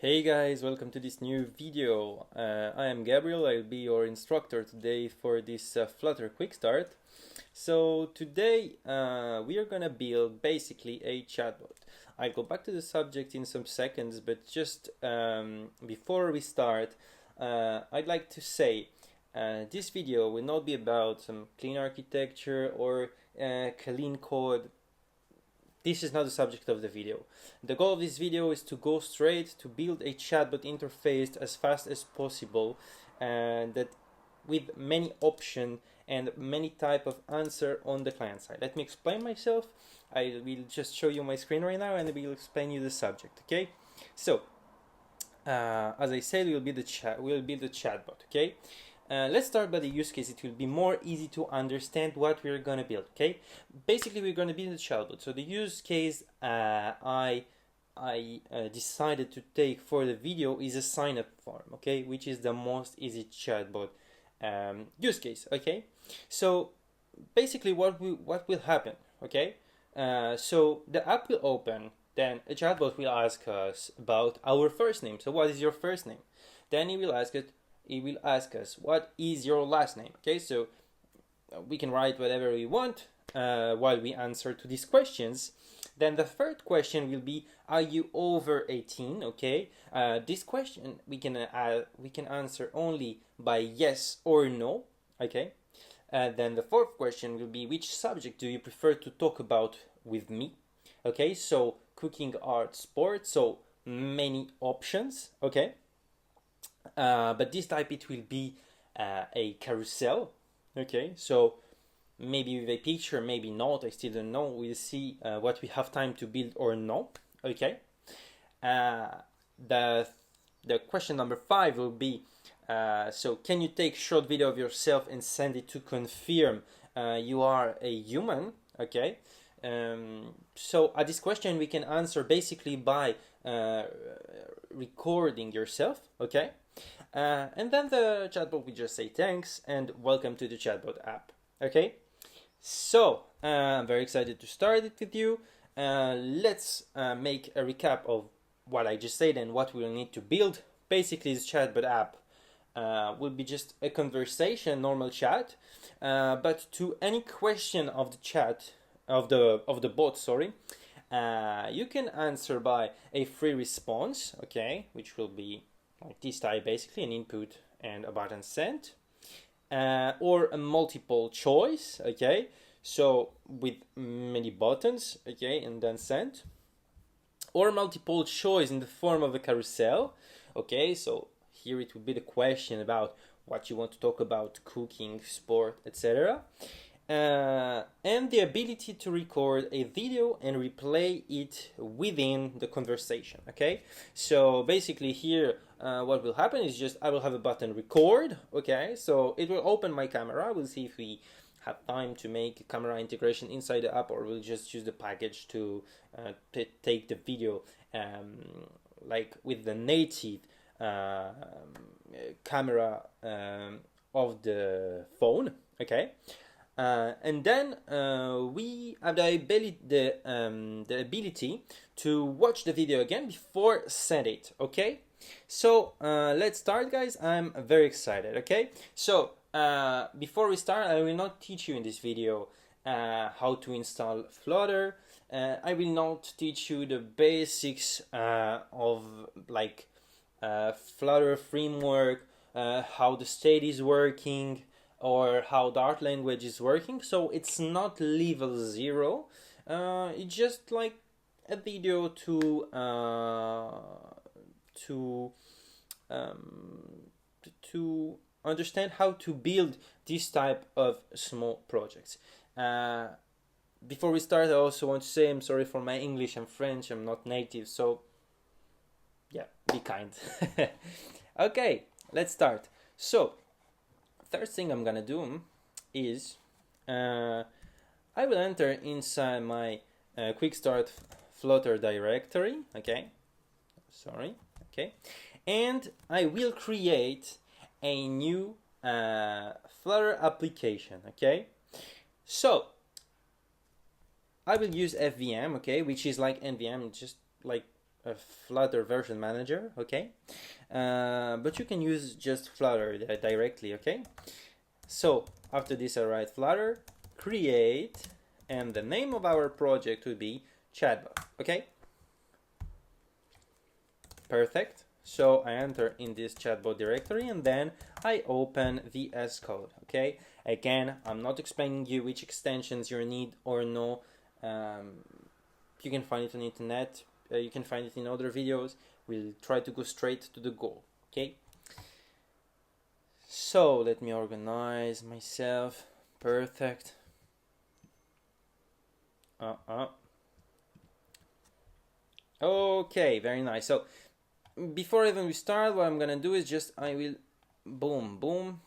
Hey guys, welcome to this new video. I am Gabriel. I'll be your instructor today for this Flutter Quick Start. So today we are gonna build basically a chatbot. I'll go back to the subject in some seconds, but just before we start, I'd like to say this video will not be about some clean architecture or clean code. This is not the subject of the video. The goal of this video is to go straight to build a chatbot interface as fast as possible, and that with many options and many type of answer on the client side. Let me explain myself. I will just show you my screen right now and I will explain you the subject. Okay, so as I said, we'll build the chatbot. Okay. Let's start by the use case. It will be more easy to understand what we're going to build. Okay, basically we're going to build a chatbot. So the use case I decided to take for the video is a sign-up form. Okay, which is the most easy chatbot use case. Okay, so basically what will happen? Okay, so the app will open. Then a chatbot will ask us about our first name. So what is your first name? Then he will ask us, what is your last name? Okay, so we can write whatever we want while we answer to these questions. Then the third question will be, are you over 18? Okay, this question we can answer only by yes or no. Okay, then the fourth question will be, which subject do you prefer to talk about with me? Okay, so cooking, art, sport, so many options. Okay, but this type it will be a carousel. Okay, so maybe with a picture, maybe not, I still don't know. We'll see what we have time to build or not. Okay, the question number 5 will be, so can you take short video of yourself and send it to confirm you are a human? Okay, so at this question we can answer basically by recording yourself. Okay, and then the chatbot will just say thanks and welcome to the chatbot app. Okay, so I'm very excited to start it with you. Let's make a recap of what I just said and what we'll need to build. Basically, this chatbot app will be just a conversation, normal chat, but to any question of the chat of the bot, sorry, you can answer by a free response. Okay, which will be like this type, basically an input and a button sent, or a multiple choice. Okay, so with many buttons, okay, and then sent, or multiple choice in the form of a carousel. Okay, so here it would be the question about what you want to talk about, cooking, sport, etc. And the ability to record a video and replay it within the conversation. Okay, so basically here what will happen is just I will have a button record. Okay, so it will open my camera. We'll see if we have time to make camera integration inside the app, or we'll just use the package to take the video like with the native camera of the phone. Okay, and then we have the ability to watch the video again before send it. Okay, so let's start, guys. I'm very excited. Okay, so before we start, I will not teach you in this video how to install Flutter. I will not teach you the basics of like Flutter framework, how the state is working, or how the art language is working. So it's not level 0. It's just like a video to understand how to build this type of small projects. Before we start, I also want to say I'm sorry for my English and French. I'm not native, so yeah, be kind. Okay, let's start. So first thing I'm gonna do is I will enter inside my QUICKSTART Flutter directory. Okay, sorry. Okay, and I will create a new Flutter application. Okay, so I will use FVM. Okay, which is like NVM, just like a Flutter version manager, okay? But you can use just Flutter directly, okay? So after this, I write Flutter, create, and the name of our project would be ChatBot, okay? Perfect. So I enter in this ChatBot directory and then I open VS Code, okay? Again, I'm not explaining you which extensions you need or no. You can find it on the internet. You can find it in other videos. We'll try to go straight to the goal, okay? So let me organize myself. Perfect. Okay, very nice. So before even we start, what I'm gonna do is just I will boom,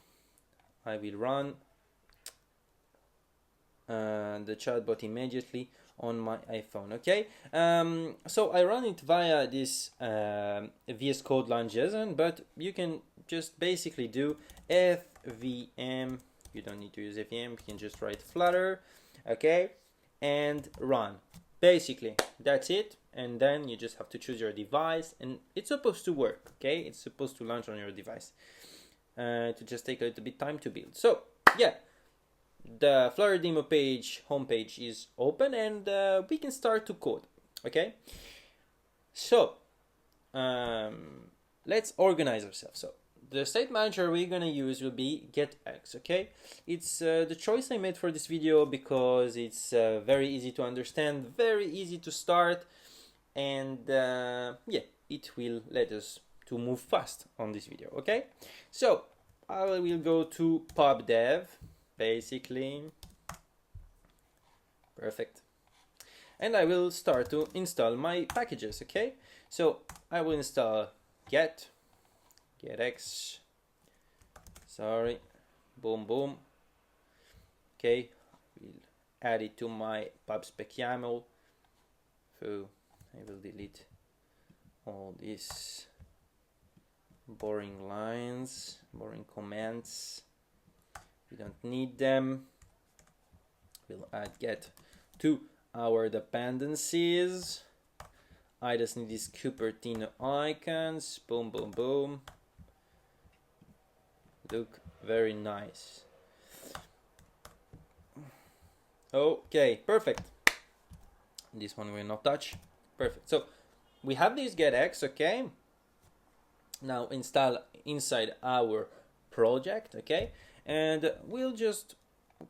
I will run the chatbot immediately on my iPhone, okay? So I run it via this VS Code Launch JSON, but you can just basically do FVM. You don't need to use FVM, you can just write Flutter, okay? And run. Basically, that's it. And then you just have to choose your device, and it's supposed to work, okay? It's supposed to launch on your device. To just take a little bit time to build. So, yeah. The Flutter demo page, homepage is open, and we can start to code, okay? So, let's organize ourselves. So, the state manager we're gonna use will be GetX, okay? It's the choice I made for this video because it's very easy to understand, very easy to start, and yeah, it will let us to move fast on this video, okay? So, I will go to pubdev, basically. Perfect. And I will start to install my packages, okay? So I will install GetX, sorry, boom, okay, we'll add it to my pubspec YAML, so I will delete all these boring lines, boring comments, we don't need them. We'll add get to our dependencies. I just need these Cupertino icons. Boom. Look very nice. Okay, perfect. This one will not touch. Perfect. So we have this GetX, okay? Now install inside our project, okay? And we'll just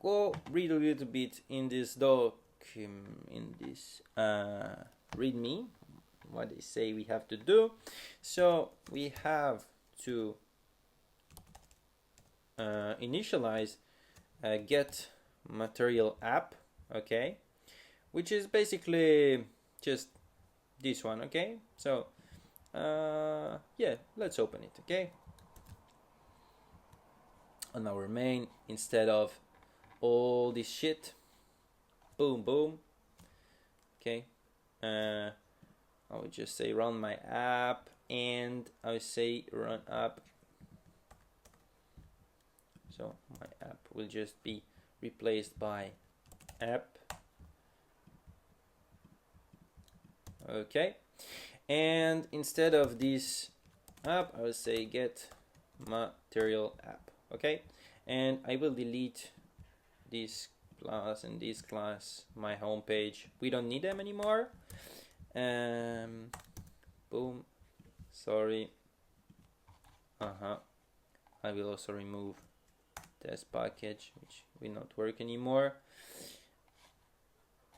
go read a little bit in this readme what they say we have to do. So we have to initialize a get material app, okay, which is basically just this one, okay? So yeah, let's open it, okay? On our main, instead of all this shit, boom, okay, I would just say run my app, and I would say run app, so my app will just be replaced by app, okay, and instead of this app I will say get material app, okay, and I will delete this class and this class, my home page, we don't need them anymore. Boom, sorry, I will also remove test package, which will not work anymore.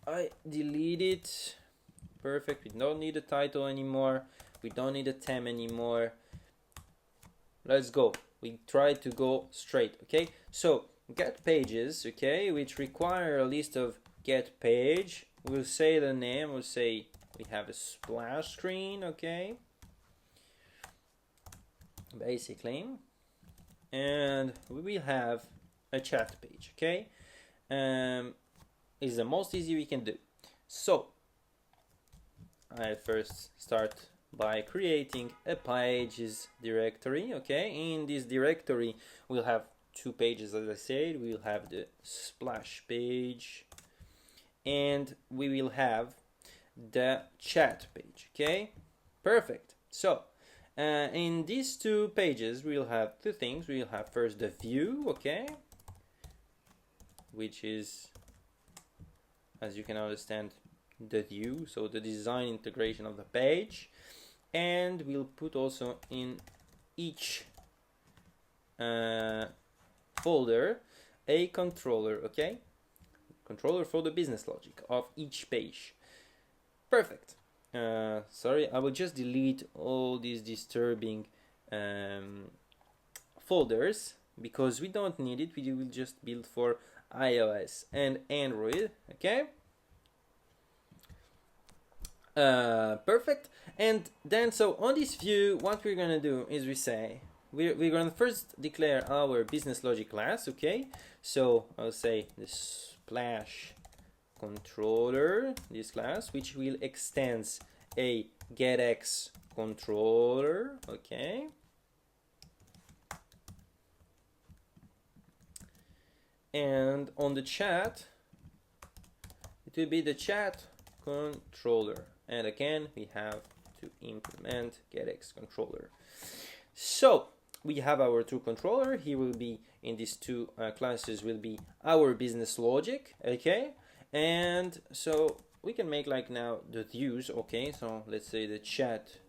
I delete it. Perfect, we don't need a title anymore, we don't need a theme anymore. Let's go, we try to go straight, okay? So get pages, okay, which require a list of get page. We'll say the name, we'll say we have a splash screen, okay, basically, and we will have a chat page, okay. Is the most easy we can do. So I first start by creating a pages directory, okay. In this directory we'll have two pages, as I said. We'll have the splash page and we will have the chat page, okay. Perfect. So in these two pages we'll have two things. We'll have first the view, okay, which is, as you can understand, the view, so the design integration of the page. And we'll put also in each folder a controller, okay, controller for the business logic of each page. Perfect. Sorry, I will just delete all these disturbing folders because we don't need it. We will just build for iOS and Android, okay. Perfect. And then, so on this view, what we're gonna do is we're gonna first declare our business logic class, okay. So I'll say the splash controller, this class, which will extends a GetX controller, okay. And on the chat, it will be the chat controller. And again, we have to implement GetX controller. So we have our two controller. He will be in these two classes will be our business logic, okay. And so we can make like now the views, okay. So let's say the chat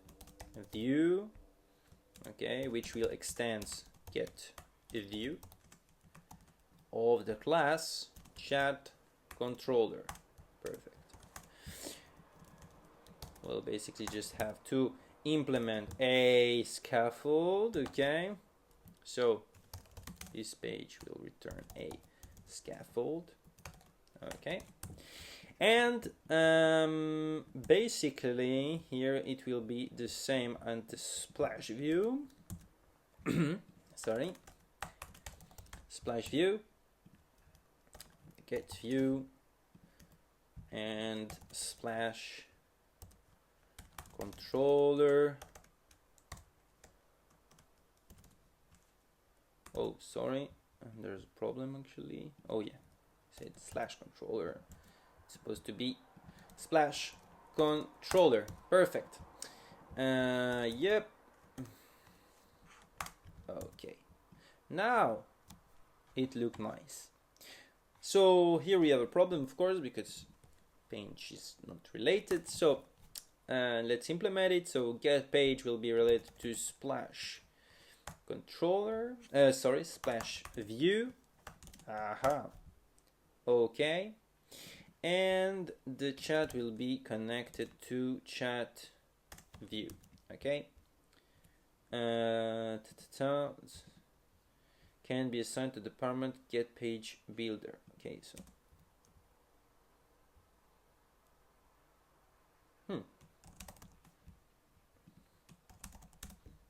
view, okay, which will extend get the view of the class chat controller. Perfect. We'll basically just have to implement a scaffold, okay. So this page will return a scaffold, okay. And basically here it will be the same as the splash view. Sorry, splash view, get view, and splash controller. Oh, sorry, there's a problem actually. Oh yeah, said slash controller. It's supposed to be splash controller. Perfect. Yep. Okay. Now it looked nice. So here we have a problem, of course, because page is not related. So let's implement it. So get page will be related to splash controller. Sorry, splash view. Aha. Okay. And the chat will be connected to chat view. Okay. Can be assigned to department get page builder. Okay, so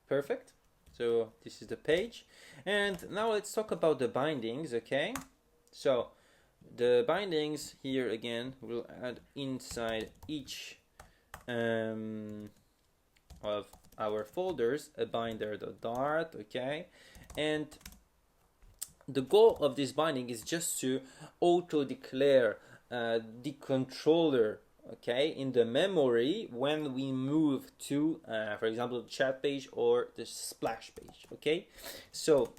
perfect. So this is the page, and now let's talk about the bindings. Okay, so the bindings here again will add inside each of our folders a binder.dart, okay. And the goal of this binding is just to auto declare the controller, okay, in the memory when we move to for example the chat page or the splash page, okay. So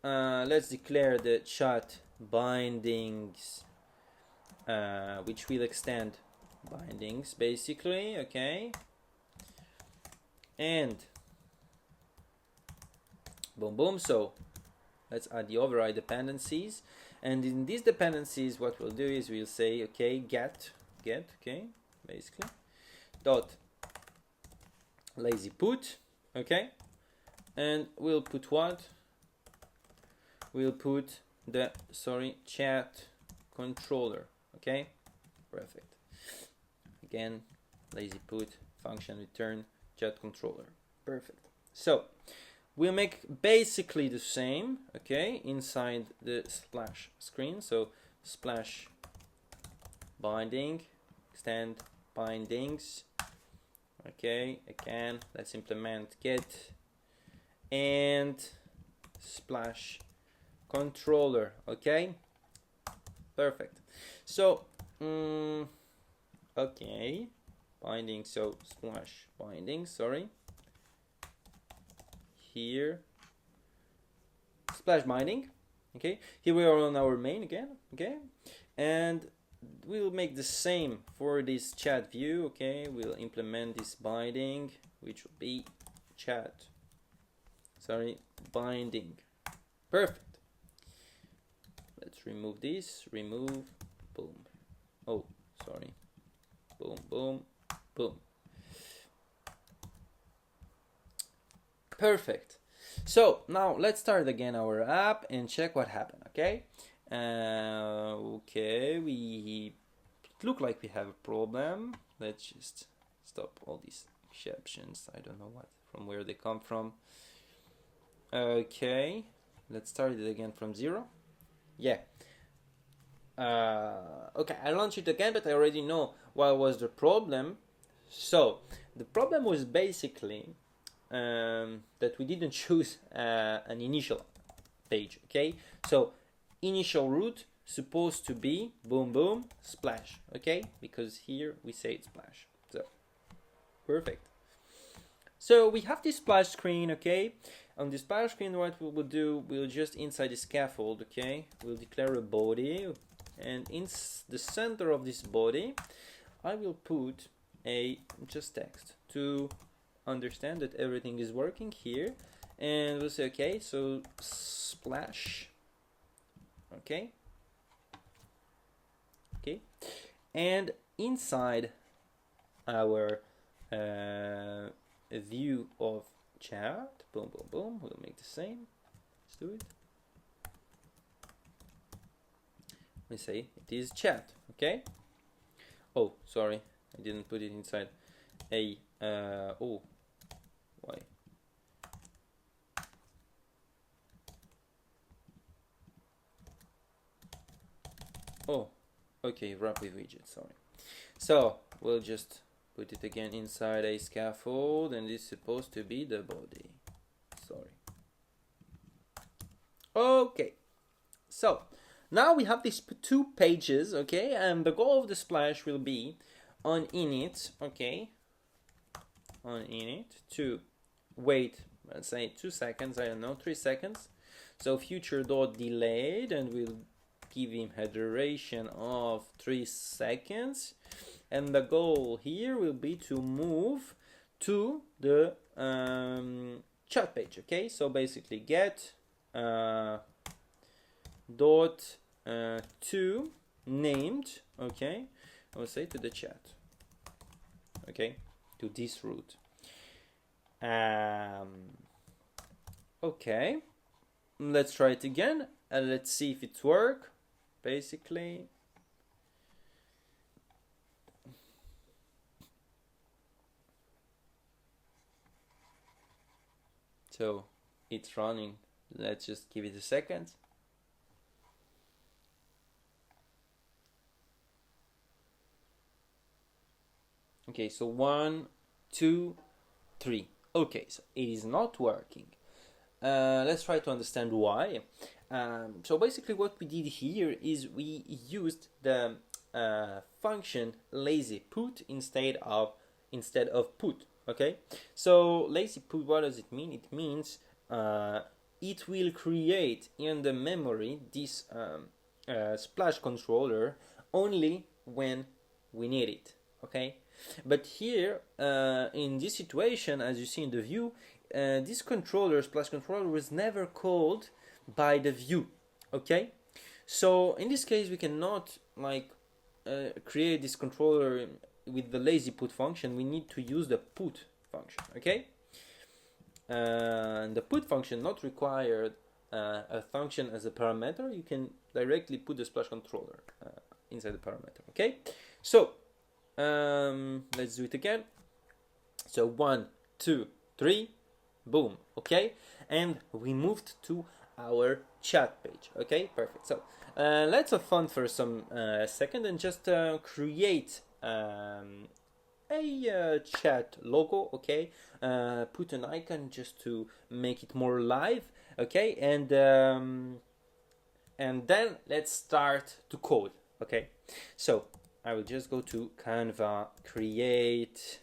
let's declare the chat bindings, which will extend bindings basically, okay. And boom boom. So let's add the override dependencies, and in these dependencies what we'll do is we'll say okay get, okay, basically dot lazy put, okay. And we'll put what? We'll put the chat controller, okay. Perfect. Again, lazy put function return chat controller. Perfect. So we'll make basically the same, okay, inside the splash screen. So splash binding, extend bindings, okay. Again, let's implement get and splash controller, okay. Perfect. So okay, binding, so splash binding, sorry, here splash binding. Okay, here we are on our main again. Okay, and we'll make the same for this chat view. Okay, we'll implement this binding, which will be binding. Perfect. Let's remove this, remove, boom. Oh, sorry. Boom, boom, boom. Perfect. So now let's start again our app and check what happened. Okay. Okay, it look like we have a problem. Let's just stop all these exceptions. I don't know from where they come from. Okay, let's start it again from 0. Yeah. Okay, I launched it again, but I already know what was the problem. So the problem was basically that we didn't choose an initial page. Okay, so initial root supposed to be boom boom splash. Okay, because here we say it's splash. So perfect. So we have this splash screen. Okay, on the splash screen, what we will do, we'll just inside the scaffold. Okay, we'll declare a body, and in the center of this body I will put a just text to understand that everything is working here, and we'll say okay, so splash. Okay, and inside our view of chat, boom boom boom, we'll make the same. Let's do it. We say it is chat. Okay, oh sorry, I didn't put it inside a oh, why? Oh, okay, wrap with widget, sorry. So we'll just put it again inside a scaffold, and it's supposed to be the body. Sorry. Okay, so now we have these 2 pages. Okay, and the goal of the splash will be on init. Okay, on init to wait, let's say 2 seconds, I don't know, 3 seconds. So future dot delayed, and we'll give him a duration of 3 seconds, and the goal here will be to move to the chat page. Okay, so basically get dot to named. Okay, I will say to the chat. Okay, to this route. Okay, let's try it again and let's see if it works. Basically, so it's running. Let's just give it a second. Okay, so 1, 2, 3. Okay, so it is not working. Let's try to understand why. So basically what we did here is we used the function lazy put instead of put. Okay, so lazy put, what does it mean? It means it will create in the memory this splash controller only when we need it. Okay, but here in this situation, as you see in the view, this controller, splash controller, was never called by the view. Okay, so in this case we cannot like create this controller with the lazy put function. We need to use the put function. Okay, and the put function not required a function as a parameter. You can directly put the splash controller inside the parameter. Okay, so let's do it again. So 1, 2, 3, boom. Okay, and we moved to our chat page. Okay, perfect. So let's have fun for some second and just create a chat logo. Okay, put an icon just to make it more live. Okay, and then let's start to code. Okay, so I will just go to Canva, create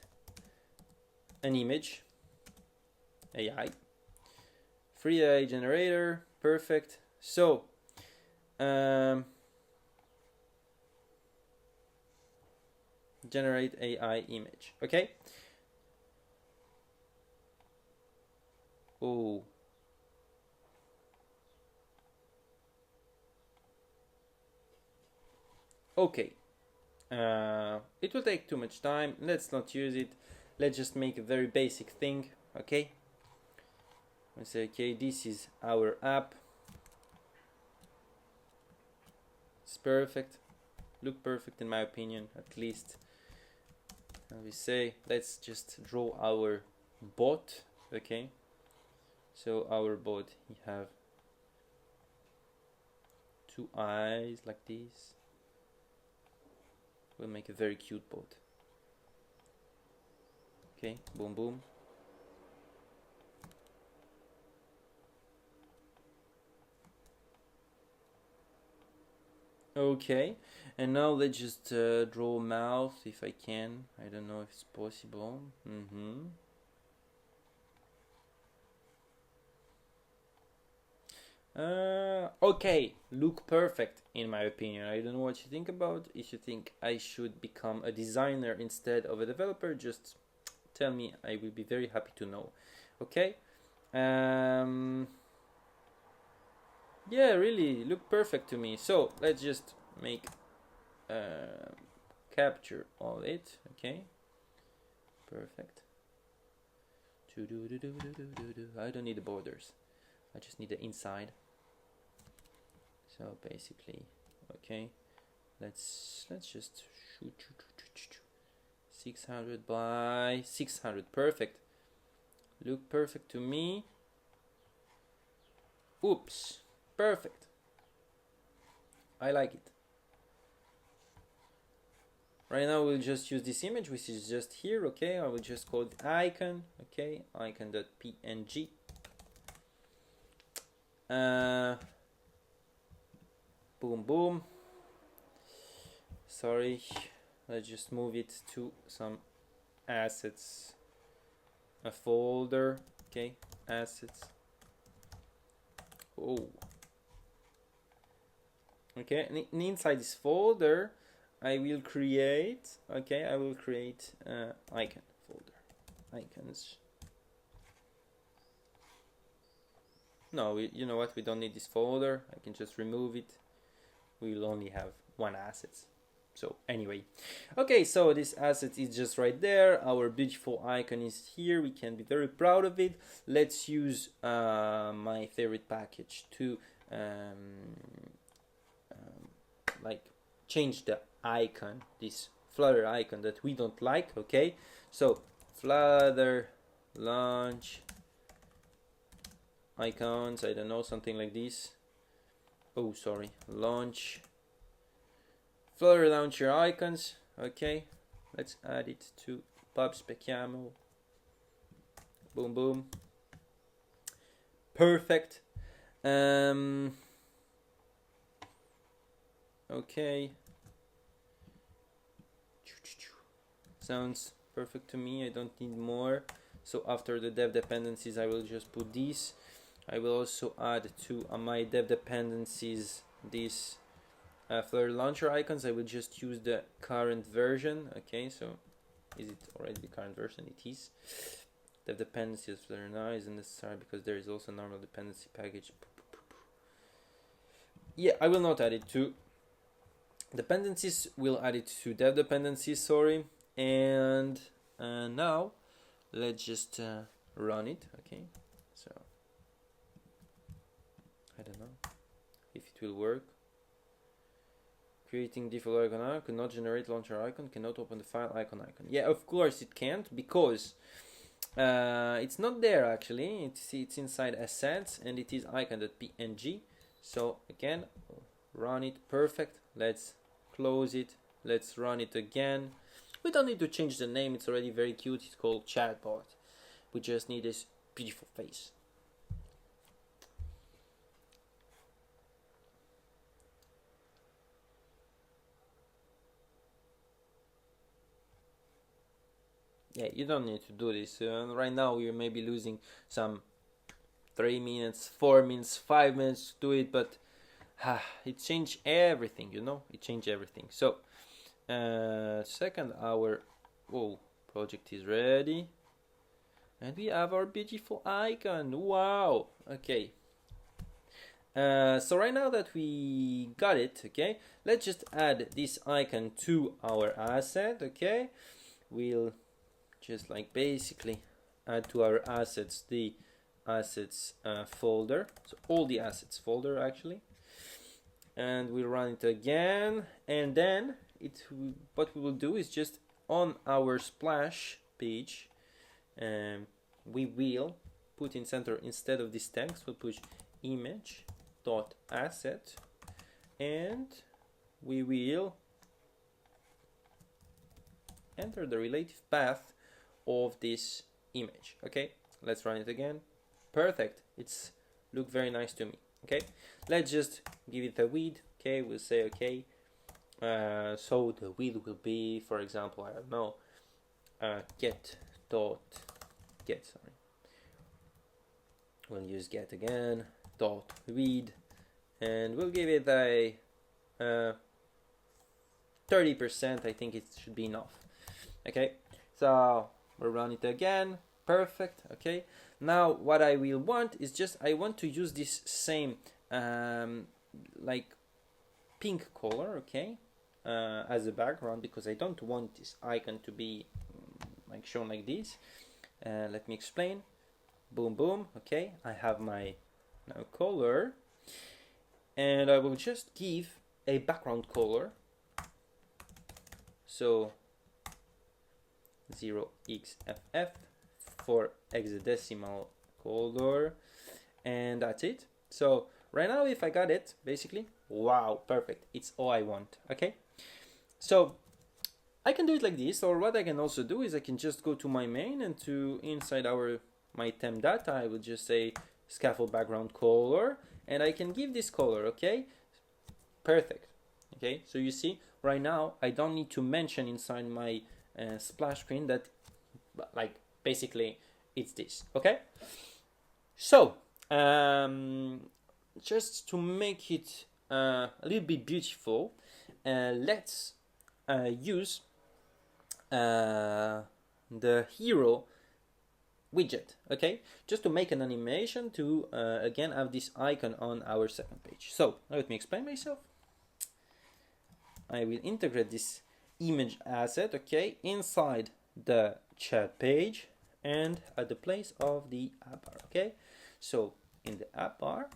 an image, AI, free AI generator, perfect. So generate AI image. Okay. Oh. Okay. It will take too much time. Let's not use it. Let's just make a very basic thing. Okay. I say, okay, this is our app. It's perfect. Look perfect in my opinion, at least. And we say, let's just draw our bot. Okay. So our bot, he have two eyes like this. We'll make a very cute bot. Okay, boom, boom. Okay, and now let's just draw a mouth if I can. I don't know if it's possible. Okay, look perfect in my opinion. I don't know what you think about. If you think I should become a designer instead of a developer, just tell me. I will be very happy to know. Okay. Yeah, really look perfect to me. So let's just make capture all it. Okay, perfect. I don't need the borders. I just need the inside. So basically, okay, let's just shoot 600 by 600. Perfect. Look perfect to me. Oops. Perfect. I like it. Right now we'll just use this image, which is just here. Okay, I will just call it icon. Okay, icon.png. Boom, boom. Sorry, let's just move it to some assets, a folder. Okay, assets. Oh. Okay, and inside this folder I will create, okay, I will create icon folder, icons. No, you know what, we don't need this folder. I can just remove it. We will only have one asset. So anyway, okay, so this asset is just right there. Our beautiful icon is here. We can be very proud of it. Let's use my favorite package to like change the icon, this Flutter icon that we don't like. Okay, so Flutter launch icons, I don't know, something like this. Oh, sorry, launch Flutter launcher icons. Okay, let's add it to PubSpec.yaml. Boom, boom. Perfect. Okay. Sounds perfect to me. I don't need more. So after the dev dependencies, I will just put these. I will also add to my dev dependencies this Flutter launcher icons. I will just use the current version. Okay, so is it already the current version? It is. Dev dependencies Flutter now isn't necessary because there is also normal dependency package. Yeah, I will not add it to dependencies. We'll add it to dev dependencies. Sorry. And now let's just run it. Okay, so I don't know if it will work. Creating default icon could not generate launcher icon, cannot open the file icon. Yeah, of course it can't, because it's not there actually. It's inside assets and it is icon.png. So again, run it. Perfect. Let's close it. Let's run it again. We don't need to change the name. It's already very cute. It's called ChatBot. We just need this beautiful face. yeah, you don't need to do this. Right now we may be losing some 3 minutes, 4 minutes, 5 minutes to do it, but it changed everything, you know, it changed everything. So second our project is ready, and we have our beautiful icon. Wow. Okay, so right now that we got it, okay, let's just add this icon to our asset. Okay, we'll just like basically add to our assets the assets folder, so all the assets folder actually, and we'll run it again, and then what we will do is just on our splash page, we will put in center, instead of this text we'll push image dot asset, and we will enter the relative path of this image. Okay, let's run it again. Perfect, it's look very nice to me. Okay, let's just give it a width. Okay, we'll say okay, so the width will be, for example, I don't know, get, sorry, we'll use get again, dot width, and we'll give it a 30%. I think it should be enough. Okay, so we'll run it again. Perfect. Okay, now what I will want is just, I want to use this same like pink color, okay, as a background, because I don't want this icon to be like shown like this. Let me explain. Boom, boom. Okay, I have my now color, and I will just give a background color, so 0xff for hexadecimal color, and that's it. So right now, if I got it, basically, wow, perfect, it's all I want. Okay, so I can do it like this, or what I can also do is I can just go to my main, and to inside my temp data, I will just say scaffold background color, and I can give this color. Okay, perfect. Okay, so you see right now I don't need to mention inside my splash screen that like basically it's this. Okay, so just to make it a little bit beautiful, let's use the hero widget, okay, just to make an animation to again have this icon on our second page. So let me explain myself. I will integrate this image asset, okay, inside the chat page and at the place of the app bar. Okay, so in the app bar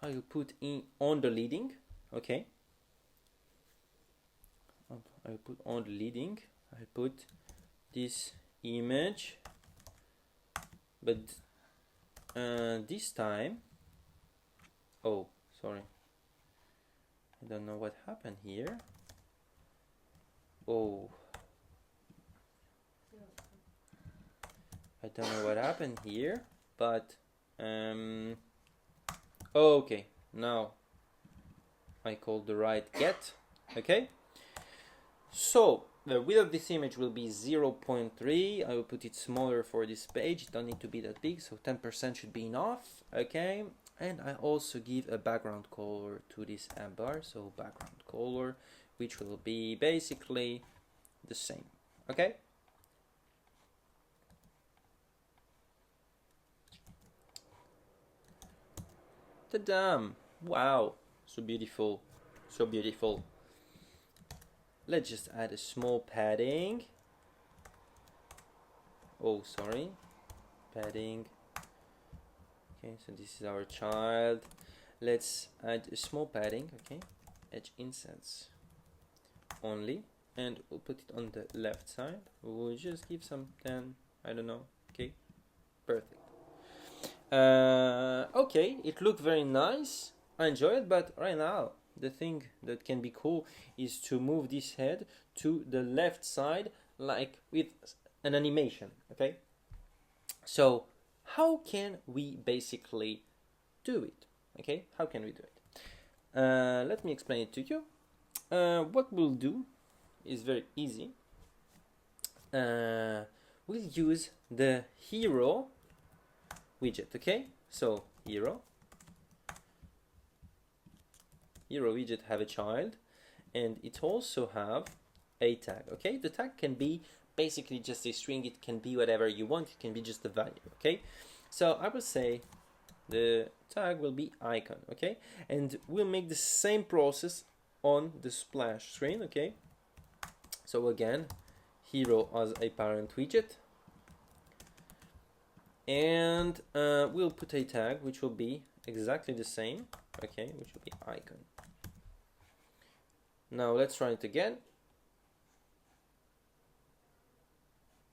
I will put in on the leading. Okay, I will put on the leading, I put this image, but this time, oh sorry, I don't know what happened here. Oh, I don't know what happened here, but okay, now I called the right get. Okay, so the width of this image will be 0.3. I will put it smaller for this page. It don't need to be that big, so 10% should be enough. Okay, and I also give a background color to this app bar, so background color, which will be basically the same. Okay, ta-da! Wow, so beautiful, so beautiful. Let's just add a small padding. Oh, sorry, padding. Okay, so this is our child. Let's add a small padding. Okay, edge inserts only, and we'll put it on the left side. We'll just give some 10, I don't know. Okay, perfect. Okay, it looked very nice, I enjoy it, but right now the thing that can be cool is to move this head to the left side, like with an animation. Okay, so how can we basically do it? Okay, how can we do it? Let me explain it to you. What we'll do is very easy. we'll use the hero widget. Okay, so hero widget have a child, and it also have a tag. Okay, the tag can be basically just a string. It can be whatever you want. It can be just a value. Okay, so I will say the tag will be icon. Okay, and we'll make the same process on the splash screen. Okay, so again, hero as a parent widget, and we'll put a tag which will be exactly the same. Okay, which will be icon. Now let's try it again.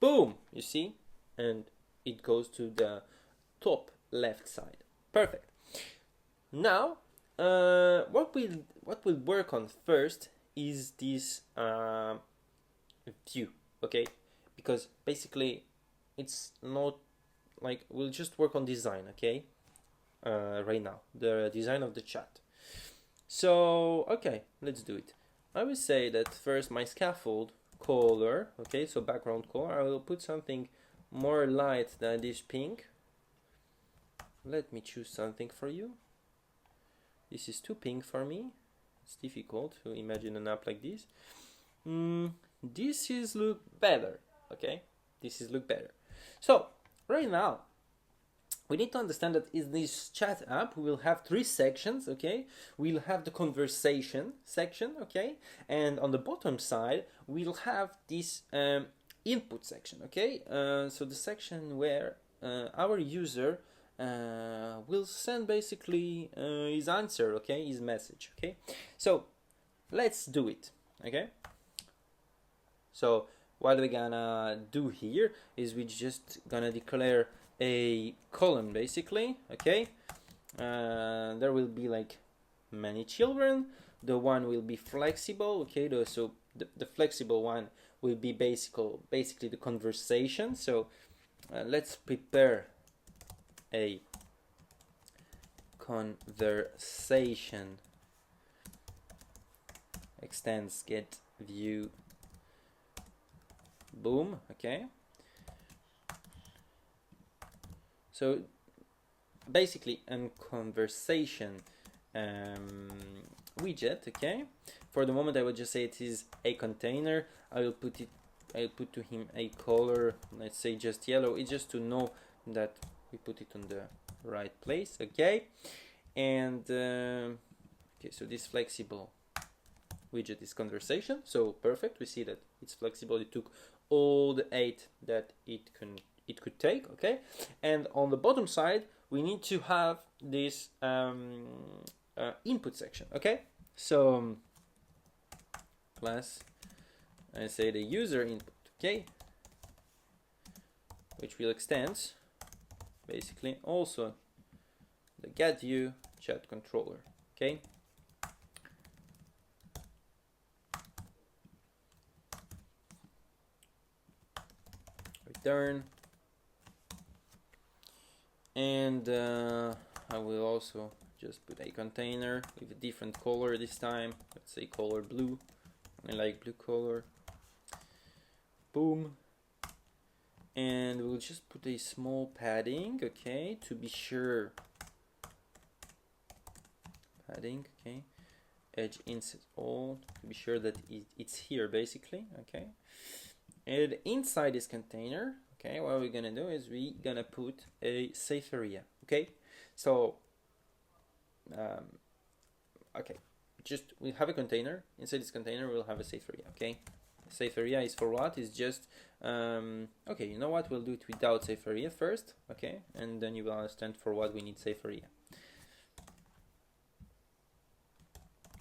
Boom, you see, and it goes to the top left side. Perfect. Now what we'll work on first is this view. Okay, because basically it's not like we'll just work on design. Okay, right now the design of the chat. So okay, let's do it. I will say that first my scaffold color, okay, so background color, I will put something more light than this pink. Let me choose something for you. This is too pink for me. It's difficult to imagine an app like this. This is look better. Okay, this is look better. So right now we need to understand that in this chat app we will have 3 sections. Okay, we'll have the conversation section. Okay, and on the bottom side we'll have this input section. Okay, so the section where our user will send basically his answer. Okay, his message. Okay, so let's do it. Okay, so what we're gonna do here is we just gonna declare a column basically. Okay, there will be like many children. The one will be flexible. Okay, so the flexible one will be basically the conversation. So let's prepare a conversation extends get view. Boom. Okay, so basically a conversation widget. Okay, for the moment I will just say it is a container. I'll put to him a color, let's say just yellow. It's just to know that we put it on the right place. Okay, and okay, so this flexible widget is conversation. So perfect, we see that it's flexible. It took all the 8 that it could take. Okay, and on the bottom side we need to have this input section. Okay, so class, I say the user input. Okay, which will extend basically also the get view chat controller. Okay, return, and I will also just put a container with a different color this time. Let's say color blue. I like blue color. Boom, and we'll just put a small padding. Okay, to be sure. Padding. Okay, edge inset all, to be sure that it's here basically. Okay, and inside this container, okay, what we're gonna do is we gonna put a safe area. Okay, so okay, just we have a container. Inside this container we'll have a safe area. Okay, safe area is for what? Is just okay, you know what, we'll do it without safe area first. Okay, and then you will understand for what we need safe area.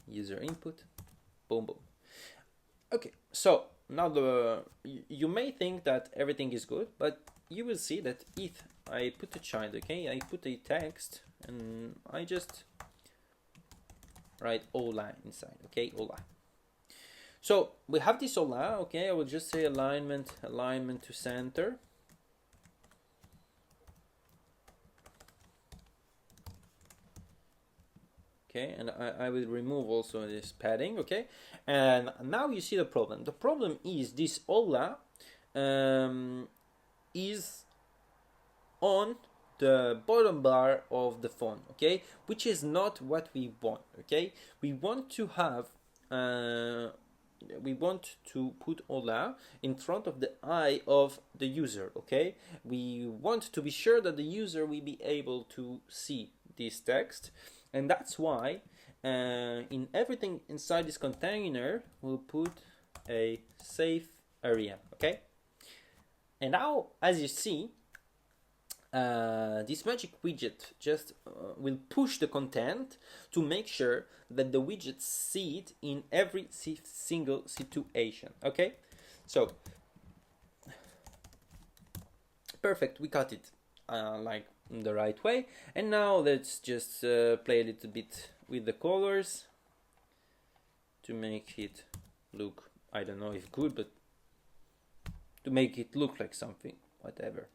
User input, boom boom. Okay, so now you may think that everything is good, but you will see that if I put a child, okay, I put a text and I just write hola inside. Okay, hola. So we have this hola. Okay, I will just say alignment to center. Okay, and I will remove also this padding. Okay, and now you see the problem. The problem is this hola is on the bottom bar of the phone, okay, which is not what we want. Okay, we want to have we want to put Ola in front of the eye of the user. Okay, we want to be sure that the user will be able to see this text, and that's why in everything inside this container we'll put a safe area. Okay, and now as you see, this magic widget just will push the content to make sure that the widgets see it in every single situation. Okay, so perfect, we got it like the right way. And now let's just play a little bit with the colors to make it look, I don't know if good, but to make it look like something, whatever.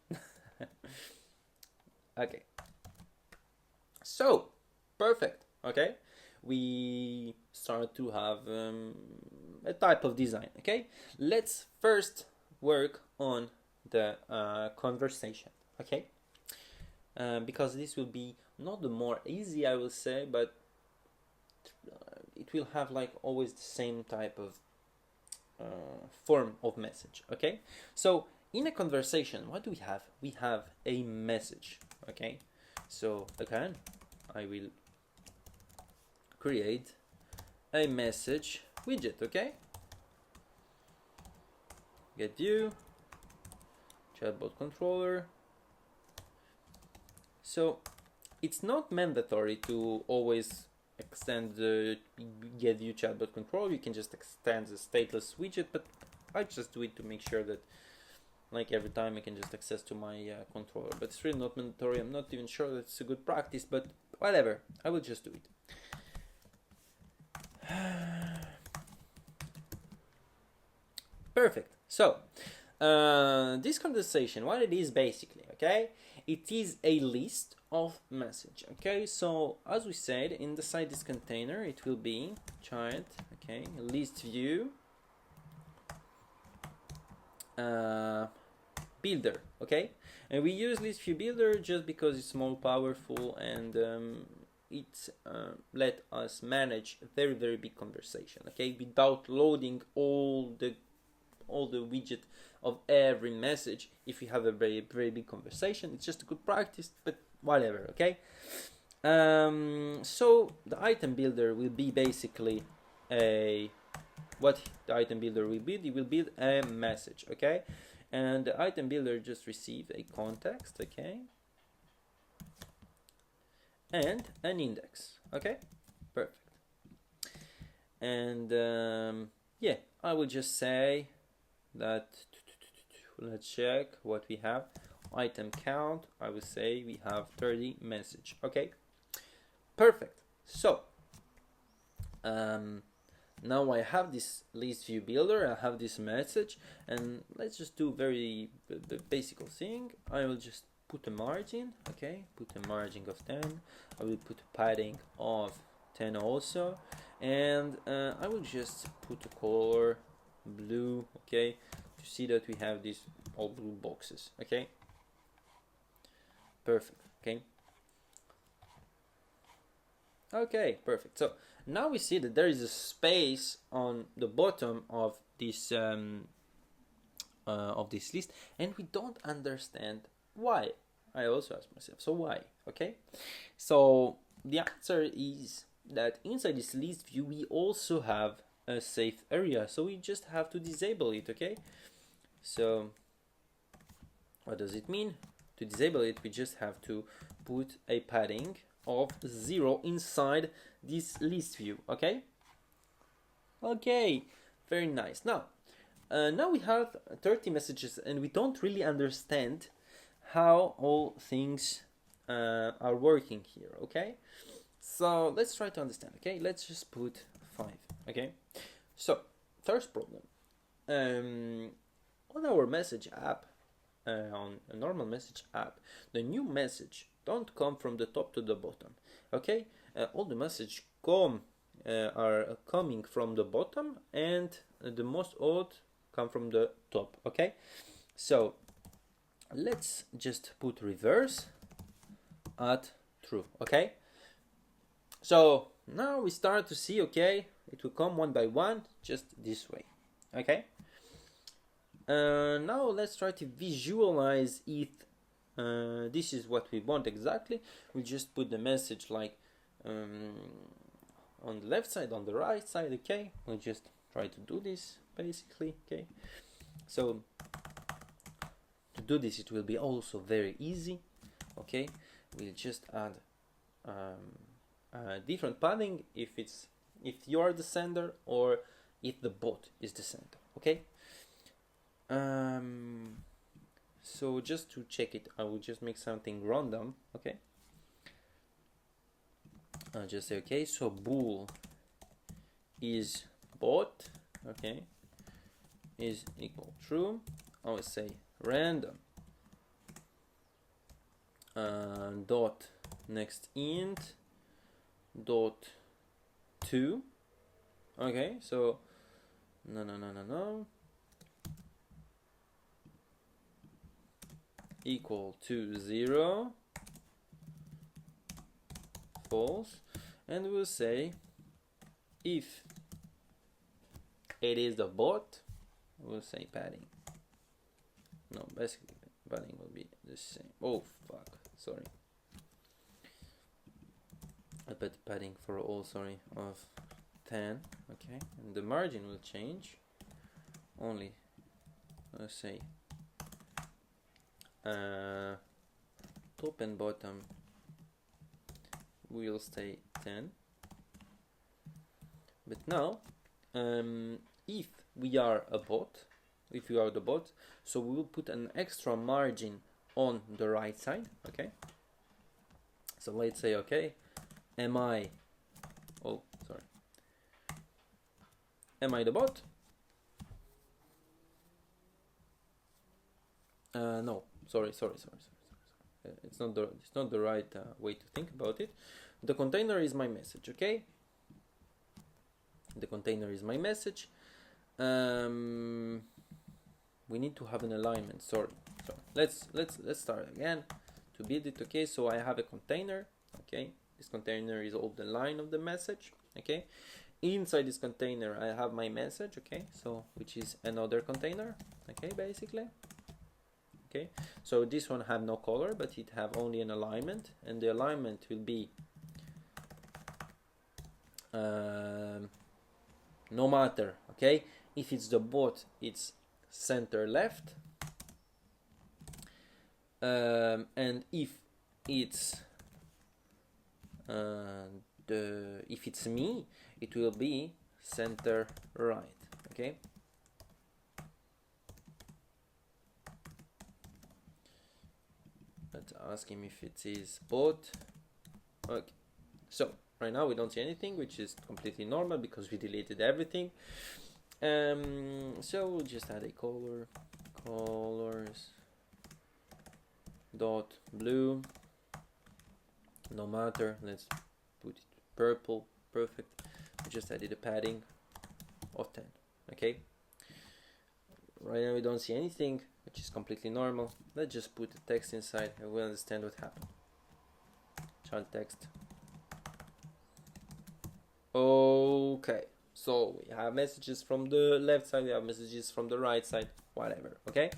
Okay, so perfect. Okay, we start to have a type of design. Okay, let's first work on the conversation. Okay, because this will be not the more easy, I will say, but it will have like always the same type of form of message. Okay, so in a conversation, what do we have? We have a message. Okay, so again, I will create a message widget. Okay, get view, chatbot controller. So it's not mandatory to always extend the get view chatbot controller. You can just extend the stateless widget, but I just do it to make sure that like every time I can just access to my controller, but it's really not mandatory. I'm not even sure that it's a good practice, but whatever, I will just do it. Perfect. So this conversation, what it is basically, okay, it is a list of message. Okay, so as we said, inside this container it will be child, okay, list view builder. Okay, and we use list view builder just because it's more powerful and it let us manage a very big conversation. Okay, without loading all the widget of every message. If you have a very big conversation, it's just a good practice, but whatever. Okay, so the item builder will be basically what the item builder will build. It will build a message. Okay, and the item builder just receive a context, okay, and an index. Okay, perfect. And yeah, I will just say that let's check what we have. Item count, I will say we have 30 message. Okay, perfect. So now I have this list view builder, I have this message, and let's just do the basic thing. I will just put a margin, okay, put a margin of 10. I will put a padding of 10 also, and I will just put a color blue, okay, to see that we have these all blue boxes. Okay, perfect. Okay, perfect. So now we see that there is a space on the bottom of this list, and we don't understand why. I also ask myself, so why? Okay, so the answer is that inside this list view we also have a safe area, so we just have to disable it. Okay, so what does it mean? To disable it, we just have to put a padding of 0 inside this list view. Okay, very nice. Now we have 30 messages, and we don't really understand how all things are working here. Okay, so let's try to understand. Okay, let's just put 5. Okay, so first problem, on our message app, on a normal message app, the new message don't come from the top to the bottom. Okay, all the message are coming from the bottom, and the most old come from the top. Okay, So let's just put reverse at true. Okay, so now we start to see, okay, it will come one by one, just this way. Okay, now let's try to visualize if this is what we want exactly. We just put the message like on the left side, on the right side. Okay, we'll just try to do this basically. Okay, so to do this, it will be also very easy. Okay, we'll just add different padding if you are the sender or if the bot is the sender. Okay, so just to check it, I will just make something random. Okay, I'll just say, okay, so bool is bot, okay, is equal true. I will say random dot next int dot 2. Okay, so no equal to 0, false, and we'll say if it is the bot, we'll say padding. No, basically padding will be the same. Oh fuck, sorry. I put padding for all, sorry, of 10. Okay, and the margin will change. Only, let's say, top and bottom will stay 10. But now, if we are a bot, if you are the bot, so we will put an extra margin on the right side. Okay, so let's say, okay, am I the bot? No, sorry. It's not the right way to think about it. The container is my message. Okay, the container is my message. We need to have an alignment. Sorry. So let's start again to build it. Okay, so I have a container. Okay, this container is all the line of the message. Okay, inside this container I have my message. Okay, so which is another container. Okay, basically. Okay, so this one have no color, but it have only an alignment, and the alignment will be no matter, okay, if it's the bot, it's center left, and if it's if it's me, it will be center right. Okay, let's ask him if it is bot. Okay, so right now we don't see anything, which is completely normal because we deleted everything. So we'll just add a colors dot blue, no matter, let's put it purple. Perfect. We just added a padding of 10. Okay, right now we don't see anything, which is completely normal. Let's just put the text inside and we'll understand what happened. Child text. Okay, so we have messages from the left side, we have messages from the right side, whatever. Okay,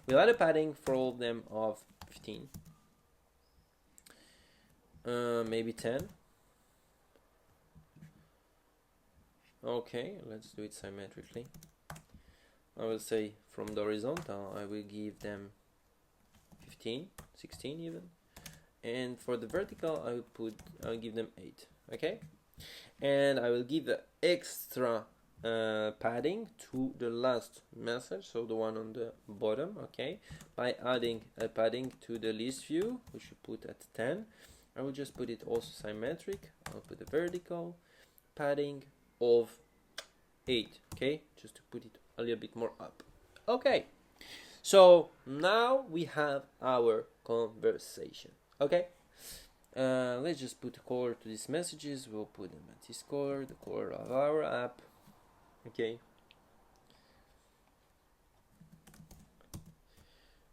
we'll add a padding for all of them of 15, maybe 10. Okay, let's do it symmetrically. I will say from the horizontal I will give them 15, 16 even, and for the vertical I'll give them 8. Okay, and I will give the extra padding to the last message, so the one on the bottom. Okay, by adding a padding to the list view, which we put at 10. I will just put it also symmetric. I'll put the vertical padding of 8. Okay, just to put it a little bit more up. Okay, so now we have our conversation. Okay, let's just put a color to these messages. We'll put them at this color, the color of our app. Okay,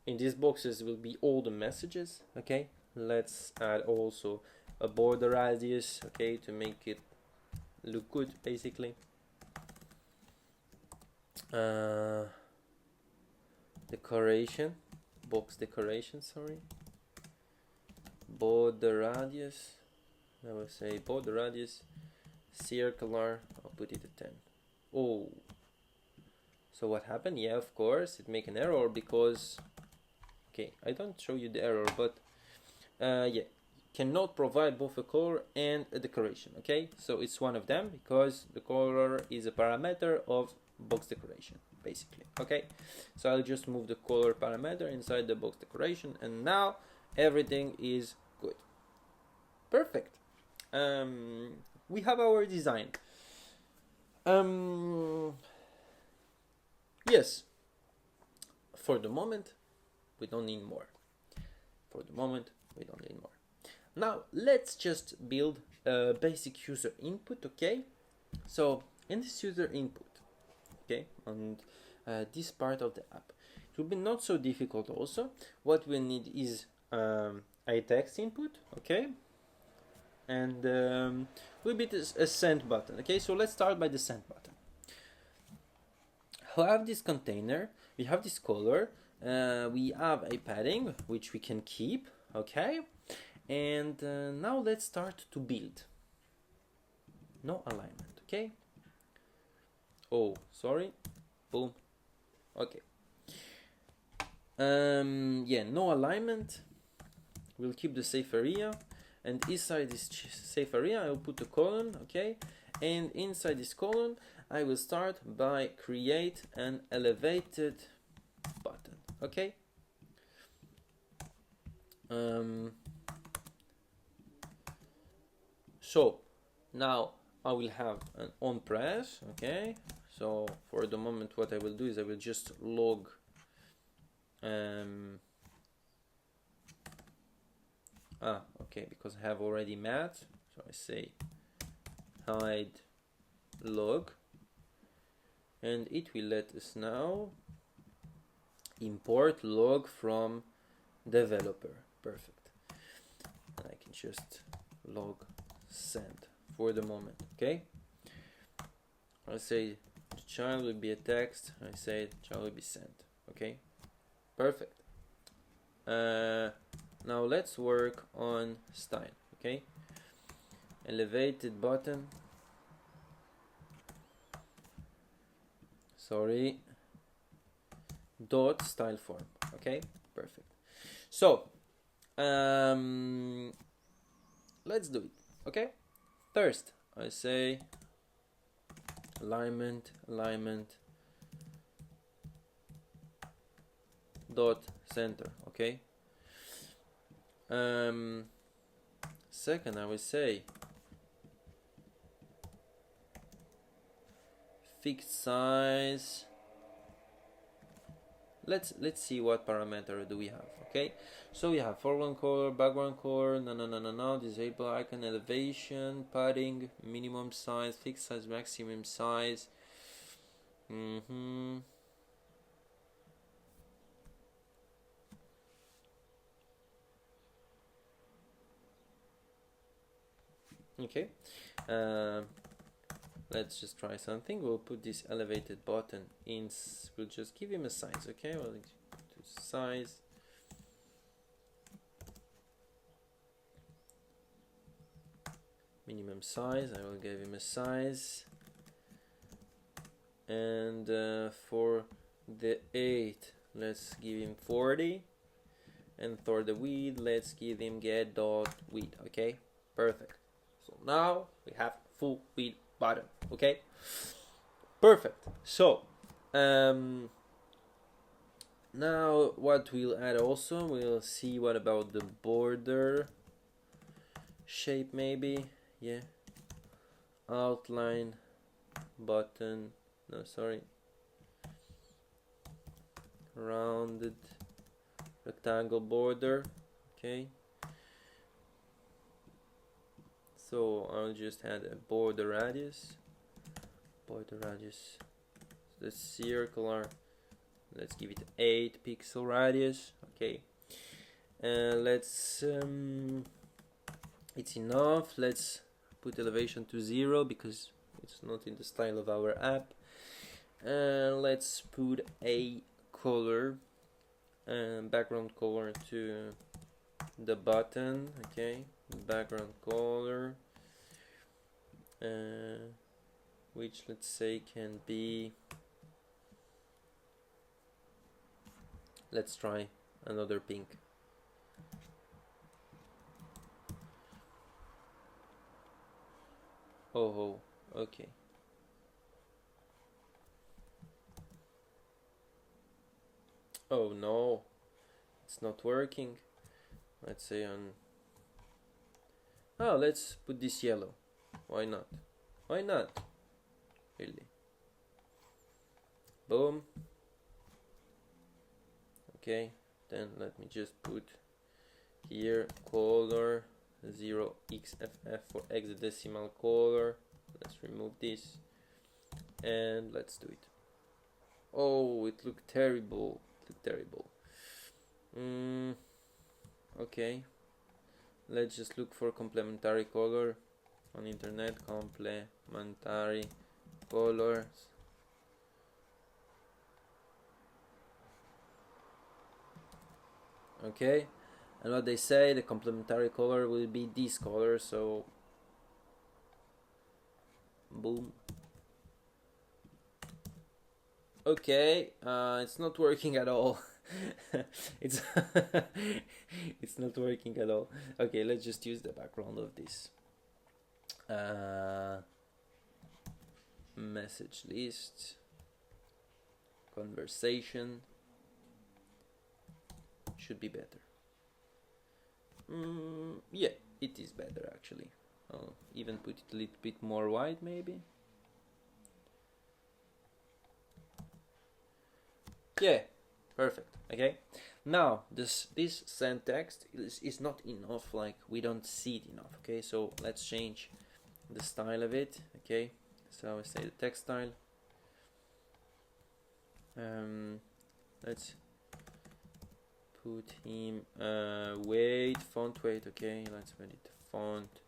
in these boxes will be all the messages. Okay, let's add also a border radius, okay, to make it look good basically. Decoration, box decoration, sorry, border radius, I will say border radius circular, I'll put it at 10. Oh, so what happened? Yeah, of course it make an error because, okay, I don't show you the error, but yeah, cannot provide both a color and a decoration. Okay, so it's one of them because the color is a parameter of box decoration basically. Okay, so I'll just move the color parameter inside the box decoration, and now everything is good. Perfect. We have our design. Yes, for the moment we don't need more. For the moment we don't need more. Now let's just build a basic user input. Okay, so in this user input, okay, and this part of the app, it will be not so difficult. Also, what we need is a text input, okay, and will be a send button. Okay, so let's start by the send button. We have this container, we have this color, we have a padding which we can keep, okay, and now let's start to build. No alignment, okay. Oh, sorry. Boom. Okay. Yeah, no alignment. We'll keep the safe area, and inside this safe area I will put a column, okay, and inside this column I will start by create an elevated button, okay. So now I will have an on press, okay. So for the moment what I will do is I will just log okay, because I have already mat, so I say hide log, and it will let us now import log from developer. Perfect. And I can just log send for the moment, okay. I say the child will be a text, I say the child will be sent, okay. Perfect. Now let's work on style, okay. Elevated button, sorry, dot style form, okay. Perfect. So let's do it, okay. First I say alignment dot center, okay. Second I will say fixed size. Let's see what parameter do we have, okay. So we have foreground color, background color, no, disable icon, elevation, padding, minimum size, fixed size, maximum size. Okay, let's just try something. We'll put this elevated button in, we'll just give him a size, okay. We'll do size, minimum size, I will give him a size, and for the 8 let's give him 40, and for the width let's give him get dot width, okay. Perfect. So now we have full width button, okay. Perfect. So now what we'll add also, we'll see what about the border shape, maybe, yeah, outline button, no, sorry, rounded rectangle border, okay. So I'll just add a border radius, the circular let's give it 8 pixel radius. Okay, let's it's enough. Let's put elevation to 0 because it's not in the style of our app. Let's put a color, background color to the button. Okay, background color, which let's say can be, let's try another pink. Oh, okay. Oh no, it's not working. Let's say on, oh, let's put this yellow. Why not? Why not? Really. Boom. Okay, then let me just put here color 0xff for hexadecimal color. Let's remove this and let's do it. Oh, it looked terrible. It looked terrible. Okay, let's just look for complementary color on internet. Complementary colors. Okay, and what they say, the complementary color will be this color, so boom. Okay, it's not working at all. it's it's not working at all. Okay, let's just use the background of this message list, conversation. Should be better. Yeah, it is better actually. I'll even put it a little bit more wide maybe. Yeah, perfect. Okay, now this send text is not enough, like we don't see it enough. Okay, so let's change the style of it. Okay, so I say the text style. Let's put him weight, font weight. Okay, let's put it font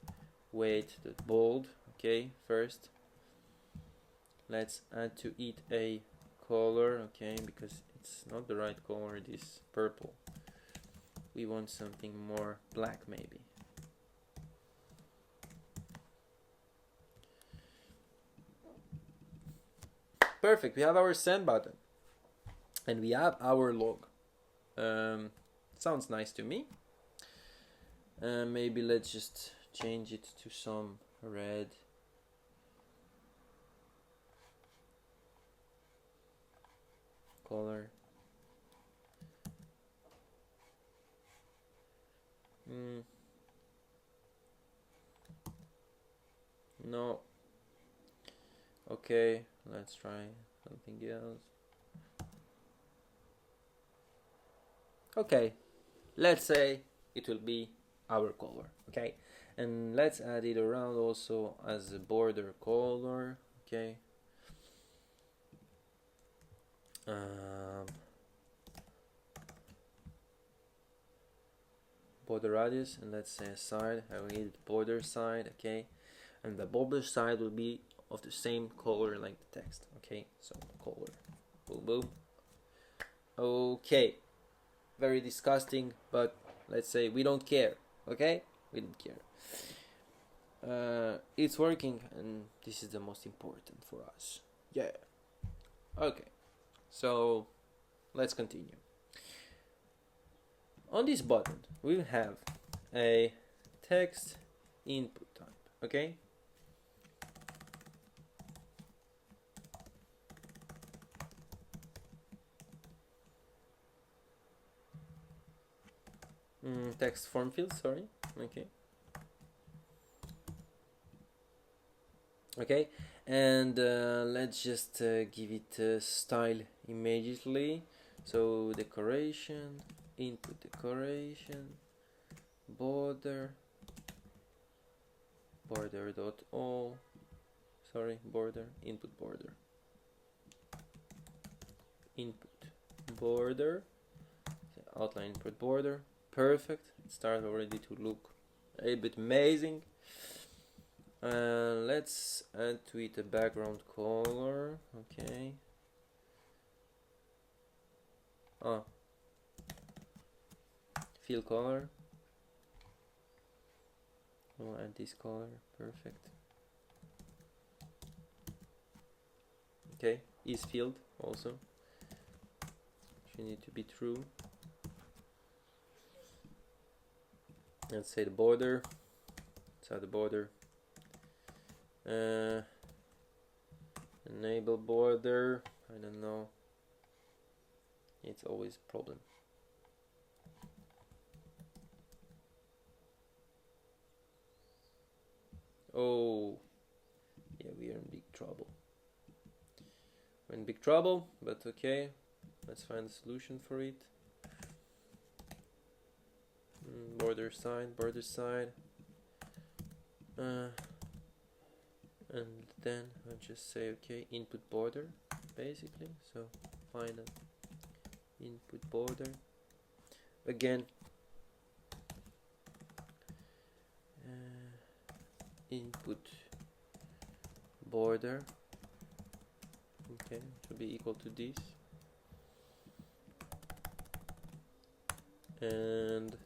weight the bold. Okay, first let's add to it a color. Okay, because it's not the right color, this purple. We want something more black maybe. Perfect, we have our send button and we have our log. Sounds nice to me. Maybe let's just change it to some red. Color. No. Okay, let's try something else. Okay, let's say it will be our color. Okay, and let's add it around also as a border color. Okay, border radius, and let's say side. I will need border side. Okay, and the border side will be of the same color like the text. Okay, so color, boom boom. Okay, very disgusting, but let's say we don't care. Okay, we don't care. It's working, and this is the most important for us. Yeah. Okay, so let's continue. On this button we have a text input type. Okay, text form field, sorry. Okay, okay, and let's just give it a style immediately. So decoration, input decoration, border, border.all, sorry, border, input border, input border. Okay, outline input border. Perfect. It starts already to look a bit amazing. Let's add to it a background color. Okay. Fill color. We'll add this color. Perfect. Okay, is filled also. Should need to be true. Let's say the border. Inside the border. Enable border. I don't know. It's always a problem. Oh, yeah, we are in big trouble. We're in big trouble, but okay. Let's find a solution for it. Border side, border side. And then I'll just say, okay, input border, basically. So find an input border. Again, input border. Okay, should be equal to this. And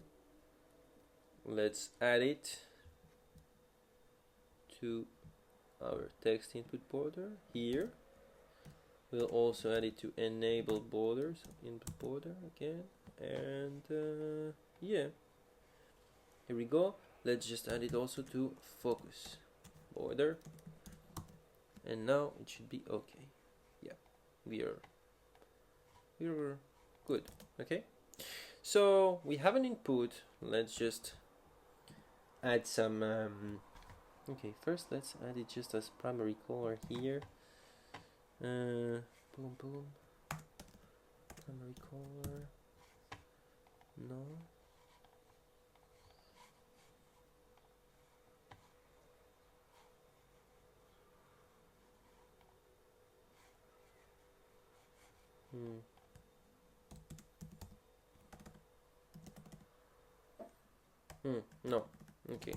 let's add it to our text input border here. We'll also add it to enable borders, input border again, and yeah, here we go. Let's just add it also to focus border, and now it should be okay. Yeah, we're good. Okay, so we have an input. Let's just add some okay, first let's add it just as primary color here. Boom boom, primary color. No, no, okay.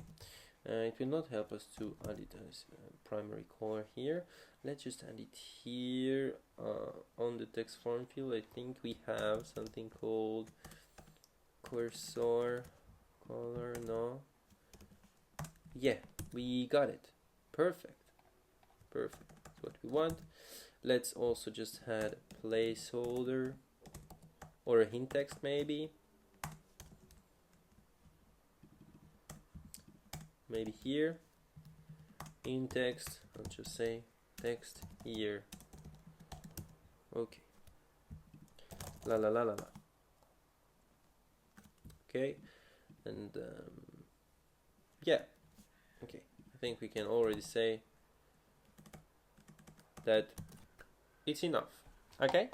It will not help us to add it as primary color here. Let's just add it here on the text form field. I think we have something called cursor color. No, yeah, we got it. Perfect, perfect. That's what we want. Let's also just add a placeholder or a hint text maybe. Maybe here, in text, I'll just say text here. Okay. La la la la la. Okay, and yeah, okay. I think we can already say that it's enough. Okay.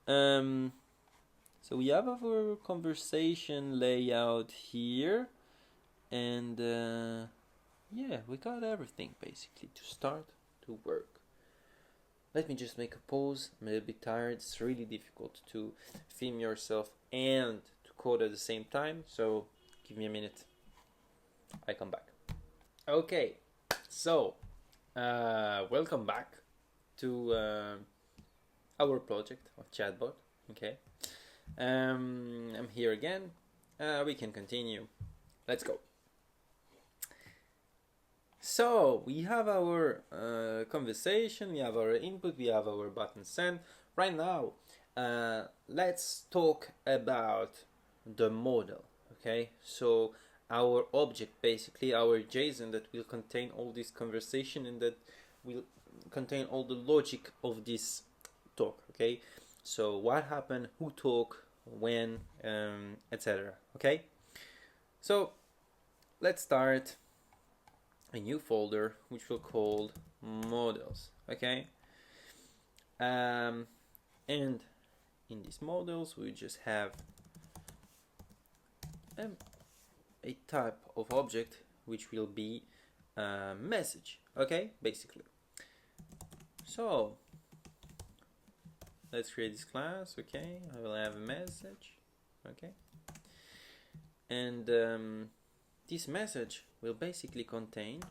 So we have our conversation layout here. And yeah, we got everything basically to start to work. Let me just make a pause. I'm a little bit tired. It's really difficult to film yourself and to code at the same time. So give me a minute. I come back. Okay, so welcome back to our project of ChatBot. Okay, I'm here again. We can continue. Let's go. So we have our conversation, we have our input, we have our button send. Right now, let's talk about the model. Okay, so our object, basically our JSON that will contain all this conversation and that will contain all the logic of this talk. Okay, so what happened, who talk, when, etc. Okay, so let's start a new folder which we'll call models. Okay, and in these models we just have a type of object which will be a message. Okay, basically. So let's create this class. Okay, I will have a message. Okay, and this message will basically contain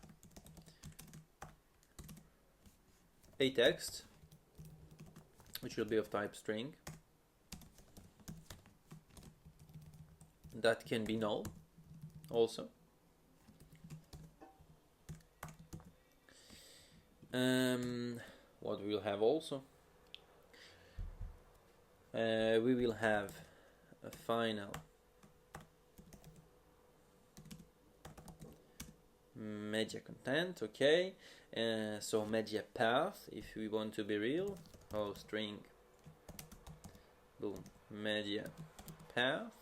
a text which will be of type string that can be null also. What we will have also, we will have a final media content. Okay, so media path, if we want to be real, string, boom, media path.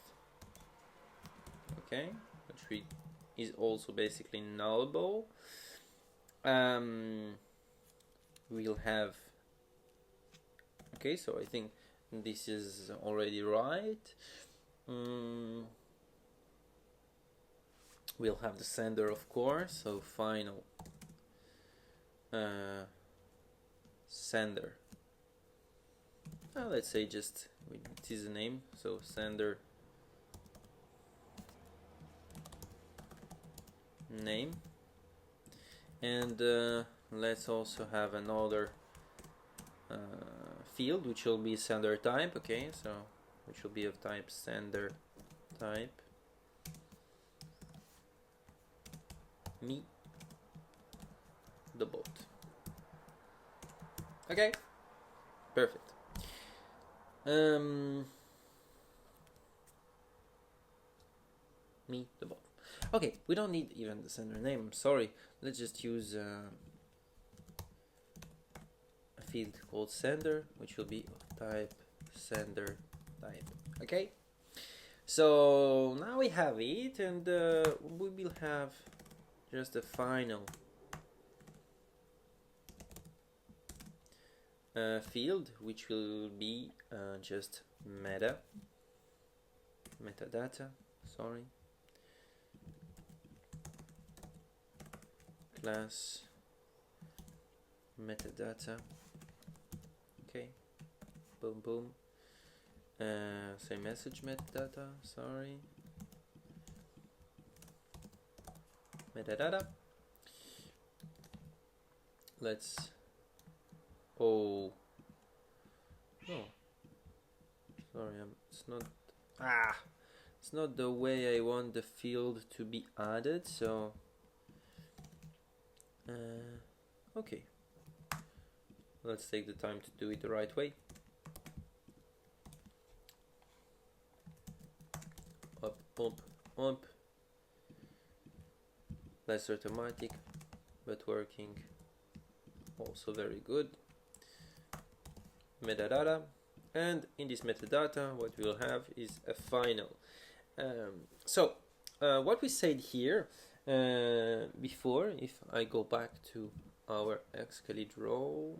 Okay, which is also basically nullable. We'll have, okay, so I think this is already right. We'll have the sender, of course, so final sender. Let's say just it is a name, so sender name, and let's also have another field which will be sender type. Okay, so which will be of type sender type me the bot. Okay, perfect. Me the bot. Okay, we don't need even the sender name, I'm sorry. Let's just use a field called sender, which will be of type sender type. Okay, so now we have it, and we will have just a final field, which will be just metadata, sorry, class metadata. Okay, boom boom, say message metadata, sorry, metadata. Let's, oh no, sorry, it's not the way I want the field to be added, so okay, let's take the time to do it the right way. Up, up, up. Less automatic, but working also very good. Metadata, and in this metadata what we'll have is a final. So what we said here before, if I go back to our Xcali draw,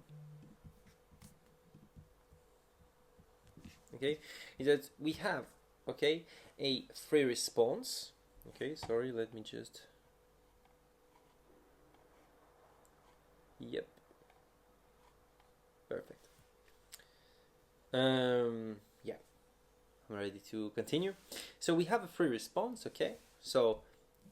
okay, is that we have, okay, a free response. Okay, sorry, let me just, yep, perfect. Yeah, I'm ready to continue. So we have a free response. Okay, so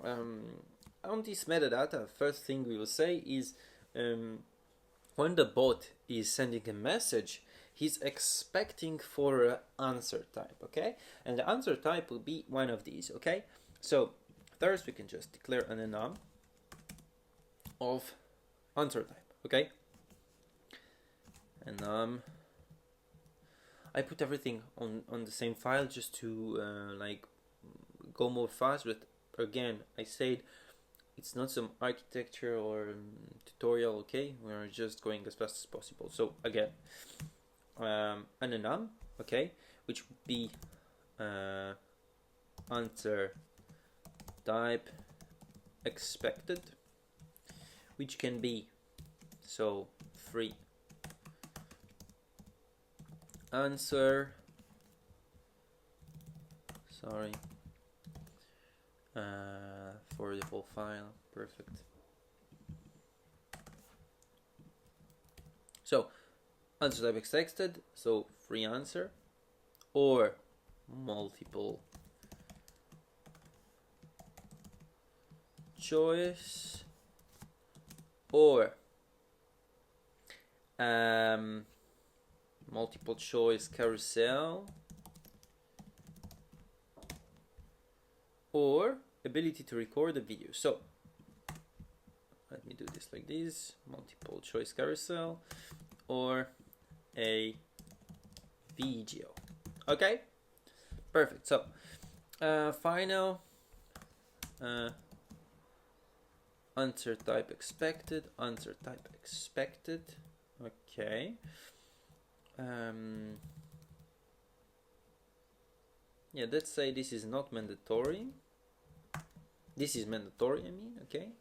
on this metadata, first thing we will say is when the bot is sending a message, he's expecting for an answer type. Okay, and the answer type will be one of these. Okay, so first we can just declare an enum of answer type. Okay, enum. I put everything on the same file just to like go more fast, but again, I said it's not some architecture or tutorial. Okay, we are just going as fast as possible. So again, an enum, okay, which would be answer type expected, which can be so free answer, sorry, for the whole file, perfect. So answer type expected, so free answer, or multiple choice, or multiple choice carousel, or ability to record a video. So let me do this like this: multiple choice carousel or a video. Okay, perfect. So final answer type expected, answer type expected. Okay. Yeah, let's say this is not mandatory. This is mandatory, I mean, okay?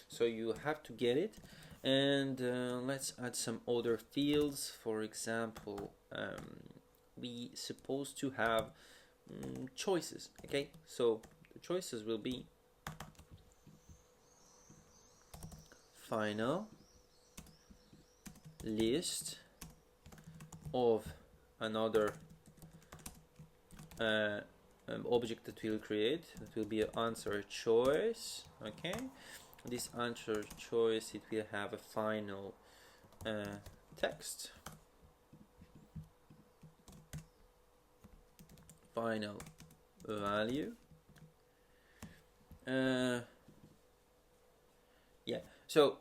So you have to get it. And let's add some other fields. For example, we supposed to have choices, okay? So the choices will be final list of another object that we'll create. That will be an answer choice. Okay, this answer choice, it will have a final text, final value. Yeah, so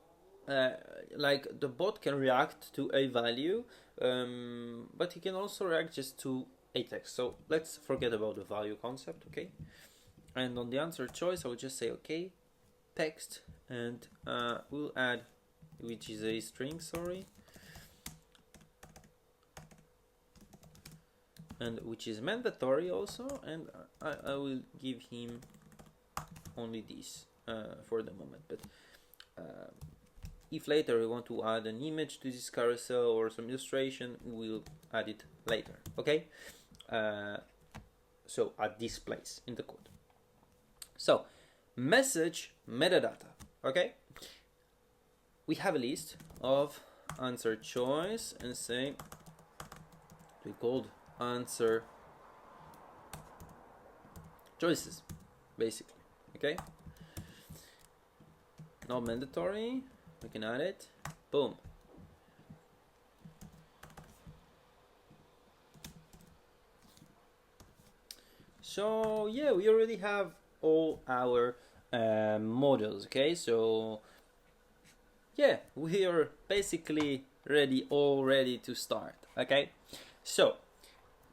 like the bot can react to a value, but he can also react just to a text. So let's forget about the value concept, okay? And on the answer choice, I will just say okay, text, and we'll add, which is a string, sorry, and which is mandatory also, and I will give him only this for the moment. But if later we want to add an image to this carousel or some illustration, we'll add it later, okay? So at this place in the code. So message metadata, okay? We have a list of answer choice and say we called answer choices, basically, okay? Not mandatory, we can add it, boom. So yeah, we already have all our models, okay? So yeah, we are basically all ready to start, okay? So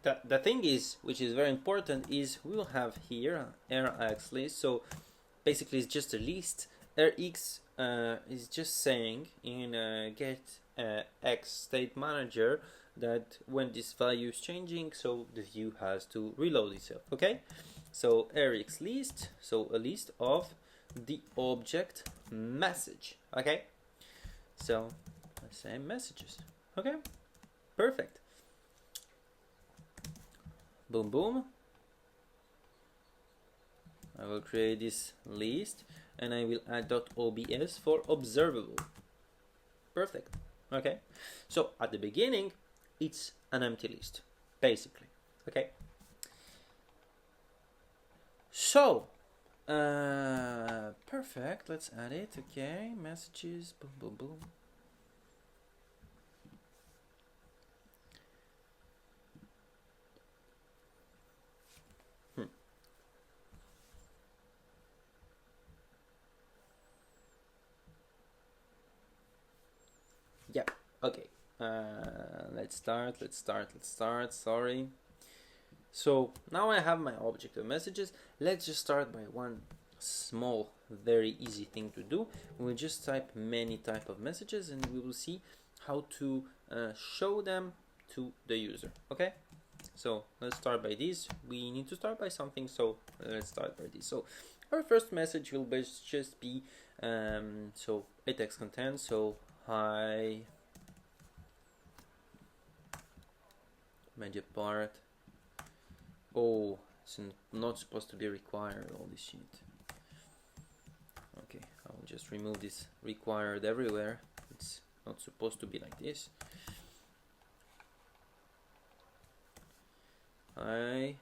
the thing is, which is very important, is we will have here Rx list. So basically it's just a list. Rx is just saying in GetX state manager that when this value is changing, so the view has to reload itself, okay? So Rx list, so a list of the object message, okay? So let's say messages, okay? Perfect. Boom, boom. I will create this list and I will add .obs for observable. Perfect, okay? So at the beginning, it's an empty list, basically, okay? So, perfect, let's add it, okay? Messages, boom, boom, boom. Yeah, okay. Let's start, sorry. So now I have my object of messages. Let's just start by one small, very easy thing to do. We'll just type many type of messages and we will see how to show them to the user, okay? So let's start by this. We need to start by something, so let's start by this. So our first message will just be so a text content, so hi media part. Oh, it's not supposed to be required, all this shit. Okay, I'll just remove this required everywhere. It's not supposed to be like this. Hi.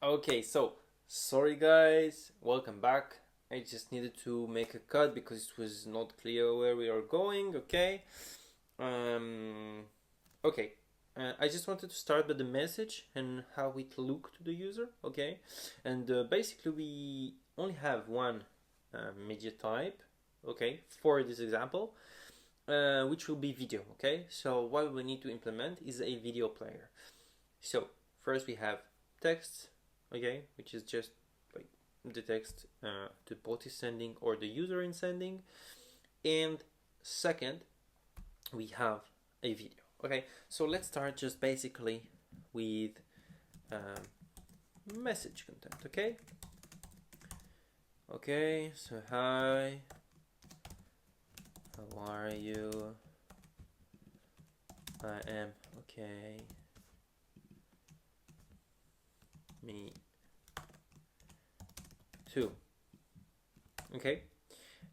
Okay, so sorry guys, welcome back. I just needed to make a cut because it was not clear where we are going. Okay. Um. Okay. I just wanted to start with the message and how it look to the user. Okay, and basically we only have one media type. Okay, for this example, which will be video. Okay, so what we need to implement is a video player. So first we have text, okay, which is just like the text the bot is sending or the user is sending, and second we have a video. Okay, so let's start just basically with message content. Okay, so hi, how are you? I am okay. Me too. Okay,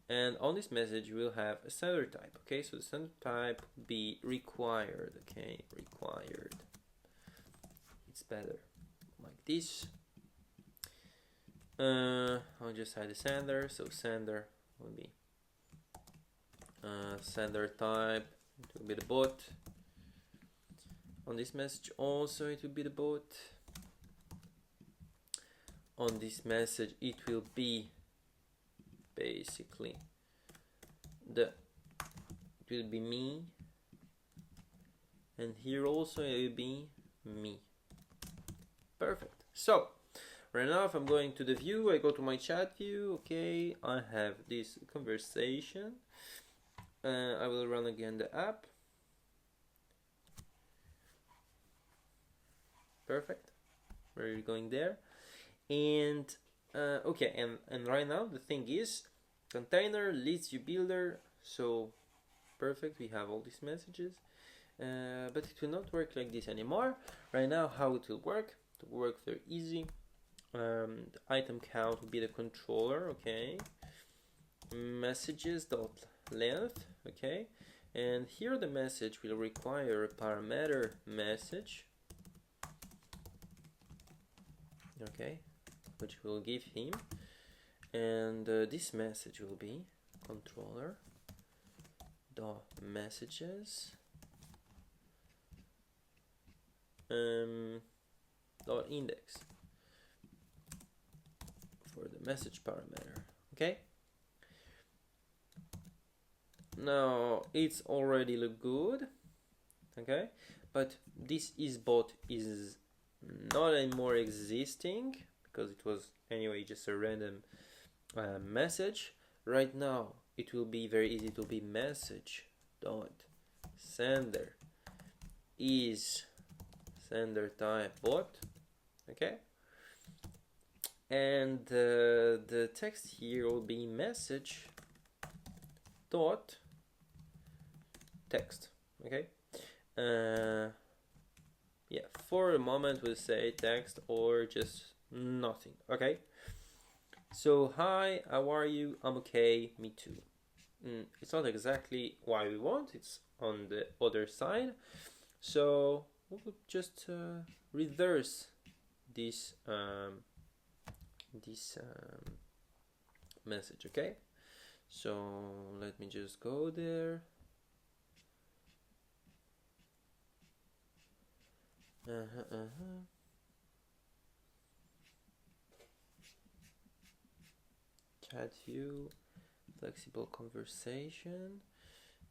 and on this message we'll have a sender type. Okay, so the sender type will be required. Okay, required. It's better like this. I'll just hide the sender. So sender will be sender type. It will be the bot. On this message also it will be the bot. On this message it will be basically it will be me, and here also it will be me. Perfect. So right now if I'm going to the view, I go to my chat view. Okay, I have this conversation. I will run again the app. Perfect. We're going there. And okay, and right now the thing is container leads view builder. So perfect, we have all these messages, but it will not work like this anymore. Right now how it will work, it will work very easy. The item count will be the controller. Okay, messages dot length. Okay, and here the message will require a parameter message. Okay, which we'll give him, and this message will be controller dot messages dot index for the message parameter. Okay, now it's already look good. Okay, but this is bot is not anymore existing because it was anyway just a random message. Right now it will be very easy to be message dot sender is sender type bot. Okay, and the text here will be message dot text. Okay, yeah, for a moment we'll say text or just nothing. Okay, so hi, how are you? I'm okay, me too. It's not exactly what we want, it's on the other side, so we'll just reverse this message. Okay, so let me just go there. Chat view, flexible conversation,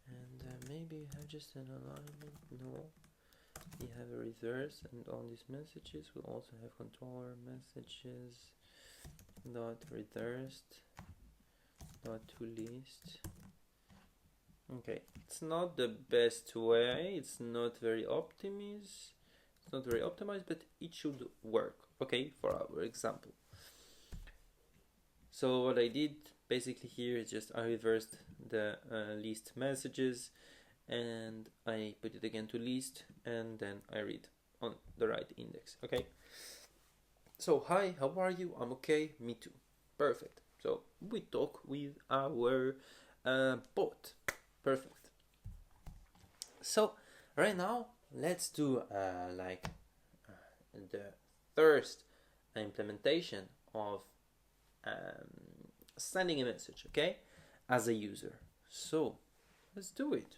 and maybe you have just an alignment. No, we have a reverse, and on these messages we'll also have controller messages dot reversed dot to list. Okay, it's not the best way, it's not very optimized, but it should work. Okay, for our example. So what I did basically here is just I reversed the list messages and I put it again to list, and then I read on the right index. Okay, so hi, how are you? I'm okay, me too. Perfect. So we talk with our bot. Perfect. So right now let's do the first implementation of sending a message, okay, as a user. So let's do it.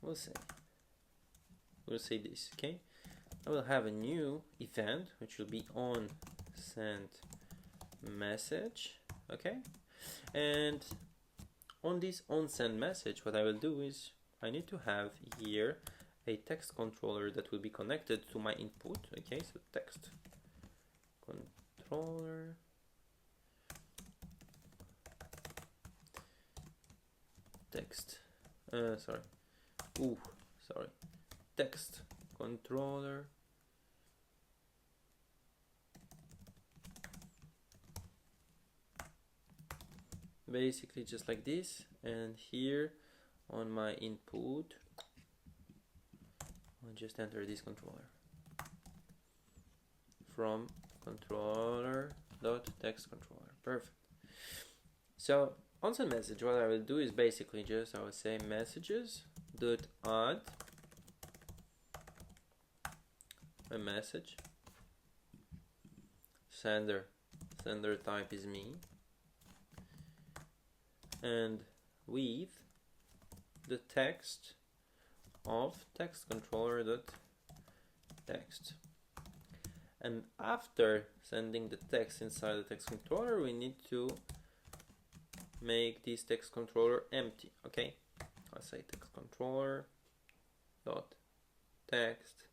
We'll say this, okay. I will have a new event which will be on send message, okay, and on this on send message what I will do is I need to have here a text controller that will be connected to my input, okay. So text controller text text controller basically just like this, and here on my input I'll just enter this controller from controller.text controller. Perfect. So on send message what I will do is basically just I will say messages dot add a message, sender type is me, and with the text of text controller dot text. And after sending the text inside the text controller, we need to make this text controller empty, okay. I'll say text controller dot text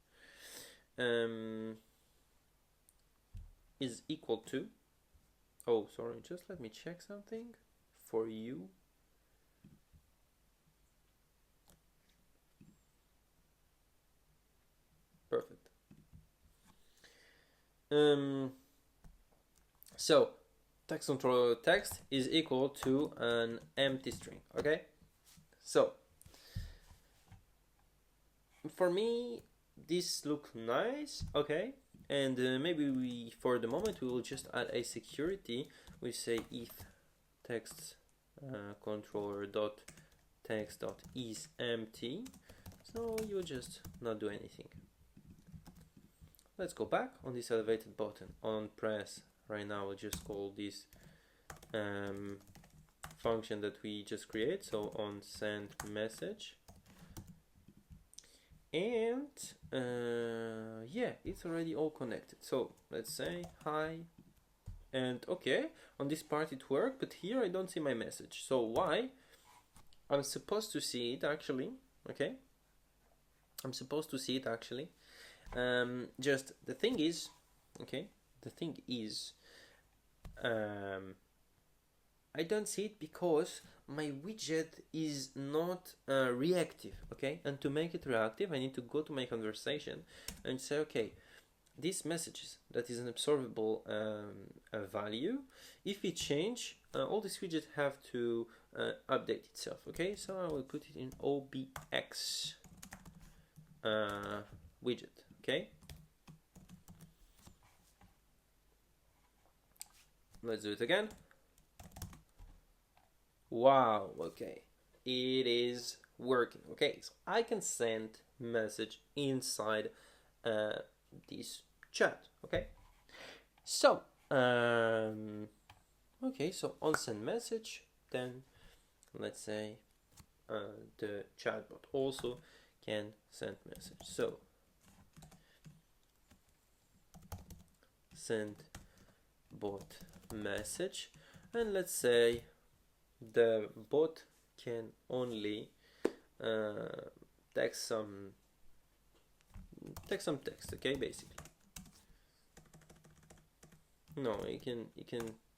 is equal to, oh sorry, just let me check something for you. Perfect. So text controller text is equal to an empty string, okay. So for me this looks nice, okay, and maybe we for the moment we will just add a security. We say if text controller dot text dot is empty, so you will just not do anything. Let's go back on this elevated button on press. Right now we'll just call this function that we just create, so on send message, and yeah, it's already all connected. So let's say hi, and okay, on this part it worked, but here I don't see my message. So why? I'm supposed to see it actually, okay, I'm supposed to see it actually. Just the thing is, okay, I don't see it because my widget is not reactive, okay, and to make it reactive I need to go to my conversation and say, okay, this messages that is an observable value, if it change, all this widget have to update itself, okay. So I will put it in OBX widget, okay. Let's do it again. Wow, okay, it is working, okay. So I can send message inside this chat, okay. So okay, so on send message, then let's say the chatbot also can send message. So send bot message, and let's say the bot can only text some text, okay, basically. No, you can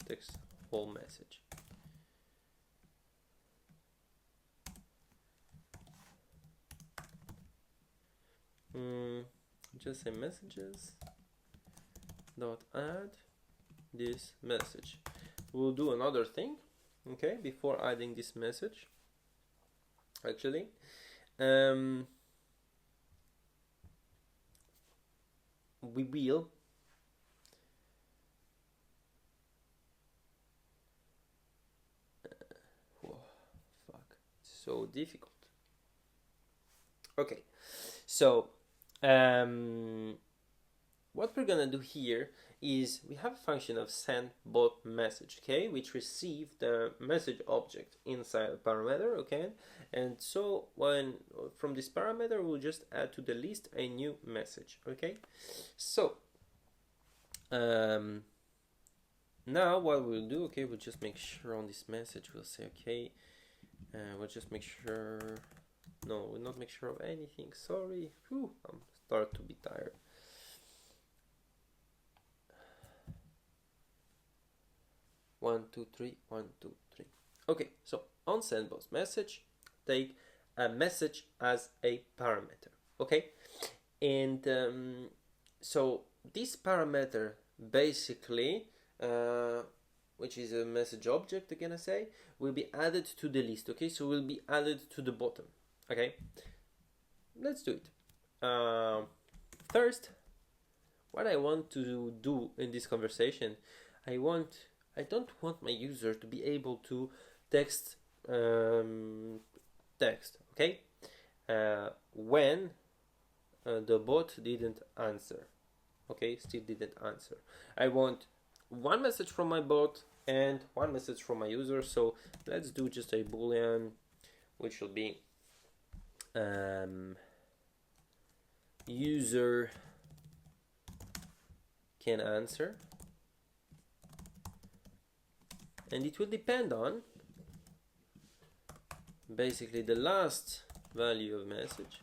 text whole message. Just say messages dot add this message. We'll do another thing, okay, before adding this message. Actually, we will so difficult. Okay, so what we're gonna do here is we have a function of send bot message, okay, which receive the message object inside a parameter, okay, and so when from this parameter we'll just add to the list a new message, okay. So now what we'll do, okay, we'll just make sure on this message we'll say okay, we'll just make sure, no, we'll not make sure of anything, sorry. Whew, I'm start to be tired. One, two, three, 1, 2, 3. Okay, so on sendBot message, take a message as a parameter, okay, and so this parameter basically, which is a message object, again I say, will be added to the list, okay, so will be added to the bottom, okay. Let's do it. First, what I want to do in this conversation, I don't want my user to be able to text okay, when the bot didn't answer, okay, still didn't answer. I want one message from my bot and one message from my user, so let's do just a boolean, which will be user can answer, and it will depend on basically the last value of message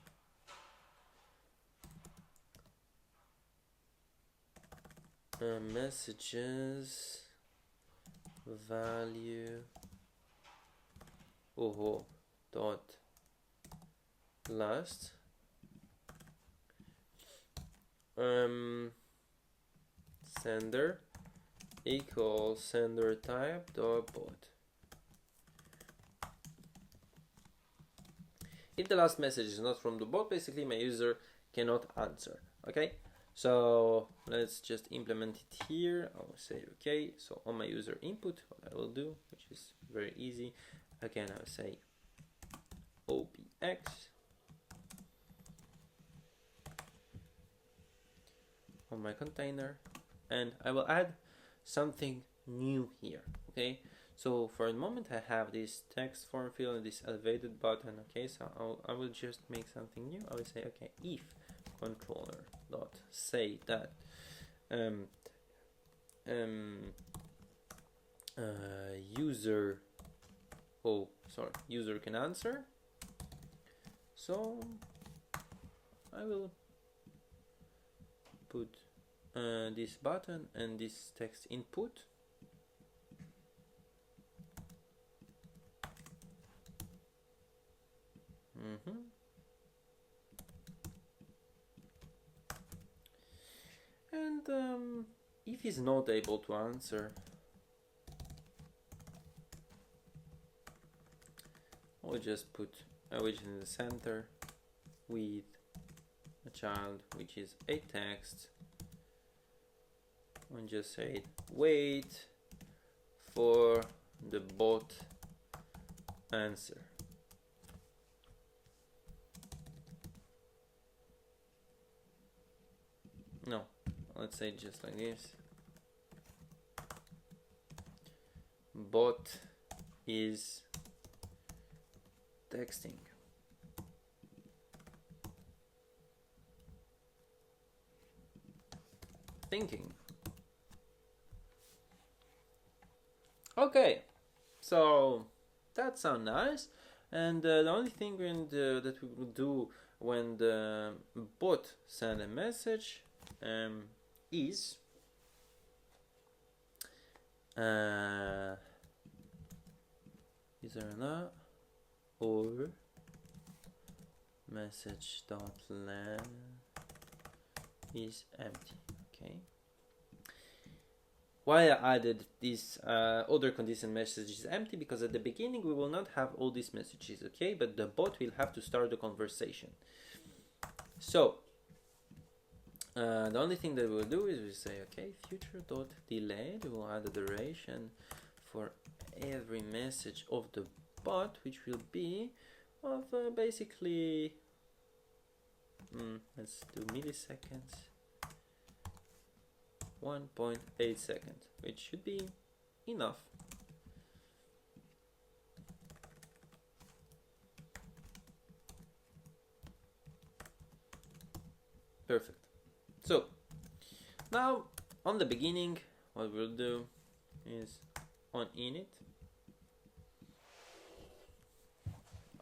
messages value dot last sender equals sender type dot bot. If the last message is not from the bot, basically my user cannot answer, okay. So let's just implement it here. I'll say okay, so on my user input, what I will do, which is very easy, again I'll say OPX on my container, and I will add something new here, okay. So for the moment I have this text form field and this elevated button, okay, so I will just make something new. I will say okay, if controller dot say that user can answer, so I will put this button and this text input, and if he's not able to answer, I'll just put a widget in the center with a child which is a text, and just say wait for the bot answer. No, let's say just like this. Bot is texting. Thinking. Okay, so that sounds nice, and the only thing that we will do when the bot send a message is there not or message dot land is empty, okay. Why I added this other condition message is empty, because at the beginning we will not have all these messages, okay, but the bot will have to start the conversation. So the only thing that we'll do is we say okay, future dot delay, we will add a duration for every message of the bot, which will be of basically, let's do milliseconds, 1.8 seconds, which should be enough. Perfect. So now on the beginning, what we'll do is on init,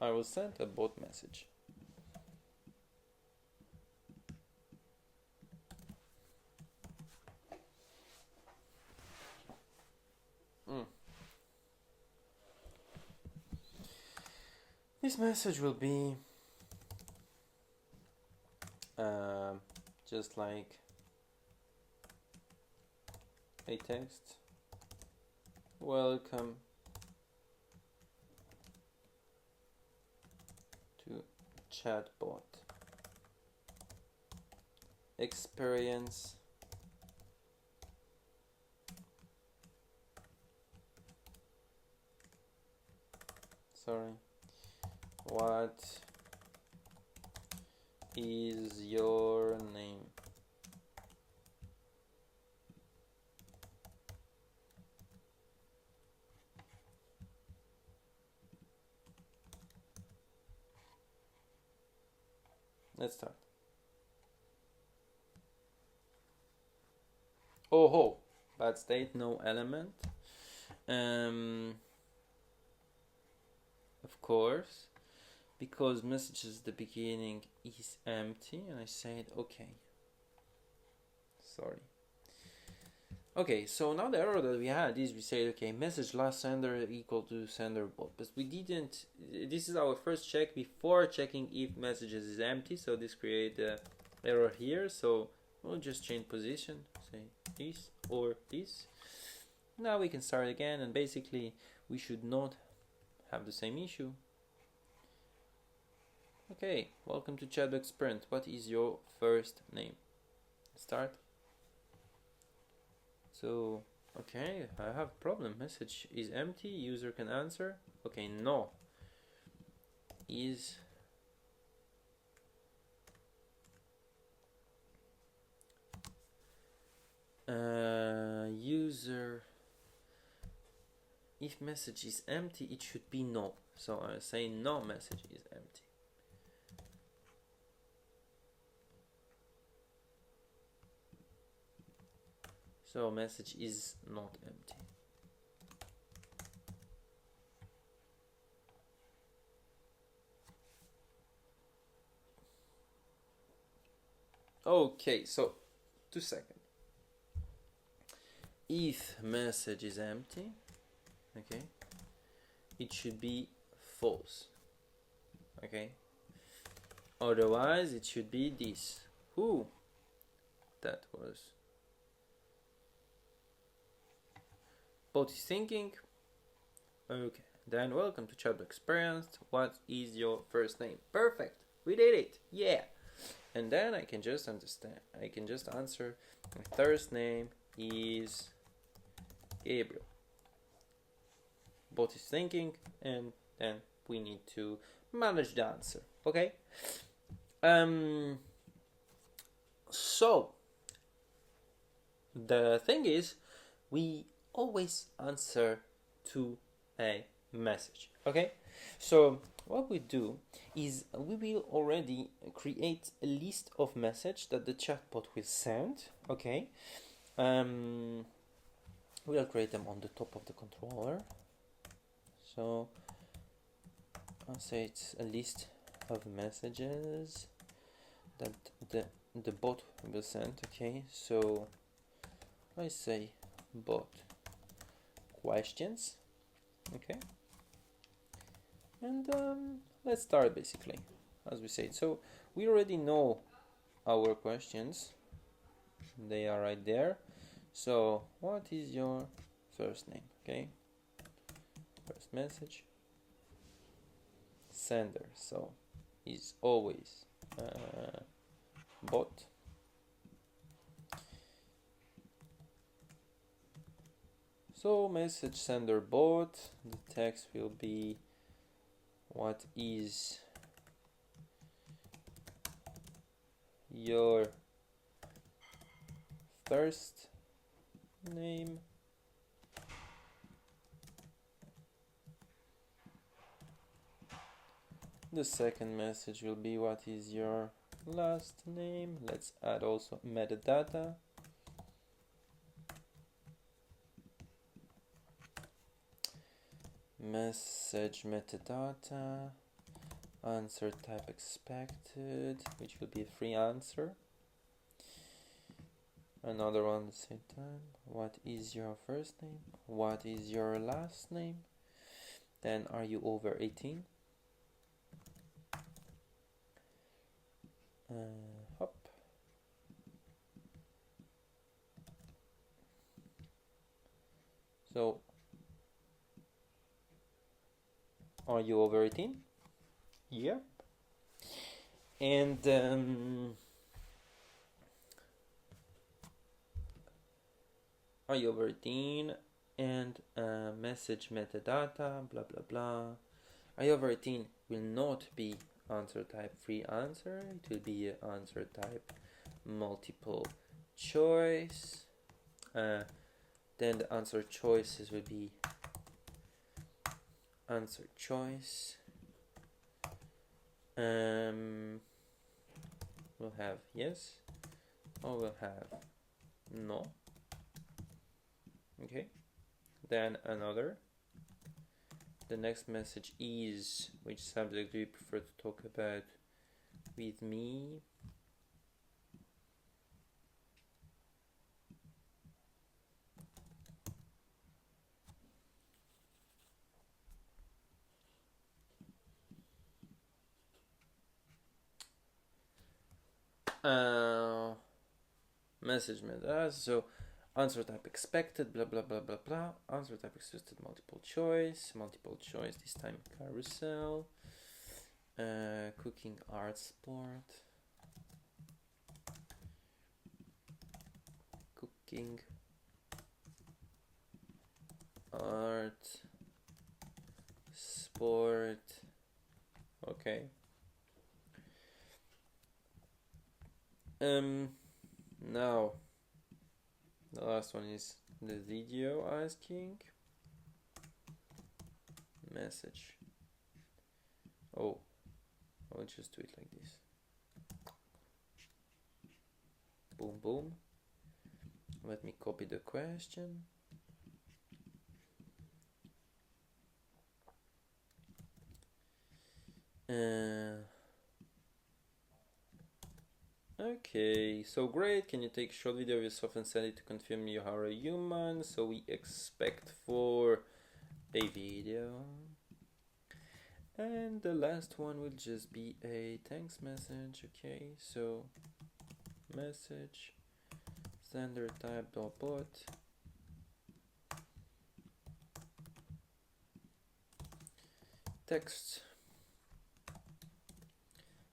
I will send a bot message. This message will be just like a text. Welcome to ChatBot experience. Sorry. What is your name? Let's start. Oh ho, bad state, no element. Of course, because messages at the beginning is empty, and I said okay. Sorry. Okay, so now the error that we had is we said okay, message last sender equal to sender bot, but we didn't. This is our first check before checking if messages is empty, so this create a error here. So we'll just change position, say this or this. Now we can start again, and basically we should not have the same issue. Okay, welcome to ChatBot Sprint. What is your first name? Start. So, okay, I have a problem. Message is empty. User can answer. Okay, no. Is user. If message is empty, it should be no. So I say no, message is empty. So message is not empty. Okay, so 2 seconds. If message is empty, okay, it should be false. Okay. Otherwise, it should be this. Who? That was. Bot is thinking. Okay. Then welcome to ChatBot Experience. What is your first name? Perfect. We did it. Yeah. And then I can just understand. I can just answer. My first name is Gabriel. Bot is thinking, and then we need to manage the answer. Okay. So the thing is, we always answer to a message. Okay. So what we do is we will already create a list of messages that the chatbot will send. Okay. We'll create them on the top of the controller. So I'll say it's a list of messages that the bot will send. Okay, so I say bot questions. Okay, and let's start basically as we said. So we already know our questions, they are right there. So what is your first name? Okay, first message, sender, so is always bot. So message sender bot, the text will be what is your first name? The second message will be what is your last name. Let's add also metadata. Message metadata, answer type expected, which will be a free answer. Another one at the same time. What is your first name? What is your last name? Then, are you over 18? Hop. So, are you over 18? Yep. And are you over 18? And message metadata, blah blah blah. Are you over 18 will not be answer type free answer. It will be answer type multiple choice. Then the answer choices will be answer choice. We'll have yes, or we'll have no. Okay, then another. The next message is, which subject do you prefer to talk about with me? Message method. So answer type expected, blah blah blah blah blah. Answer type expected, multiple choice this time carousel. Cooking, art, sport. Cooking, art, sport. Okay. Now the last one is the video asking. Message. Oh, I'll just do it like this. Boom, boom. Let me copy the question. Okay, so great. Can you take a short video of yourself and send it to confirm you are a human? So we expect for a video. And the last one will just be a thanks message. Okay, so message sender type bot. Text.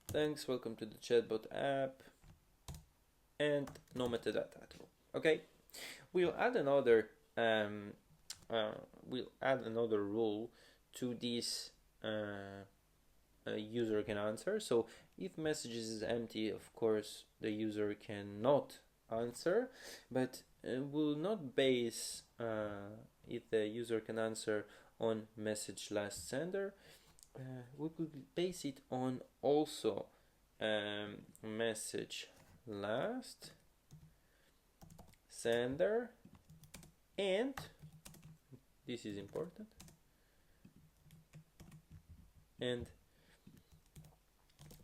Thanks, welcome to the ChatBot app. And no metadata at all. Okay, we'll add another rule to this user can answer. So if messages is empty, of course the user cannot answer, but will not base if the user can answer on message last sender. We could base it on also message last sender, and this is important, and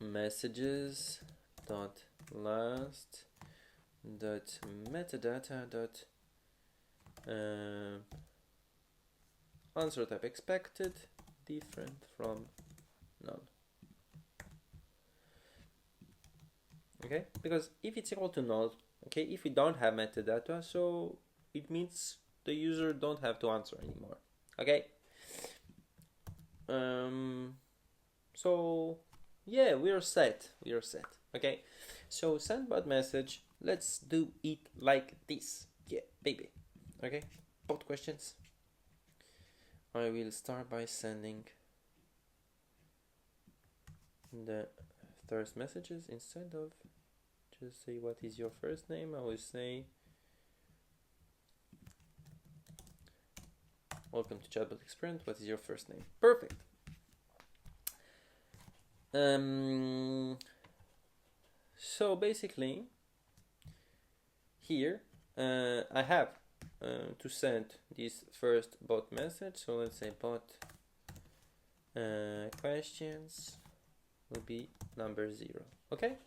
messages dot last dot metadata dot answer type expected different from none. Okay, because if it's equal to null, okay, if we don't have metadata, so it means the user don't have to answer anymore. Okay, so yeah, we are set. Okay, so send bot message. Let's do it like this. Yeah, baby. Okay, bot questions. I will start by sending the first messages. Instead of just say what is your first name, I will say welcome to ChatBot Experiment, what is your first name? Perfect. So basically here I have to send this first bot message. So let's say bot questions will be number 0. Okay,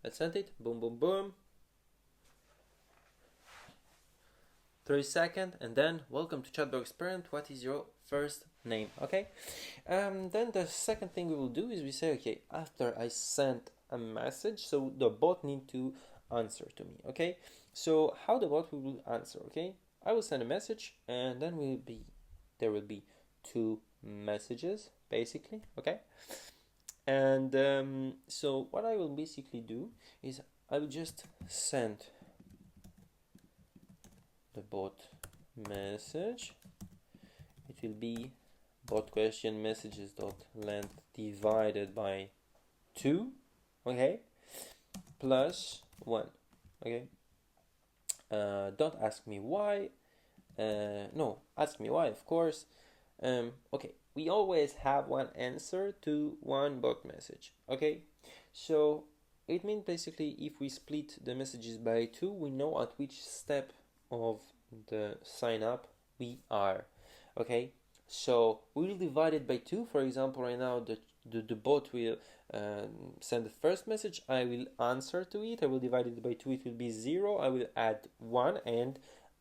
let's send it. Boom, boom, boom. 30 seconds, and then welcome to ChatBot Experiment, what is your first name? Okay, then the second thing we will do is we say, okay, after I sent a message, so the bot need to answer to me. Okay, so how the bot will answer? Okay, I will send a message, and then there will be 2 messages basically. Okay, and so what I will basically do is I will just send the bot message. It will be bot question messages dot length divided by 2, okay, plus 1. Okay, don't ask me why. No, ask me why, of course. Okay, we always have one answer to one bot message. Okay, so it means basically if we split the messages by 2, we know at which step of the sign up we are. Okay, so we will divide it by 2. For example, right now the bot will send the first message, I will answer to it, I will divide it by 2, it will be 0, I will add 1, and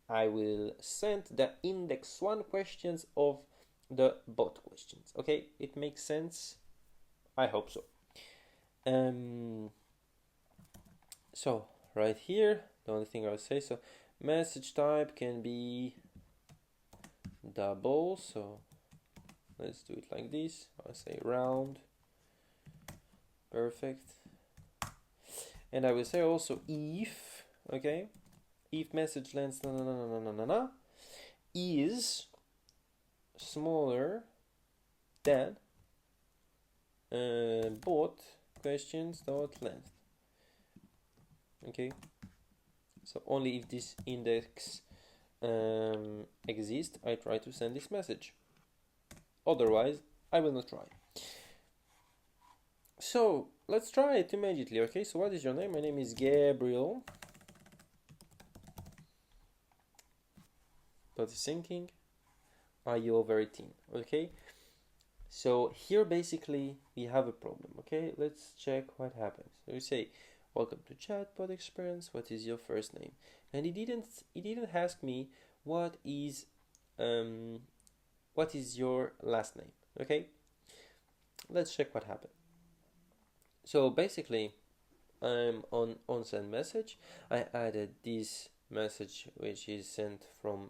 I will send the index 1 questions of the bot questions. Okay, it makes sense? I hope so. So right here, the only thing I'll say, so message type can be double, so let's do it like this. I'll say round. Perfect. And I will say also if, okay, if message length is smaller than bot questions dot length. Okay, so only if this index exists, I try to send this message. Otherwise, I will not try. So let's try it immediately. Okay, so what is your name? My name is Gabriel. Bot is thinking. Are you over 18? Okay, so here basically we have a problem. Okay, let's check what happens. So we say welcome to ChatBot Experience, what is your first name? And it didn't ask me what is your last name. Okay, let's check what happened. So basically on send message I added this message which is sent from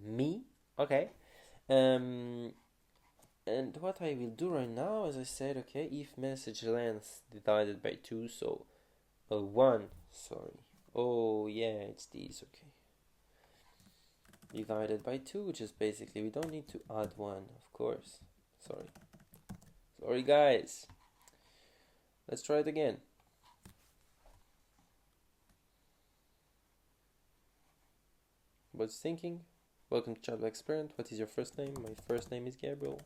me. Okay, and what I will do right now, as I said, okay, if message length divided by 2, so 1, sorry, oh yeah, it's this, okay, divided by 2, which is basically, we don't need to add 1, of course, sorry guys, let's try it again. What's thinking? Welcome to ChatBot Experiment, what is your first name? My first name is Gabriel.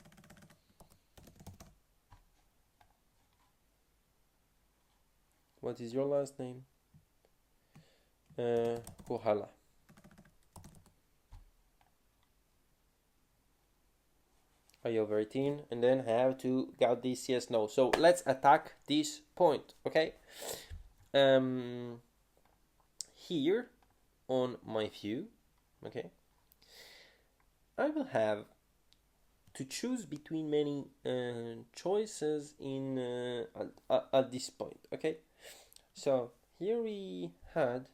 What is your last name? Kohala. Are you over 18? And then I have to get this yes, no. So let's attack this point, okay? Here on my view, okay, I will have to choose between many choices in at this point, okay? So here we had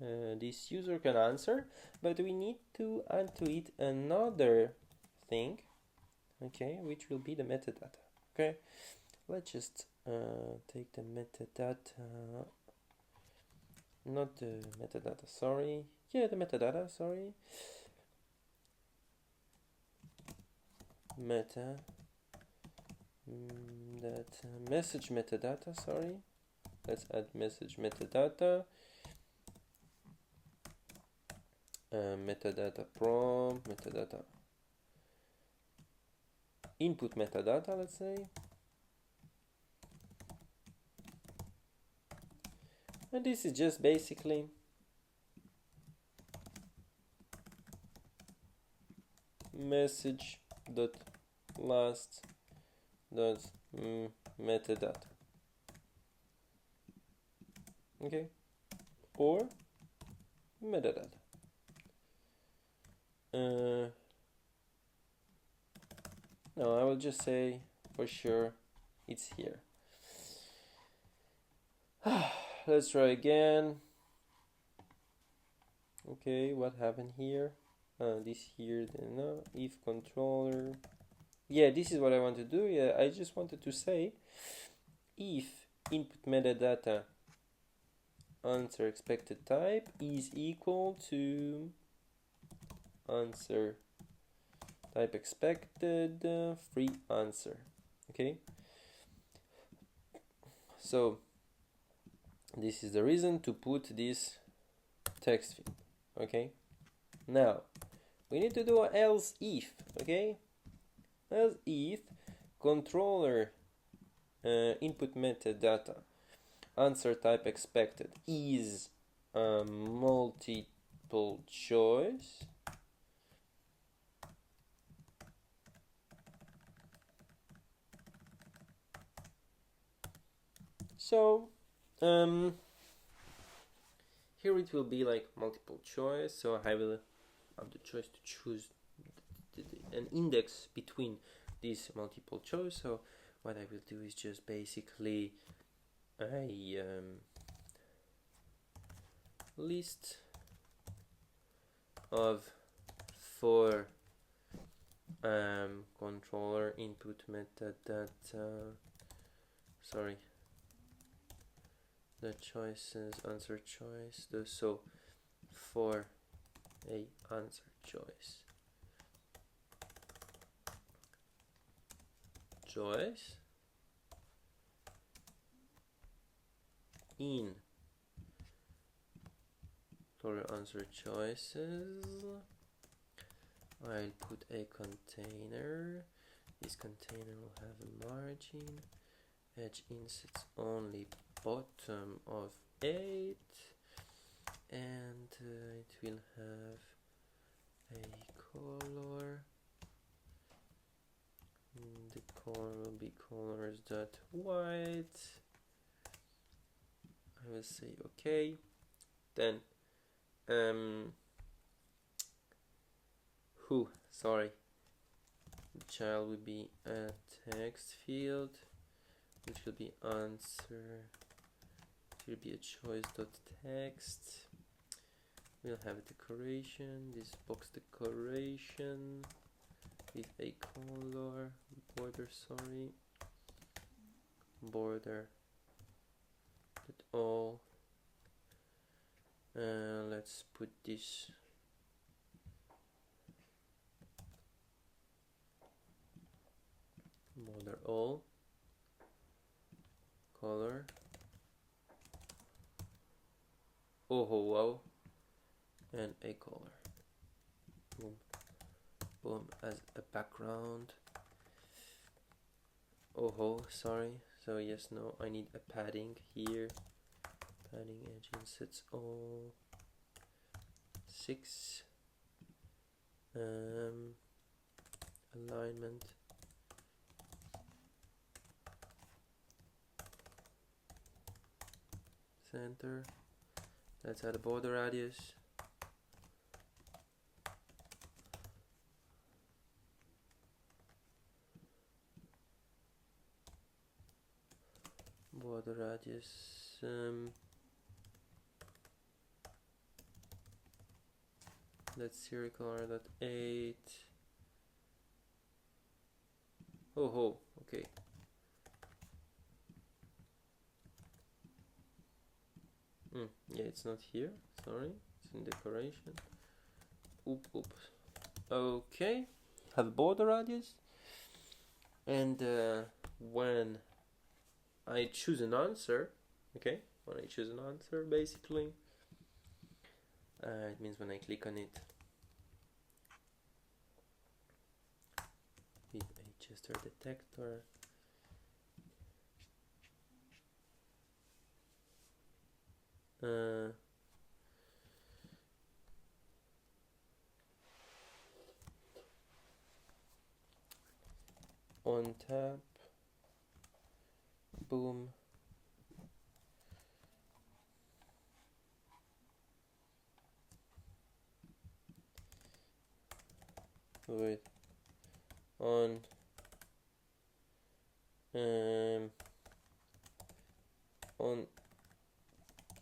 this user can answer, but we need to add to it another thing, okay, which will be the metadata. Okay, let's just take the metadata, not the metadata, sorry, yeah, the metadata, sorry, that message metadata, sorry. Let's add message metadata. Metadata prompt, metadata input metadata, let's say. And this is just basically message dot last dot metadata. Okay, or metadata. No, I will just say for sure it's here. Let's try again. Okay, what happened here? This here, then no, if controller. Yeah, this is what I want to do. Yeah, I just wanted to say if input metadata answer expected type is equal to answer type expected free answer. Okay, so this is the reason to put this text field. Okay, now we need to do an else if. Okay, else if controller input metadata answer type expected is multiple choice. So here it will be like multiple choice, so I will have the choice to choose an index between these multiple choice. So what I will do is just basically a list of 4 controller input metadata, sorry, the choices, answer choice, so for a answer choice in for answer choices I'll put a container. This container will have a margin, edge insets only bottom of 8, and it will have a color. The color will be colors.white. I will say okay. Then the child will be a text field, which will be answer. It will be a choice.text. We'll have a decoration, this box decoration with a color border, sorry, border at all. Let's put this border all, color, oh wow, and a color, boom boom, as a background. Oh sorry, so yes, no, I need a padding here, padding edge insets all 6, alignment, center. Let's add a border radius. Border radius, let's circle R.8. Oh, okay. Yeah, it's not here, sorry, it's in decoration. Okay, have border radius, and when I choose an answer, okay, when I choose an answer, basically, it means when I click on it with a gesture detector. On tap, boom, with on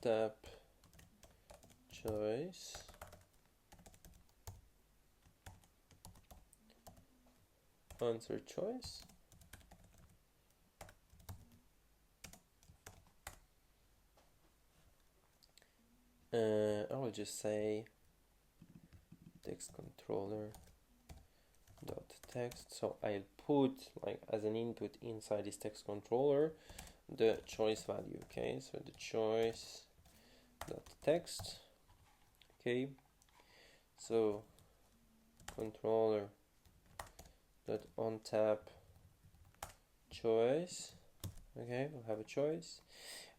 tap choice, answer choice, I will just say text controller dot text. So I'll put like as an input inside this text controller the choice value. Okay, so the choice dot text. Okay, so controller dot on tap choice. Okay, we'll have a choice,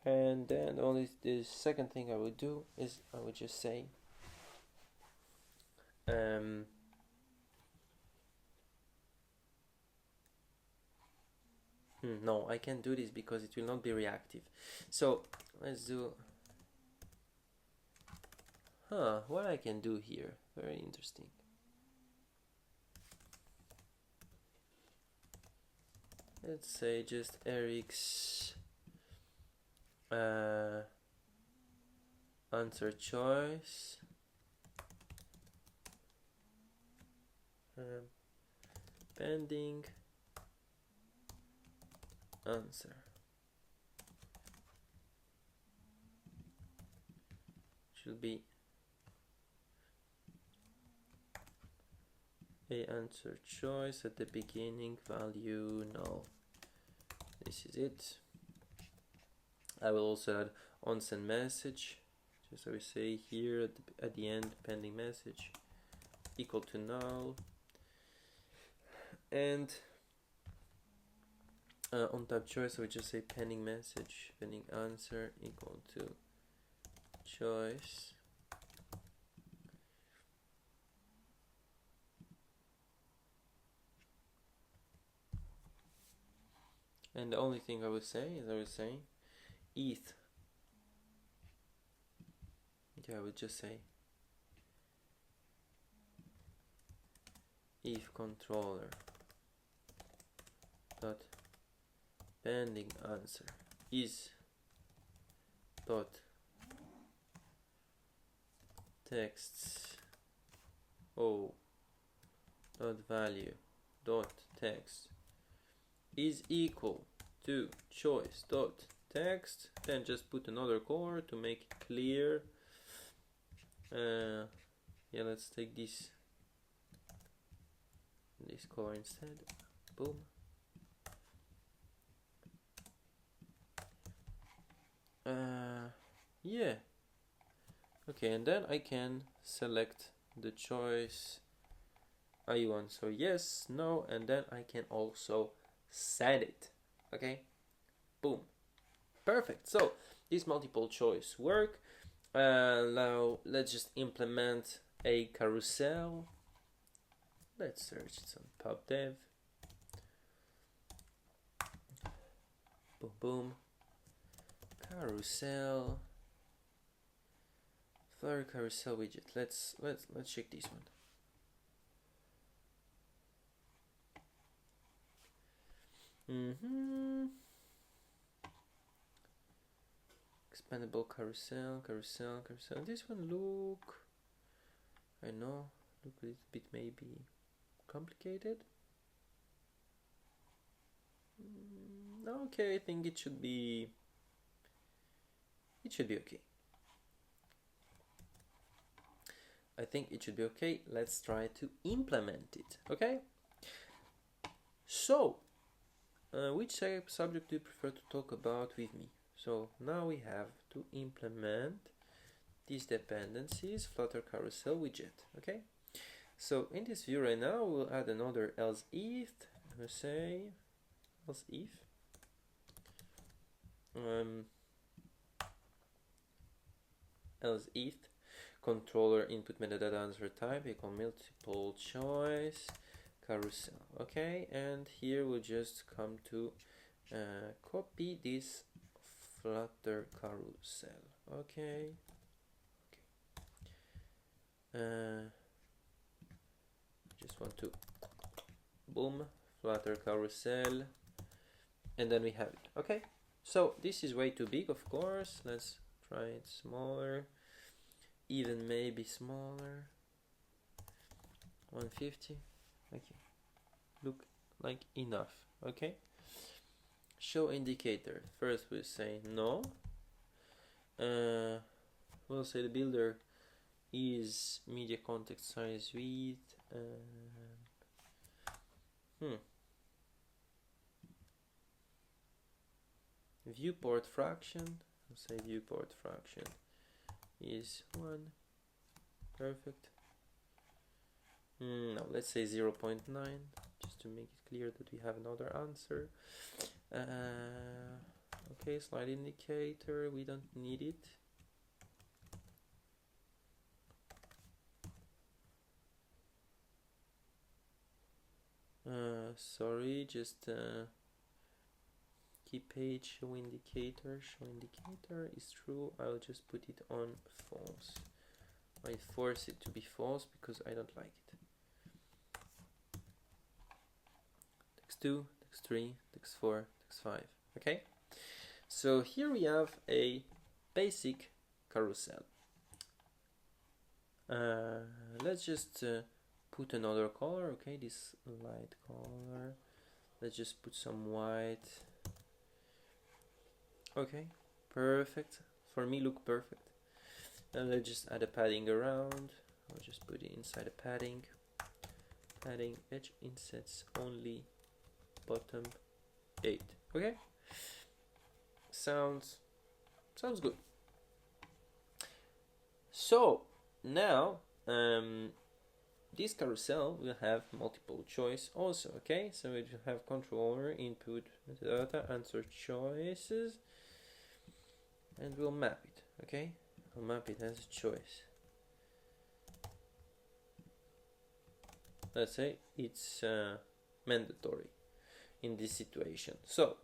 and then only the second thing I would do is I would just say no, I can't do this because it will not be reactive. So let's do what I can do here, very interesting. Let's say just Eric's answer choice pending answer should be a answer choice at the beginning, value null. This is it. I will also add on send message, just so we say here at the end, pending message equal to null, and on tap choice, we just say pending message, pending answer equal to choice. And the only thing I would say is I would say ETH. Okay, I would just say if controller dot pending answer is dot texts dot value dot text is equal to choice dot text, then just put another color to make it clear. Yeah, let's take this color instead. Boom. Yeah. Okay, and then I can select the choice I want. So yes, no, and then I can also send it. Okay, boom, perfect. So this multiple choice work. Now let's just implement a carousel. Let's search some pubdev. Boom, boom. Carousel. Flutter carousel widget. Let's check this one. Expandable carousel. This one look, I know, look a little bit maybe complicated. Okay, I think it should be okay. I think it should be okay. Let's try to implement it. Okay, so which subject do you prefer to talk about with me? So now we have to implement these dependencies, Flutter carousel widget. Okay, so in this view right now we'll add another else if. We'll say else if controller input metadata answer type equal multiple choice carousel. Okay, and here we'll just come to copy this Flutter carousel. Okay. Just want to boom Flutter carousel, and then we have it. Okay, so this is way too big, of course. Let's try it smaller, even maybe smaller. 150. Okay, look like enough. Okay, show indicator. First we'll say no. We'll say the builder is media context size width. Viewport fraction. We'll say viewport fraction is 1. Perfect. Now let's say 0.9, just to make it clear that we have another answer. Okay, slide indicator, we don't need it. Sorry, just key page show indicator. Show indicator is true. I'll just put it on false. I force it to be false because I don't like it. Text 2, text 3, text 4, text 5. Okay, so here we have a basic carousel. Let's just put another color. Okay, this light color. Let's just put some white. Okay, perfect. For me, look perfect. And let's just add a padding around. I'll just put it inside a padding. Padding edge insets only bottom 8. Okay, sounds good. So now this carousel will have multiple choice also. Okay, so it will have controller input metadata answer choices, and we'll map it. Okay, I'll map it as a choice. Let's say it's mandatory in this situation. So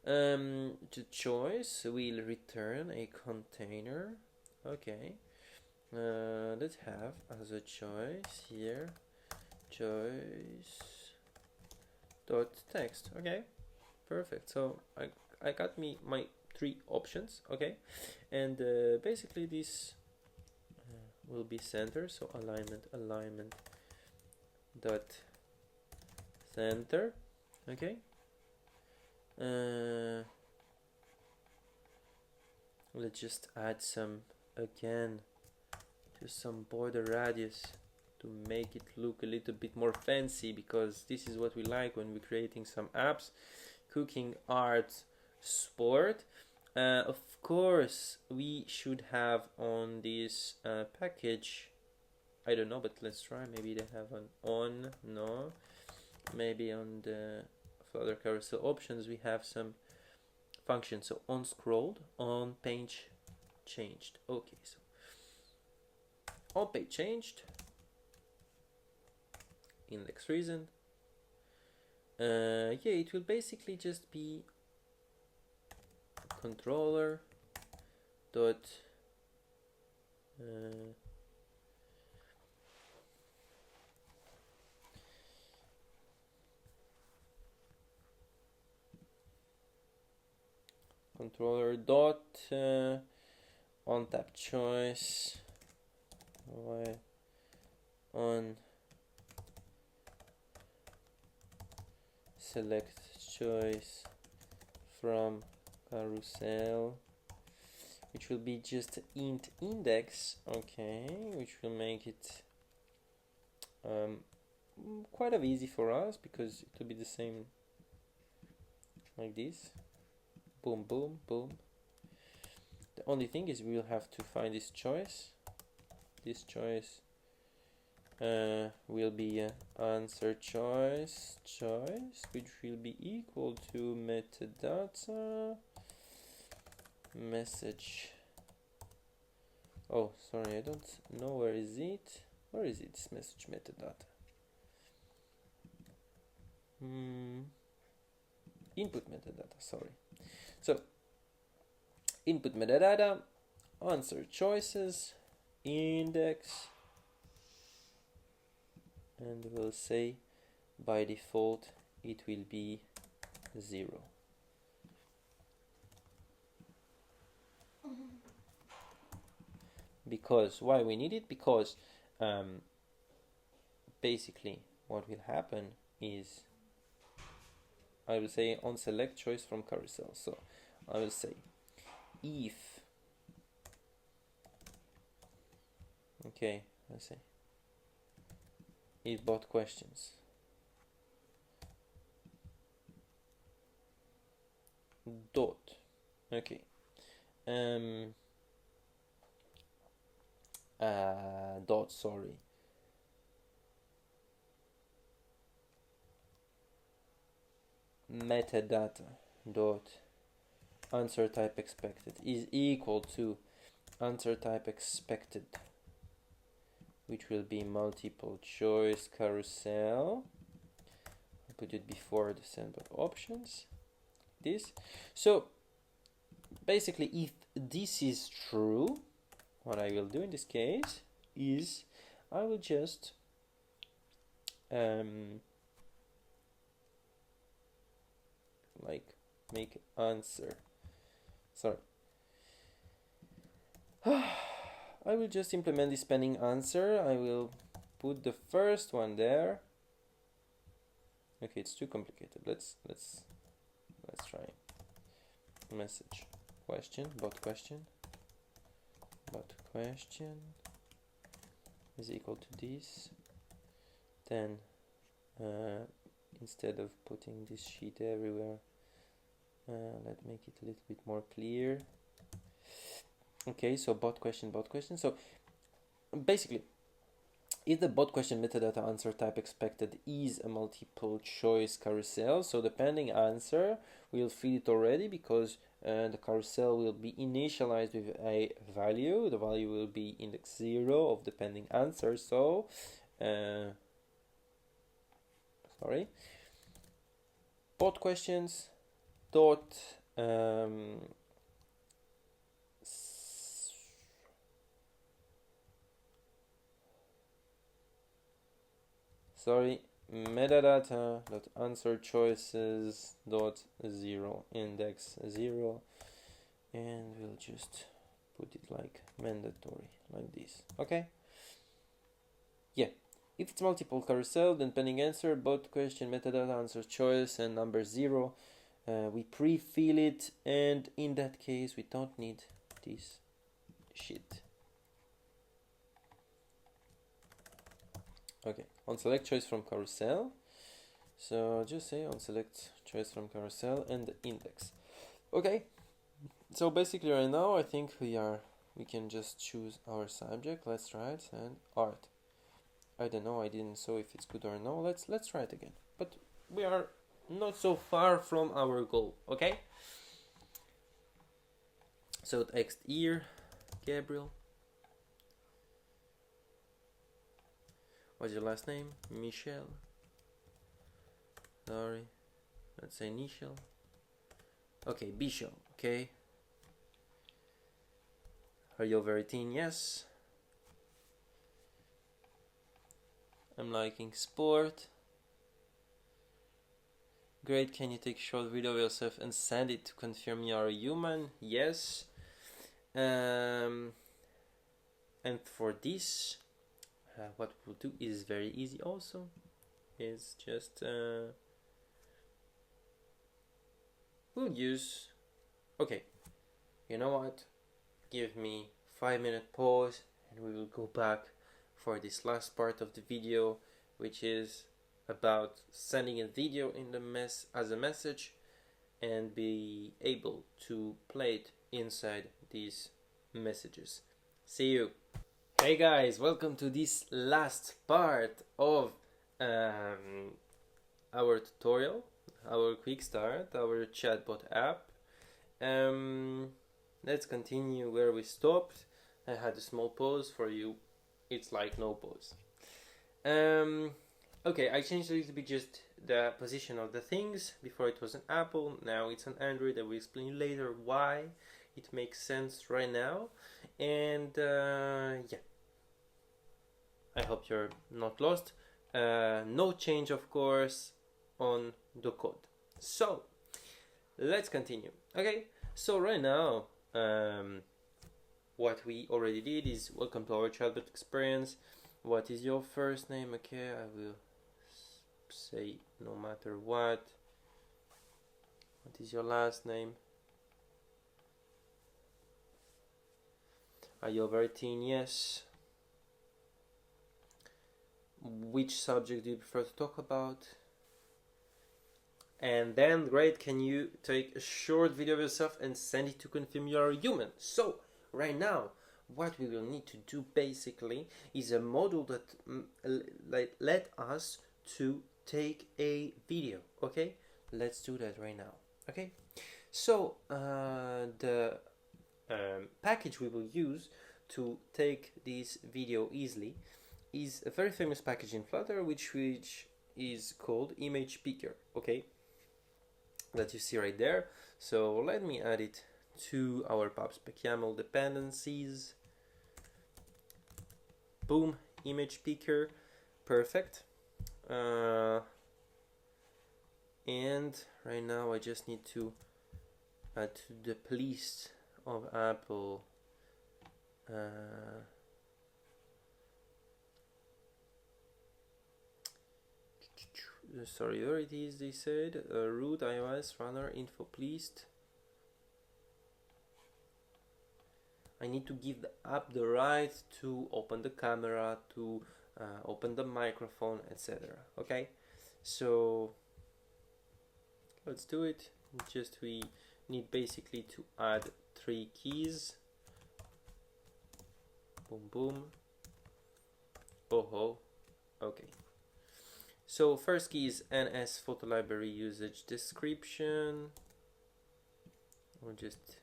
the choice will return a container. Okay, let's have as a choice here choice dot text. Okay, perfect. So I got my 3 options. Okay, and basically this will be center. So alignment dot center. Okay, let's just add some just some border radius to make it look a little bit more fancy, because this is what we like when we're creating some apps, cooking, art, sport. Of course we should have on this package, I don't know, but let's try. Maybe they have an on. No, maybe on the Flutter carousel options we have some functions. So on scrolled, on page changed. Okay, so on page changed, index reason. Yeah, it will basically just be controller dot controller dot on tap choice on select choice from carousel, which will be just int index. Okay, which will make it quite easy for us, because it will be the same like this. Boom, boom, boom. The only thing is we'll have to find this choice. This choice will be answer choice, which will be equal to metadata message. Oh, sorry, I don't know where is it. Where is it? This message metadata. Input metadata. Sorry. So input metadata, answer choices, index, and we'll say by default it will be 0. Because why we need it? Because basically what will happen is I will say on select choice from carousel. So I will say if, okay, let's say if bot questions dot, okay, dot, sorry, metadata dot answer type expected is equal to answer type expected, which will be multiple choice carousel. I'll put it before the sandbox options. This. So basically, if this is true, what I will do in this case is I will just like make answer. Sorry. I will just implement this pending answer. I will put the first one there. Okay, it's too complicated. Let's try. Message question, bot question is equal to this. Then instead of putting this sheet everywhere, let's make it a little bit more clear. Okay, so bot question. So basically, if the bot question metadata answer type expected is a multiple choice carousel, so the pending answer will fill it already because the carousel will be initialized with a value. The value will be index 0 of the pending answer. So sorry, bot questions dot metadata dot answer choices dot 0 index 0, and we'll just put it like mandatory like this. Okay, yeah, if it's multiple carousel, then pending answer bot question metadata answer choice and number 0, we pre-fill it, and in that case we don't need this shit. Okay, on select choice from carousel. So just say on select choice from carousel and the index. Okay, so basically right now I think we can just choose our subject. Let's try it, and art. I don't know, I didn't know if it's good or no. Let's try it again. But we are not so far from our goal. Okay, so text here, Gabriel. What's your last name? Michelle. Sorry. Let's say Michelle. Okay, Bishop. Okay. Are you over 18? Yes. I'm liking sport. Great. Can you take a short video of yourself and send it to confirm you are a human? Yes. And for this, what we'll do is very easy also. Is just we'll use, okay, you know what, give me 5-minute pause and we will go back for this last part of the video, which is about sending a video in the as a message and be able to play it inside these messages. See you. Hey guys, welcome to this last part of our tutorial, our quick start, our chatbot app. Let's continue where we stopped. I had a small pause. For you, it's like no pause. Okay, I changed a little bit just the position of the things. Before it was an Apple, now it's an Android. I will explain later why it makes sense right now. And yeah, I hope you're not lost. No change, of course, on the code. So let's continue. Okay, so right now what we already did is welcome to our chatbot experience. What is your first name? Okay, I will say no matter what. What is your last name? Are you over 18? Yes. Which subject do you prefer to talk about? And then, great, can you take a short video of yourself and send it to confirm you're a human? So, right now, what we will need to do basically is a module that let us to take a video. Okay, let's do that right now. Okay, so the package we will use to take this video easily is a very famous package in Flutter, which is called image picker. Okay, that you see right there. So let me add it to our pub/spec-YAML dependencies. Boom, image picker, perfect. And right now I just need to add to the list of Apple sorry, where it is, they said root iOS runner info pleased. I need to give the app the right to open the camera, to open the microphone, etc. Okay, so let's do it. Just we need basically to add 3 keys. Boom boom. Oh, okay. So first key is NS photo library usage description. Or just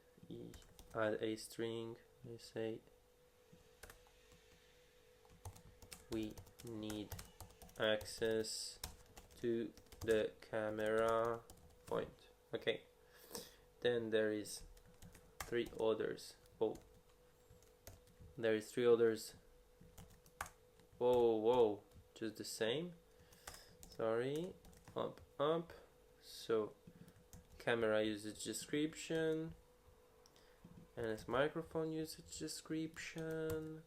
add a string. We say we need access to the camera point. Okay. Then there is 3 others. Oh, there is 3 others. Whoa, just the same. Sorry, up. So camera usage description, and it's microphone usage description.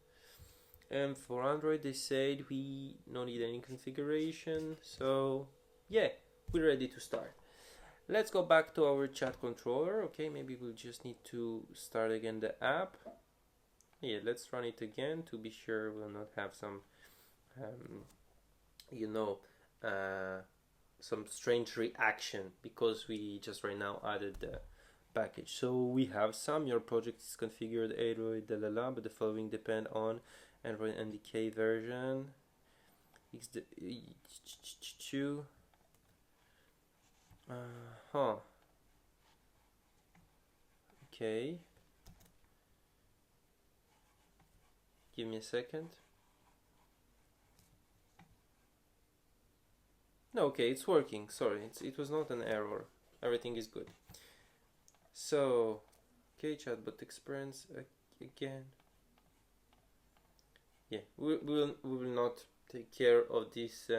And for Android they said we don't need any configuration. So yeah, we're ready to start. Let's go back to our chat controller. Okay, maybe we'll just need to start again the app. Yeah, let's run it again to be sure we'll not have some some strange reaction because we just right now added the package. So we have your project is configured Android but the following depend on Android NDK version okay, give me a second. No, okay, it's working. Sorry, it was not an error. Everything is good. So, okay, chatbot experience again. Yeah, we will not take care of this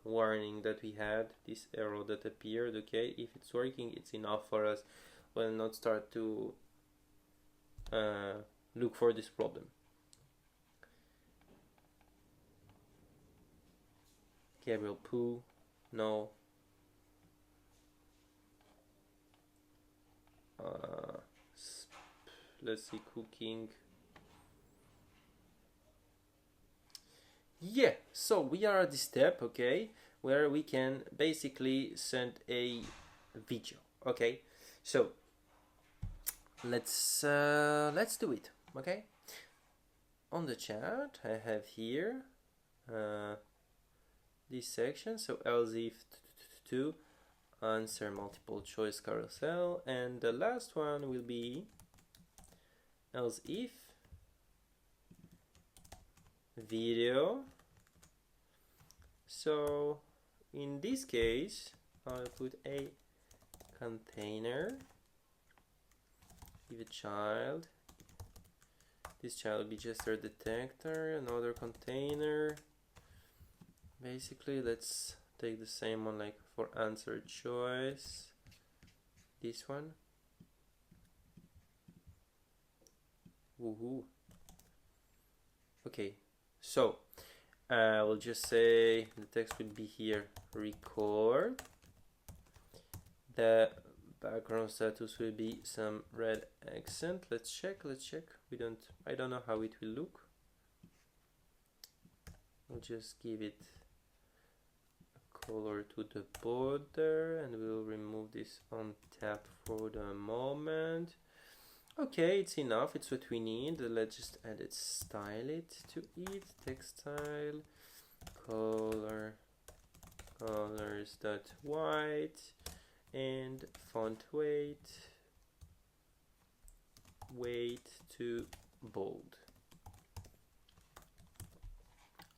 warning that we had, this error that appeared. Okay, if it's working, it's enough for us. We'll not start to look for this problem. Gabriel Poo, no. Let's see, cooking. Yeah, so we are at this step, okay, where we can basically send a video. Okay, so let's do it. Okay, on the chat I have here this section. So else if to answer multiple choice carousel, and the last one will be else if video. So in this case I'll put a container, give a child, this child will be just our detector, another container. Basically let's take the same one like for answer choice, this one. Woohoo. Okay, so I will just say the text will be here, record. The background status will be some red accent. Let's check. I don't know how it will look. We'll just give it a color to the border, and we'll remove this on tap for the moment. Okay, it's enough, it's what we need. Let's just add it, style it to it, text style, colors dot white, and font weight to bold.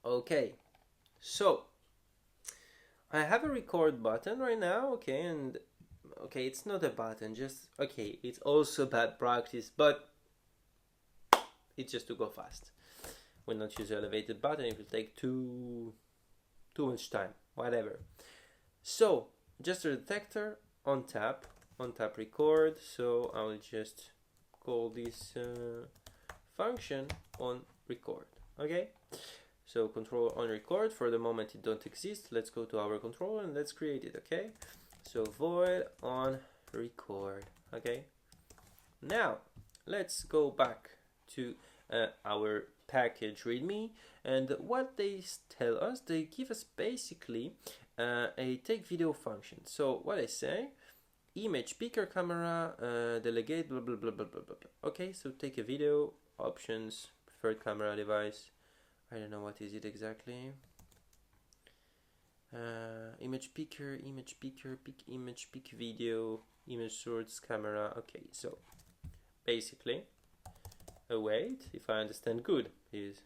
Okay, so I have a record button right now, okay, and okay, it's not a button, just okay, it's also bad practice, but it's just to go fast. We'll not use the elevated button, it will take too much time, whatever. So just a detector on tap record. So I will just call this function on record. Okay, so control on record, for the moment it don't exist. Let's go to our controller and let's create it. Okay, so void on record. Okay, now let's go back to our package readme, and what they tell us, they give us basically a take video function. So what I say, image picker camera delegate blah blah blah blah blah blah. Okay, so take a video, options, preferred camera device, I don't know what is it exactly, image picker, pick image, pick video, image source, camera. Okay, so basically await, if I understand good, is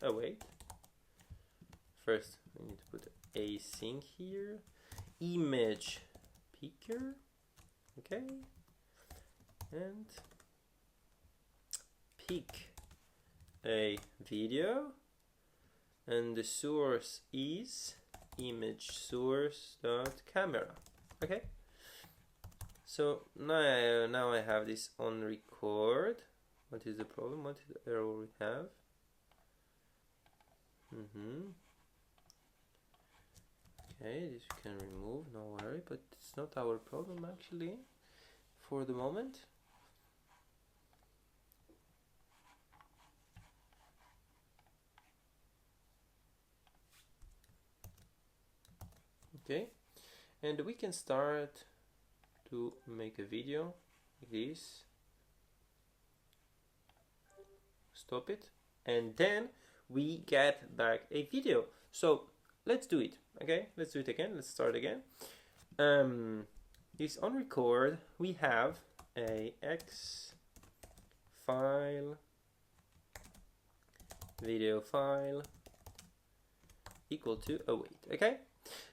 await. First we need to put async here, image picker, okay, and pick a video, and the source is image source dot camera. Okay, so now I have this on record. What is the problem? What is the error we have? Okay, this we can remove, no worry, but it's not our problem actually for the moment. Okay, and we can start to make a video like this. Stop it, and then we get back a video. So let's do it. Okay, let's do it again. Let's start again. This on record, we have a X file, video file equal to await. Okay,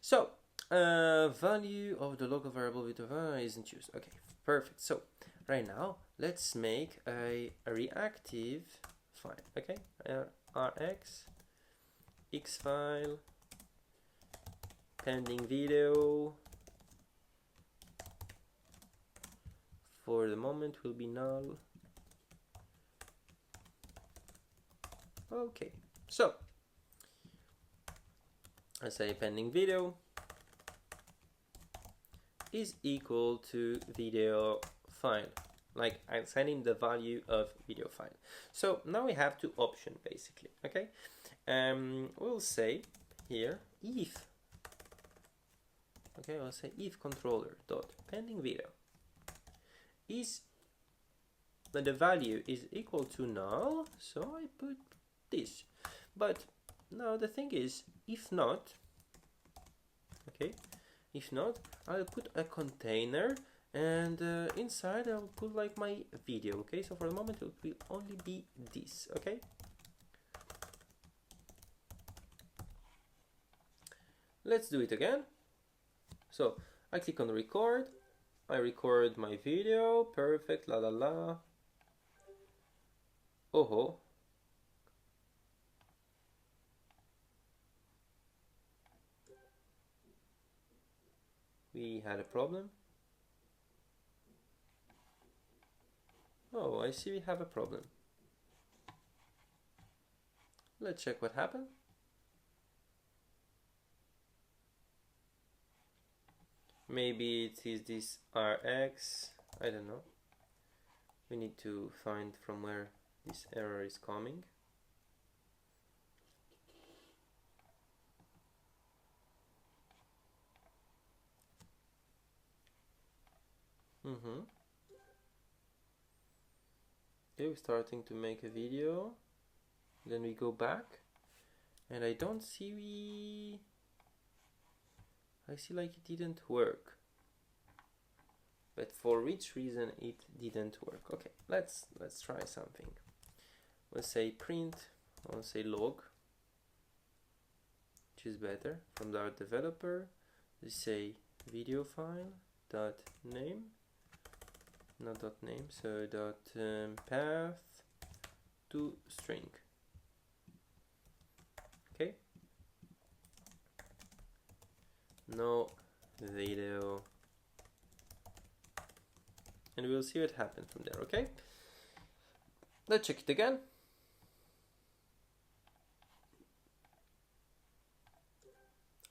so value of the local variable video isn't used. Okay, perfect. So right now let's make a reactive file. Okay, rx x file pending video, for the moment will be null. Okay, so I say pending video is equal to video file, like I'm sending the value of video file. So now we have two options basically. Okay, we'll say here if Okay, I'll say if controller dot pending video is when the value is equal to null, so I put this. But now the thing is, if not, okay, if not, I'll put a container, and inside I'll put like my video. Okay, so for the moment it will only be this. Okay, let's do it again. So I click on record, I record my video, perfect, la la la. Oh, we had a problem. Oh, I see we have a problem. Let's check what happened. Maybe it is this RX, I don't know. We need to find from where this error is coming. Okay, we're starting to make a video. Then we go back, and I don't see I see like it didn't work. But for which reason it didn't work? Okay, let's try something. We'll say print, I'll say log, which is better, from our developer. We say video file dot name, not dot name, so dot path to string. Okay, no video, and we'll see what happens from there. Okay, let's check it again.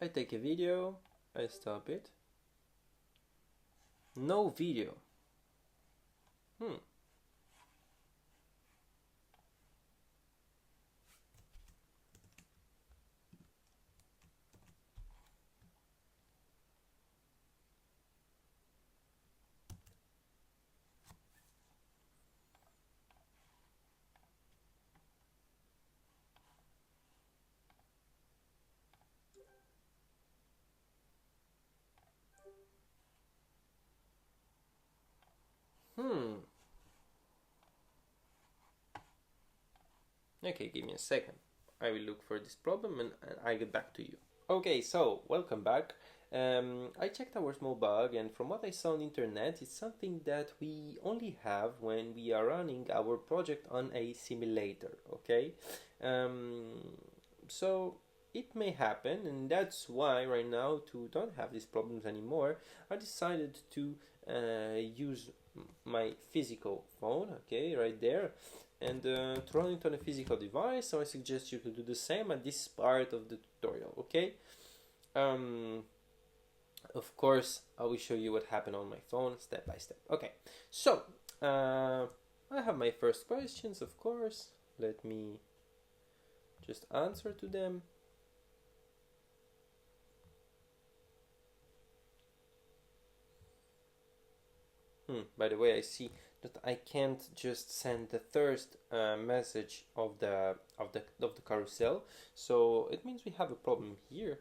I take a video, I stop it, no video. Okay, give me a second. I will look for this problem and I get back to you. Okay, so welcome back. I checked our small bug, and from what I saw on the internet, it's something that we only have when we are running our project on a simulator. Okay, so it may happen, and that's why right now, to don't have these problems anymore, I decided to use my physical phone, okay, right there, and to run it on a physical device. So I suggest you to do the same at this part of the tutorial. Okay, of course I will show you what happened on my phone step by step. Okay, so I have my first questions, of course. Let me just answer to them. By the way, I see that I can't just send the first message of the carousel, so it means we have a problem here,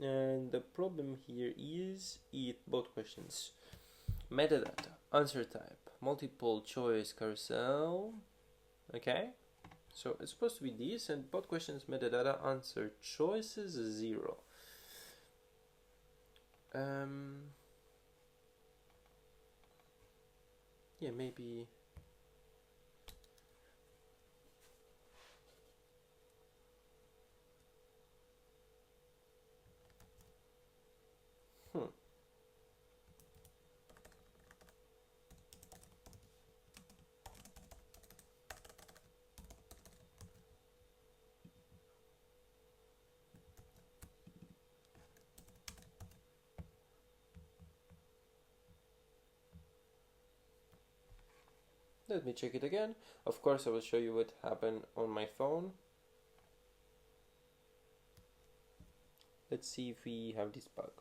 and the problem here is both questions: metadata, answer type, multiple choice carousel. Okay, so it's supposed to be this, and both questions metadata answer choices 0. Yeah, maybe. Let me check it again. Of course, I will show you what happened on my phone. Let's see if we have this bug.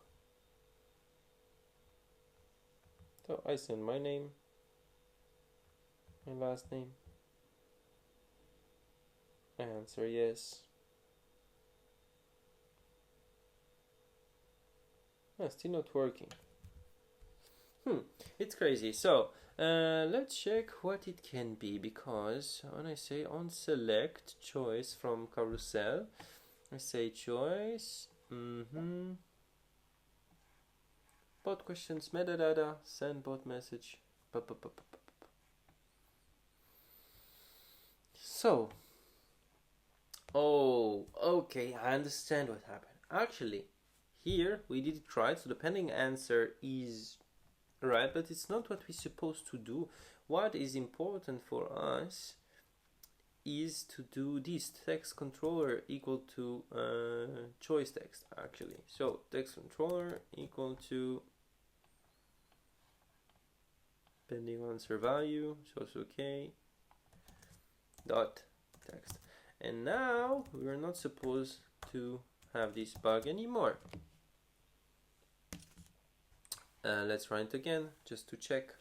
So I send my name, my last name, answer yes. Still not working. It's crazy. So let's check what it can be, because when I say on select choice from carousel, I say choice, bot questions, metadata, send bot message. So, oh, okay, I understand what happened. Actually, here we did it right, so the pending answer is right, but it's not what we're supposed to do. What is important for us is to do this text controller equal to choice text, actually. So text controller equal to pending answer value, so it's okay, dot text. And now we're not supposed to have this bug anymore. Let's run it again just to check.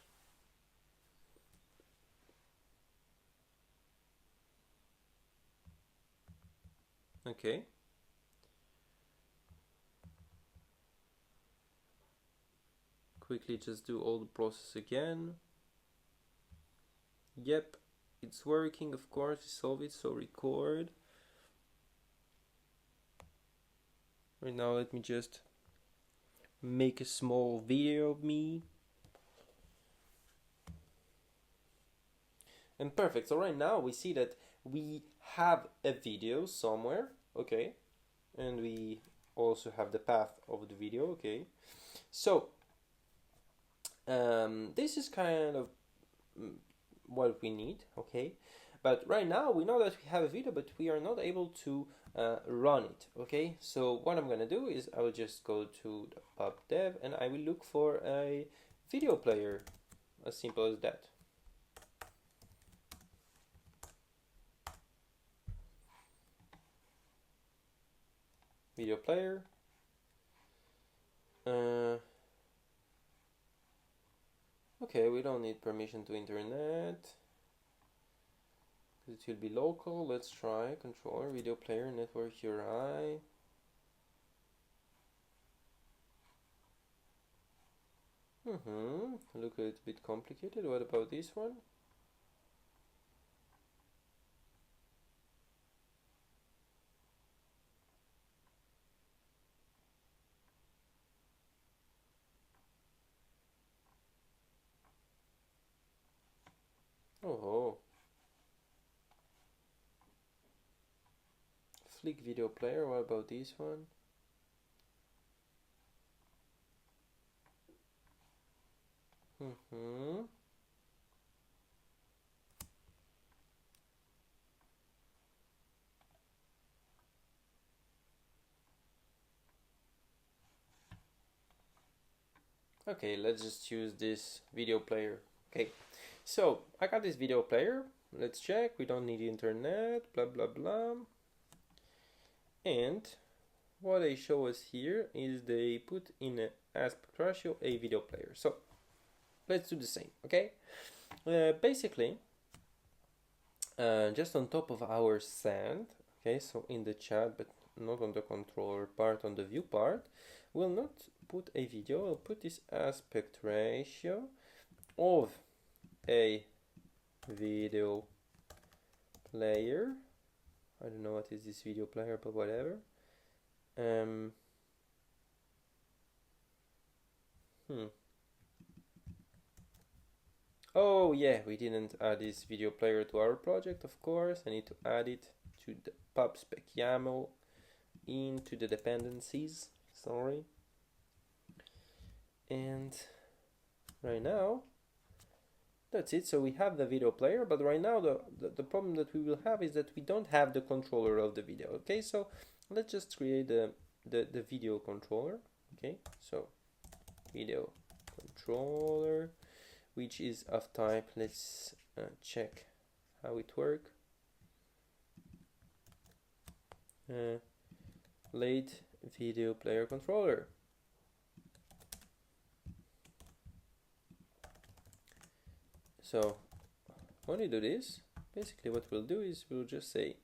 Okay. Quickly just do all the process again. Yep, it's working, of course, we solve it, so record. Right now let me just make a small video of me. And perfect, so right now we see that we have a video somewhere, okay, and we also have the path of the video, okay. So this is kind of what we need, okay. But right now we know that we have a video, but we are not able to run it, okay. So what I'm gonna do is I will just go to the pub dev and I will look for a video player, as simple as that. Video player. Okay, we don't need permission to internet. It will be local. Let's try controller, video player, network URI. Look, it's a bit complicated. What about this one? Oh, Flick video player. What about this one? Okay, let's just use this video player. Okay, so I got this video player. Let's check. We don't need internet, blah blah blah. And what they show us here is they put in an aspect ratio a video player. So let's do the same, okay? Basically, just on top of our send, okay, so in the chat, but not on the controller part, on the view part, we'll not put a video, we'll put this aspect ratio of a video player. I don't know what is this video player, but whatever. Oh yeah, we didn't add this video player to our project, of course. I need to add it to the pubspec YAML into the dependencies, sorry. And right now, that's it. So we have the video player, but right now the problem that we will have is that we don't have the controller of the video, okay? So let's just create the video controller, okay? So video controller, which is of type, let's check how it works. Late video player controller. So when you do this, basically what we'll do is we'll just say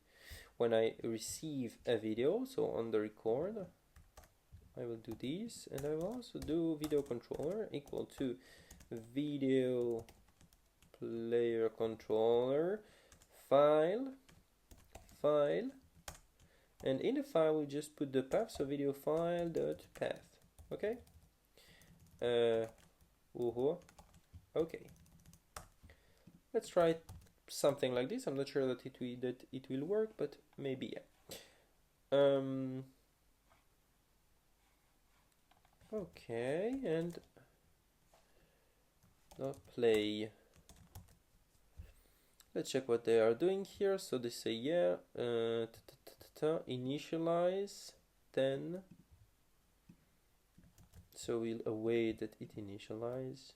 when I receive a video, so on the record, I will do this, and I will also do video controller equal to video player controller file, and in the file we just put the path, so video file dot path. Okay. Okay. Let's try something like this. I'm not sure that it will work, but maybe yeah. Okay, and play. Let's check what they are doing here. So they say yeah, initialize 10. So we'll await that it initialize.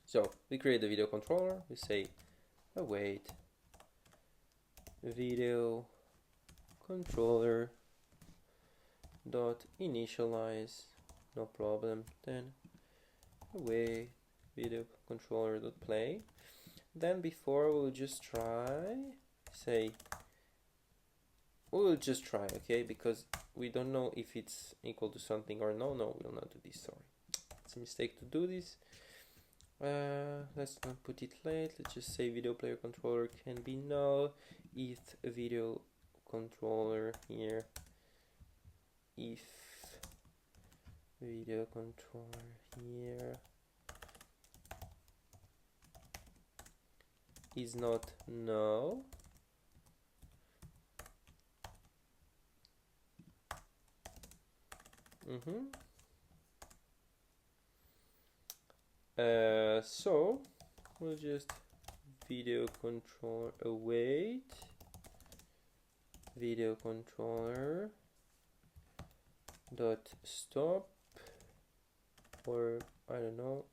So we create the video controller. We say await video controller dot initialize, no problem. Then await video controller dot play. Then before we'll just try, we'll just try, okay, because we don't know if it's equal to something or no. We'll not do this, sorry. It's a mistake to do this. Let's not put it late. Let's just say video player controller can be null if a video controller here, if video controller here is not null, so we'll just video controller await video controller dot stop, or I don't know,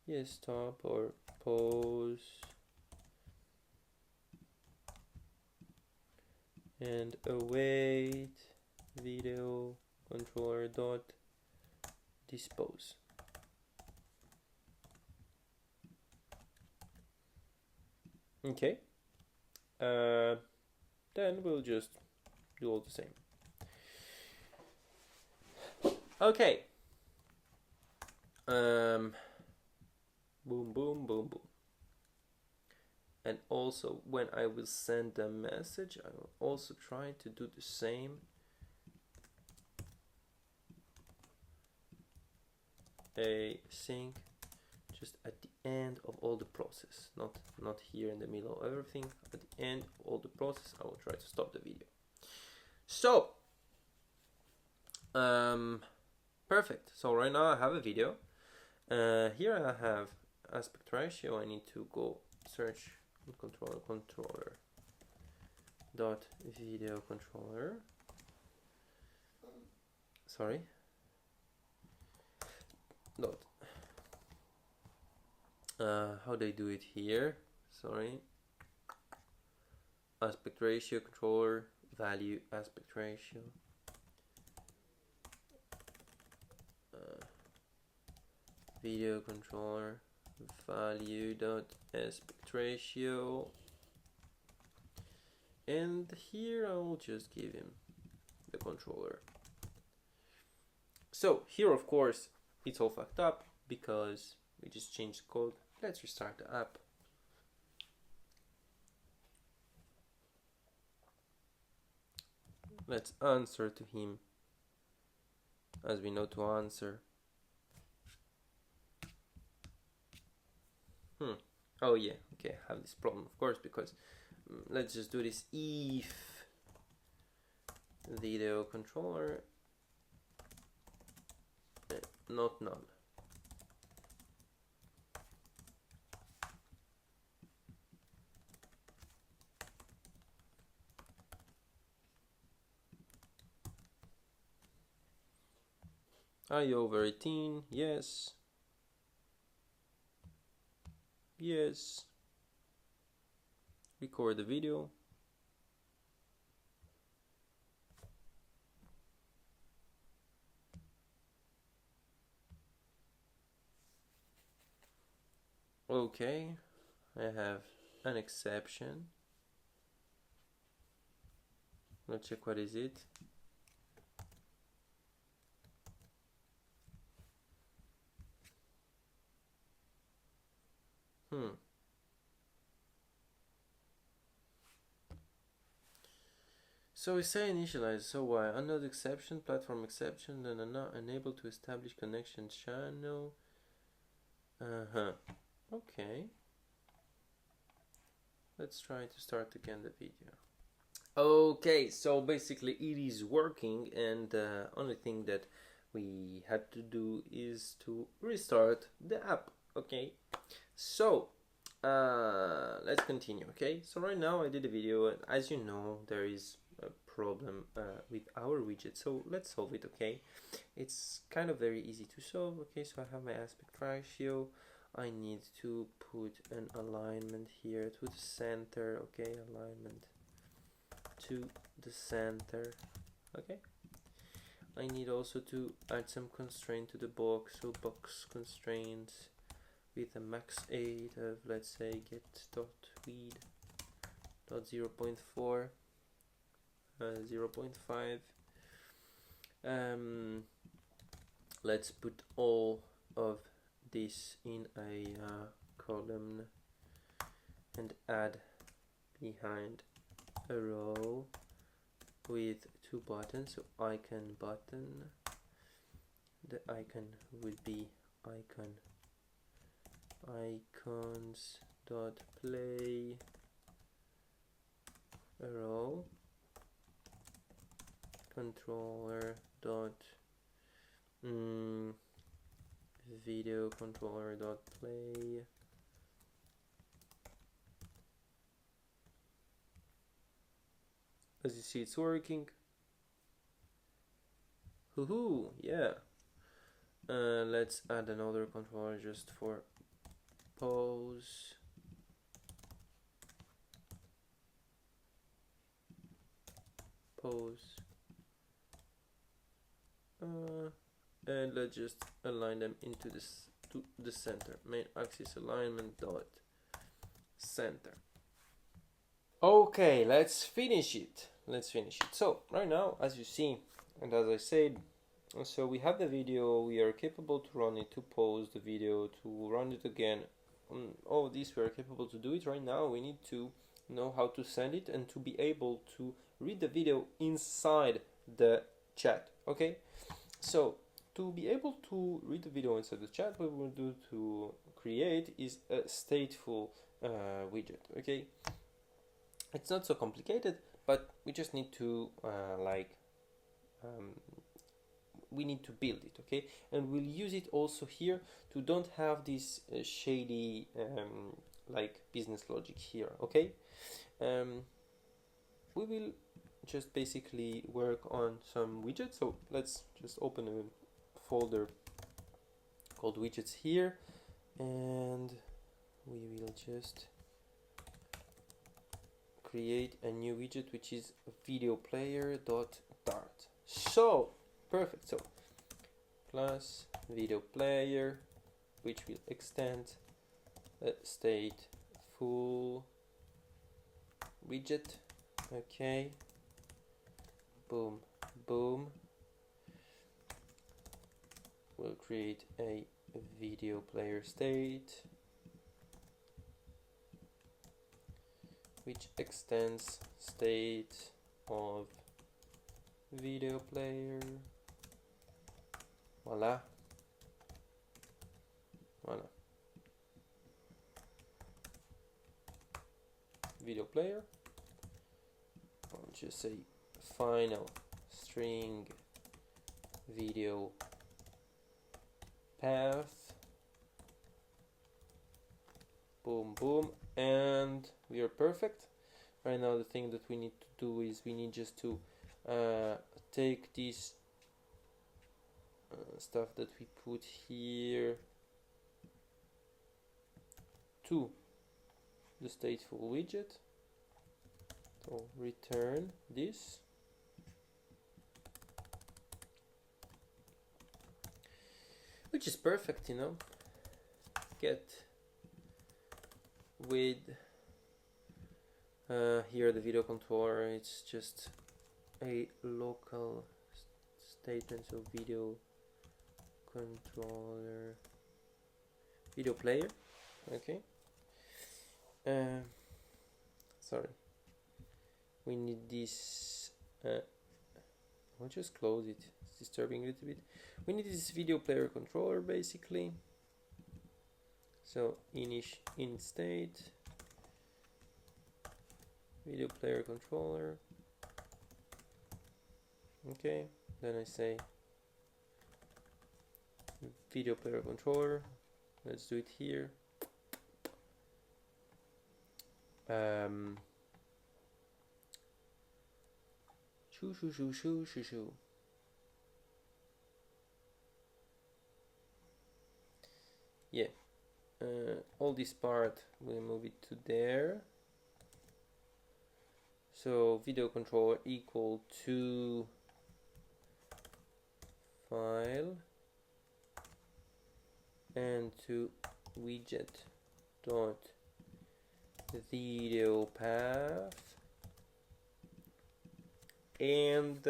yes, stop or pause, and await video controller dot dispose. Okay, then we'll just do all the same. Okay. Boom, boom, boom, boom. And also when I will send a message, I will also try to do the same. Async just at the end of all the process, not here in the middle of everything. At the end of all the process, I will try to stop the video. So perfect. So right now I have a video. Here I have aspect ratio. I need to go search controller dot video controller. Sorry. Dot. How they do it here? Sorry. Aspect ratio controller value aspect ratio. Video controller value dot aspect ratio, and here I will just give him the controller. So here of course it's all fucked up because we just changed the code. Let's restart the app. Let's answer to him as we know to answer. Oh yeah, okay, I have this problem of course, because let's just do this if video controller not null. Are you over 18? Yes. Yes. Record the video. Okay, I have an exception. Let's check what is it. So we say initialize, so why? Unknown exception, platform exception, unable to establish connection channel. Okay. Let's try to start again the video. Okay, so basically it is working, and the only thing that we had to do is to restart the app. Okay, so let's continue. Okay, so right now I did a video, and as you know, there is a problem with our widget, so let's solve it. Okay, it's kind of very easy to solve. Okay, so I have my aspect ratio. I need to put an alignment here to the center. Okay, alignment to the center. Okay, I need also to add some constraint to the box, so box constraints with a max 8 of, let's say, get.weed dot 0.4 0.5. Let's put all of this in a column and add behind a row with 2 buttons, so icon button. The icon would be icons dot play a row, controller dot video controller dot play. As you see, it's working. Hoo-hoo, yeah. Let's add another controller just for pose. And let's just align them into this to the center. Main axis alignment dot center. Okay, let's finish it. So right now, as you see, and as I said, so we have the video, we are capable to run it, to pause the video, to run it again. All of this we are capable to do it. Right now we need to know how to send it and to be able to read the video inside the chat. Okay, so to be able to read the video inside the chat, what we will do to create is a stateful widget. Okay, it's not so complicated, but we just need to we need to build it. Okay, and we'll use it also here to don't have this shady like business logic here. Okay, we will just basically work on some widgets. So let's just open a folder called widgets here, and we will just create a new widget which is video player dot dart. So perfect. So plus video player, which will extend a stateful widget. Okay, boom boom. We'll create a video player state which extends state of video player. Voila. Video player. I'll just say final string video path. Boom boom, and we are perfect. Right now the thing that we need to do is we need just to take this stuff that we put here to the stateful widget. So return this. Which is perfect, you know. Get with here the video controller. It's just a local statement, so video controller, video player. Okay. Sorry, we need this. I'll just close it. It's disturbing a little bit. We need this video player controller basically. So init state video player controller. Okay, then I say video player controller. Let's do it here. Shoo. Yeah, all this part we'll move it to there. So video controller equal to file and to widget dot video path, and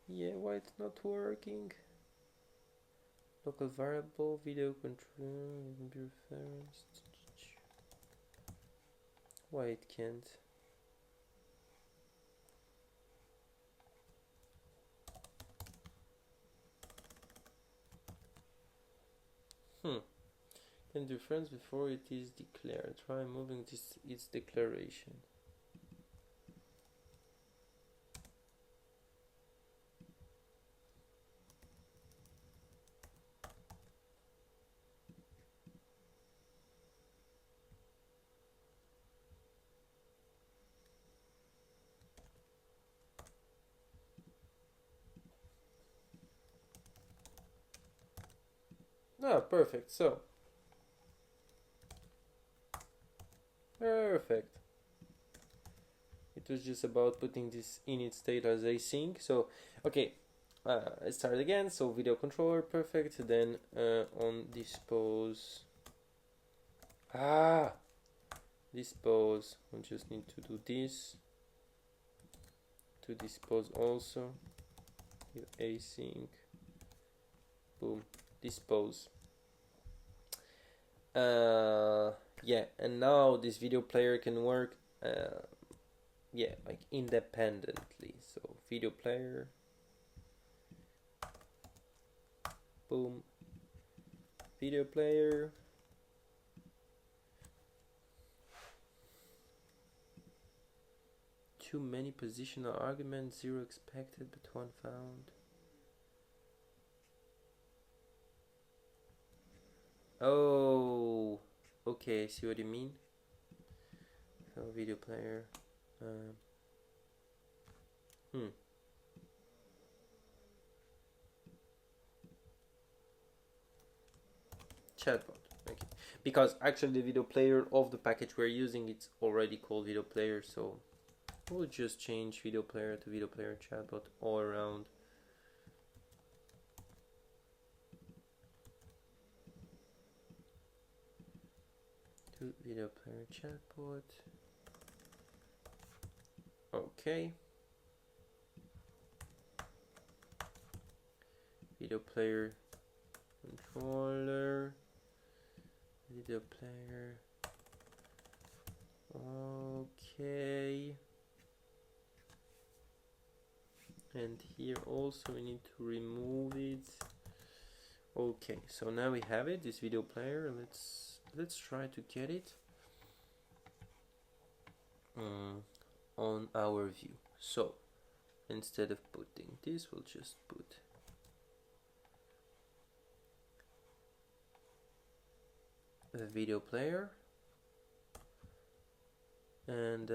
yeah, why it's not working? Local variable video control reference. Why it can't? Can do friends before it is declared. Try moving its declaration. Ah, perfect. So perfect. It was just about putting this init state as async. So okay, let's start again. So video controller, perfect. Then on dispose, dispose, we just need to do this. To dispose also, give async, boom, dispose. Yeah, and now this video player can work yeah, like independently. So video player, boom, video player, too many positional arguments, 0 expected but 1 found. Oh, okay, I see what you mean. So video player, ChatBot, okay, because actually the video player of the package we're using, it's already called video player, so we'll just change video player to video player ChatBot all around. To video player ChatBot. Okay. Video player controller. Video player. Okay. And here also we need to remove it. Okay, so now we have it, this video player. Let's try to get it on our view. So instead of putting this, we'll just put a video player, and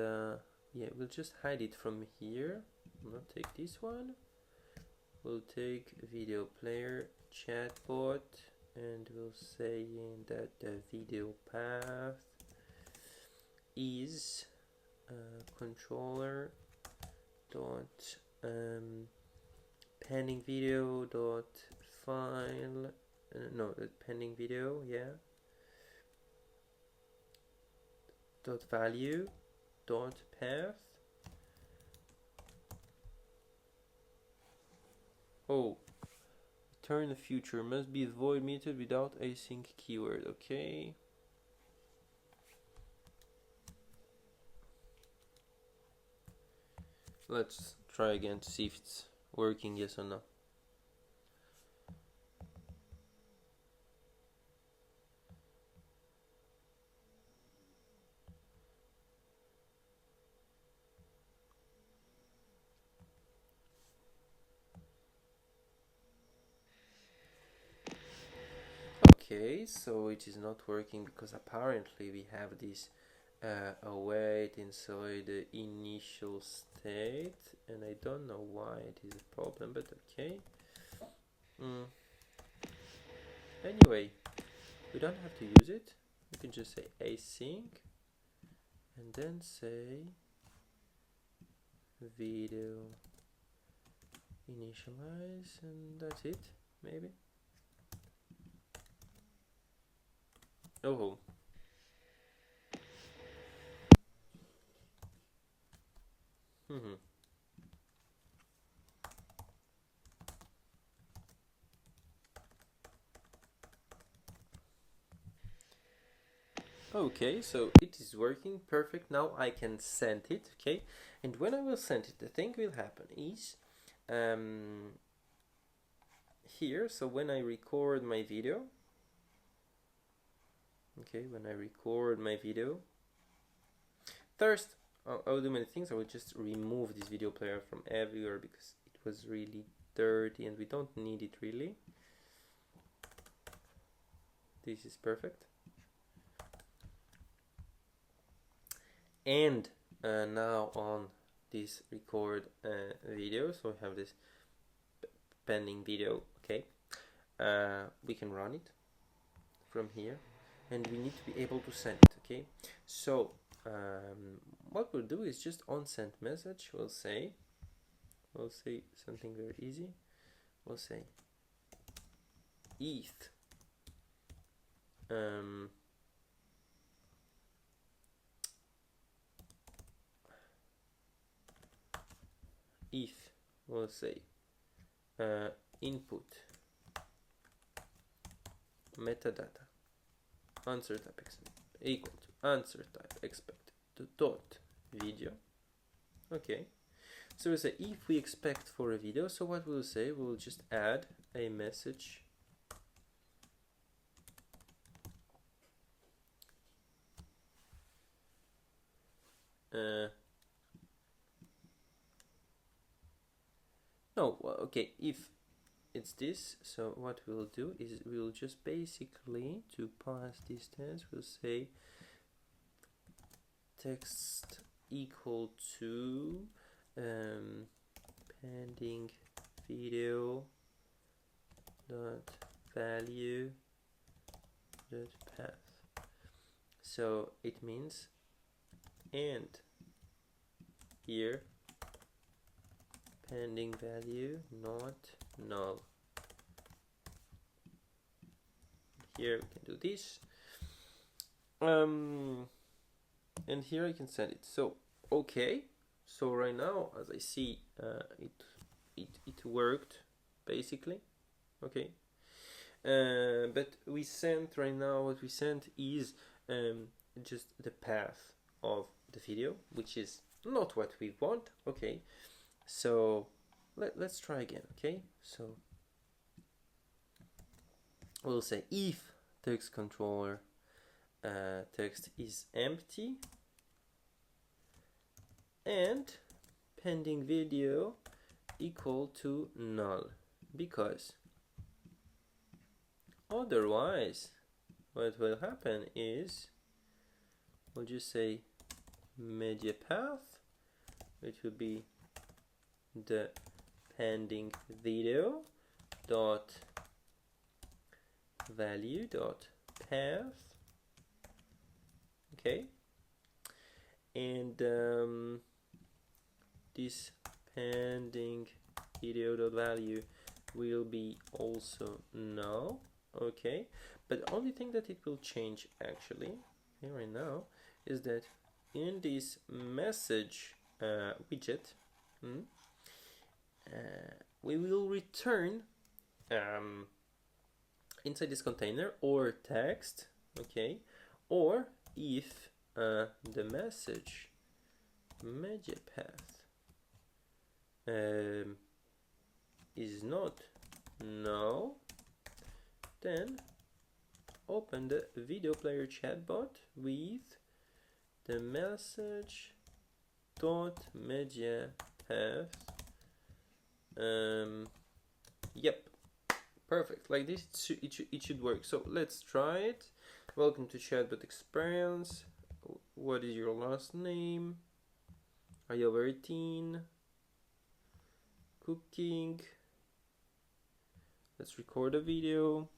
yeah, we'll just hide it from here. We'll not take this one. We'll take video player ChatBot, and we'll say that the video path is controller dot pending video dot file, no, pending video, yeah, dot value dot path. Oh, return the future must be void method without async keyword. Okay. Let's try again to see if it's working, yes or no. Okay, so it is not working because apparently we have this await inside the initial state, and I don't know why it is a problem, but okay. Anyway, we don't have to use it. We can just say async and then say video initialize, and that's it, maybe. Oh. Okay, so it is working perfect. Now I can send it, okay? And when I will send it, the thing will happen is here, so when I record my video, okay, when I record my video, first I will do many things. I will just remove this video player from everywhere because it was really dirty and we don't need it really. This is perfect. And now on this record video, so we have this pending video, okay, we can run it from here and we need to be able to send it, okay. So what we'll do is just on send message we'll say something very easy. We'll say if we'll say input metadata answer type equal to answer type expected to dot video. Okay, so we say if we expect for a video, so what we'll say, we'll just add a message okay, if it's this, so what we'll do is we'll just basically, to pass distance, we'll say text equal to pending video dot value dot path. So it means and here pending value not null. Here we can do this, and here I can send it. So okay, so right now as I see it worked basically, okay. But we sent right now, what we sent is just the path of the video, which is not what we want, okay. So let's try again, okay. So we'll say if text controller text is empty and pending video equal to null, because otherwise what will happen is we'll just say media path, which will be the pending video dot value dot path, okay, and this pending video dot value will be also null, okay. But the only thing that it will change actually right now is that in this message widget, we will return inside this container or text, okay, or if the message media path is not null, then open the video player chatbot with the message dot media path. Yep, perfect. Like this, it should work. So let's try it. Welcome to chatbot experience. What is your last name? Are you over 18? Cooking. Let's record a video.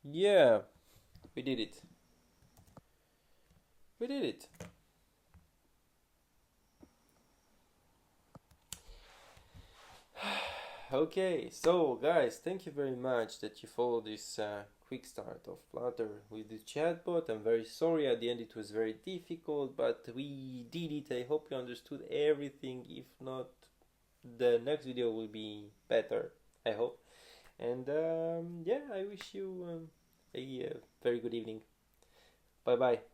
Yeah, we did it. We did it. Okay, so guys, thank you very much that you followed this quick start of Flutter with the chatbot. I'm very sorry at the end it was very difficult, but we did it. I hope you understood everything. If not, the next video will be better, I hope. And yeah, I wish you a very good evening. Bye bye.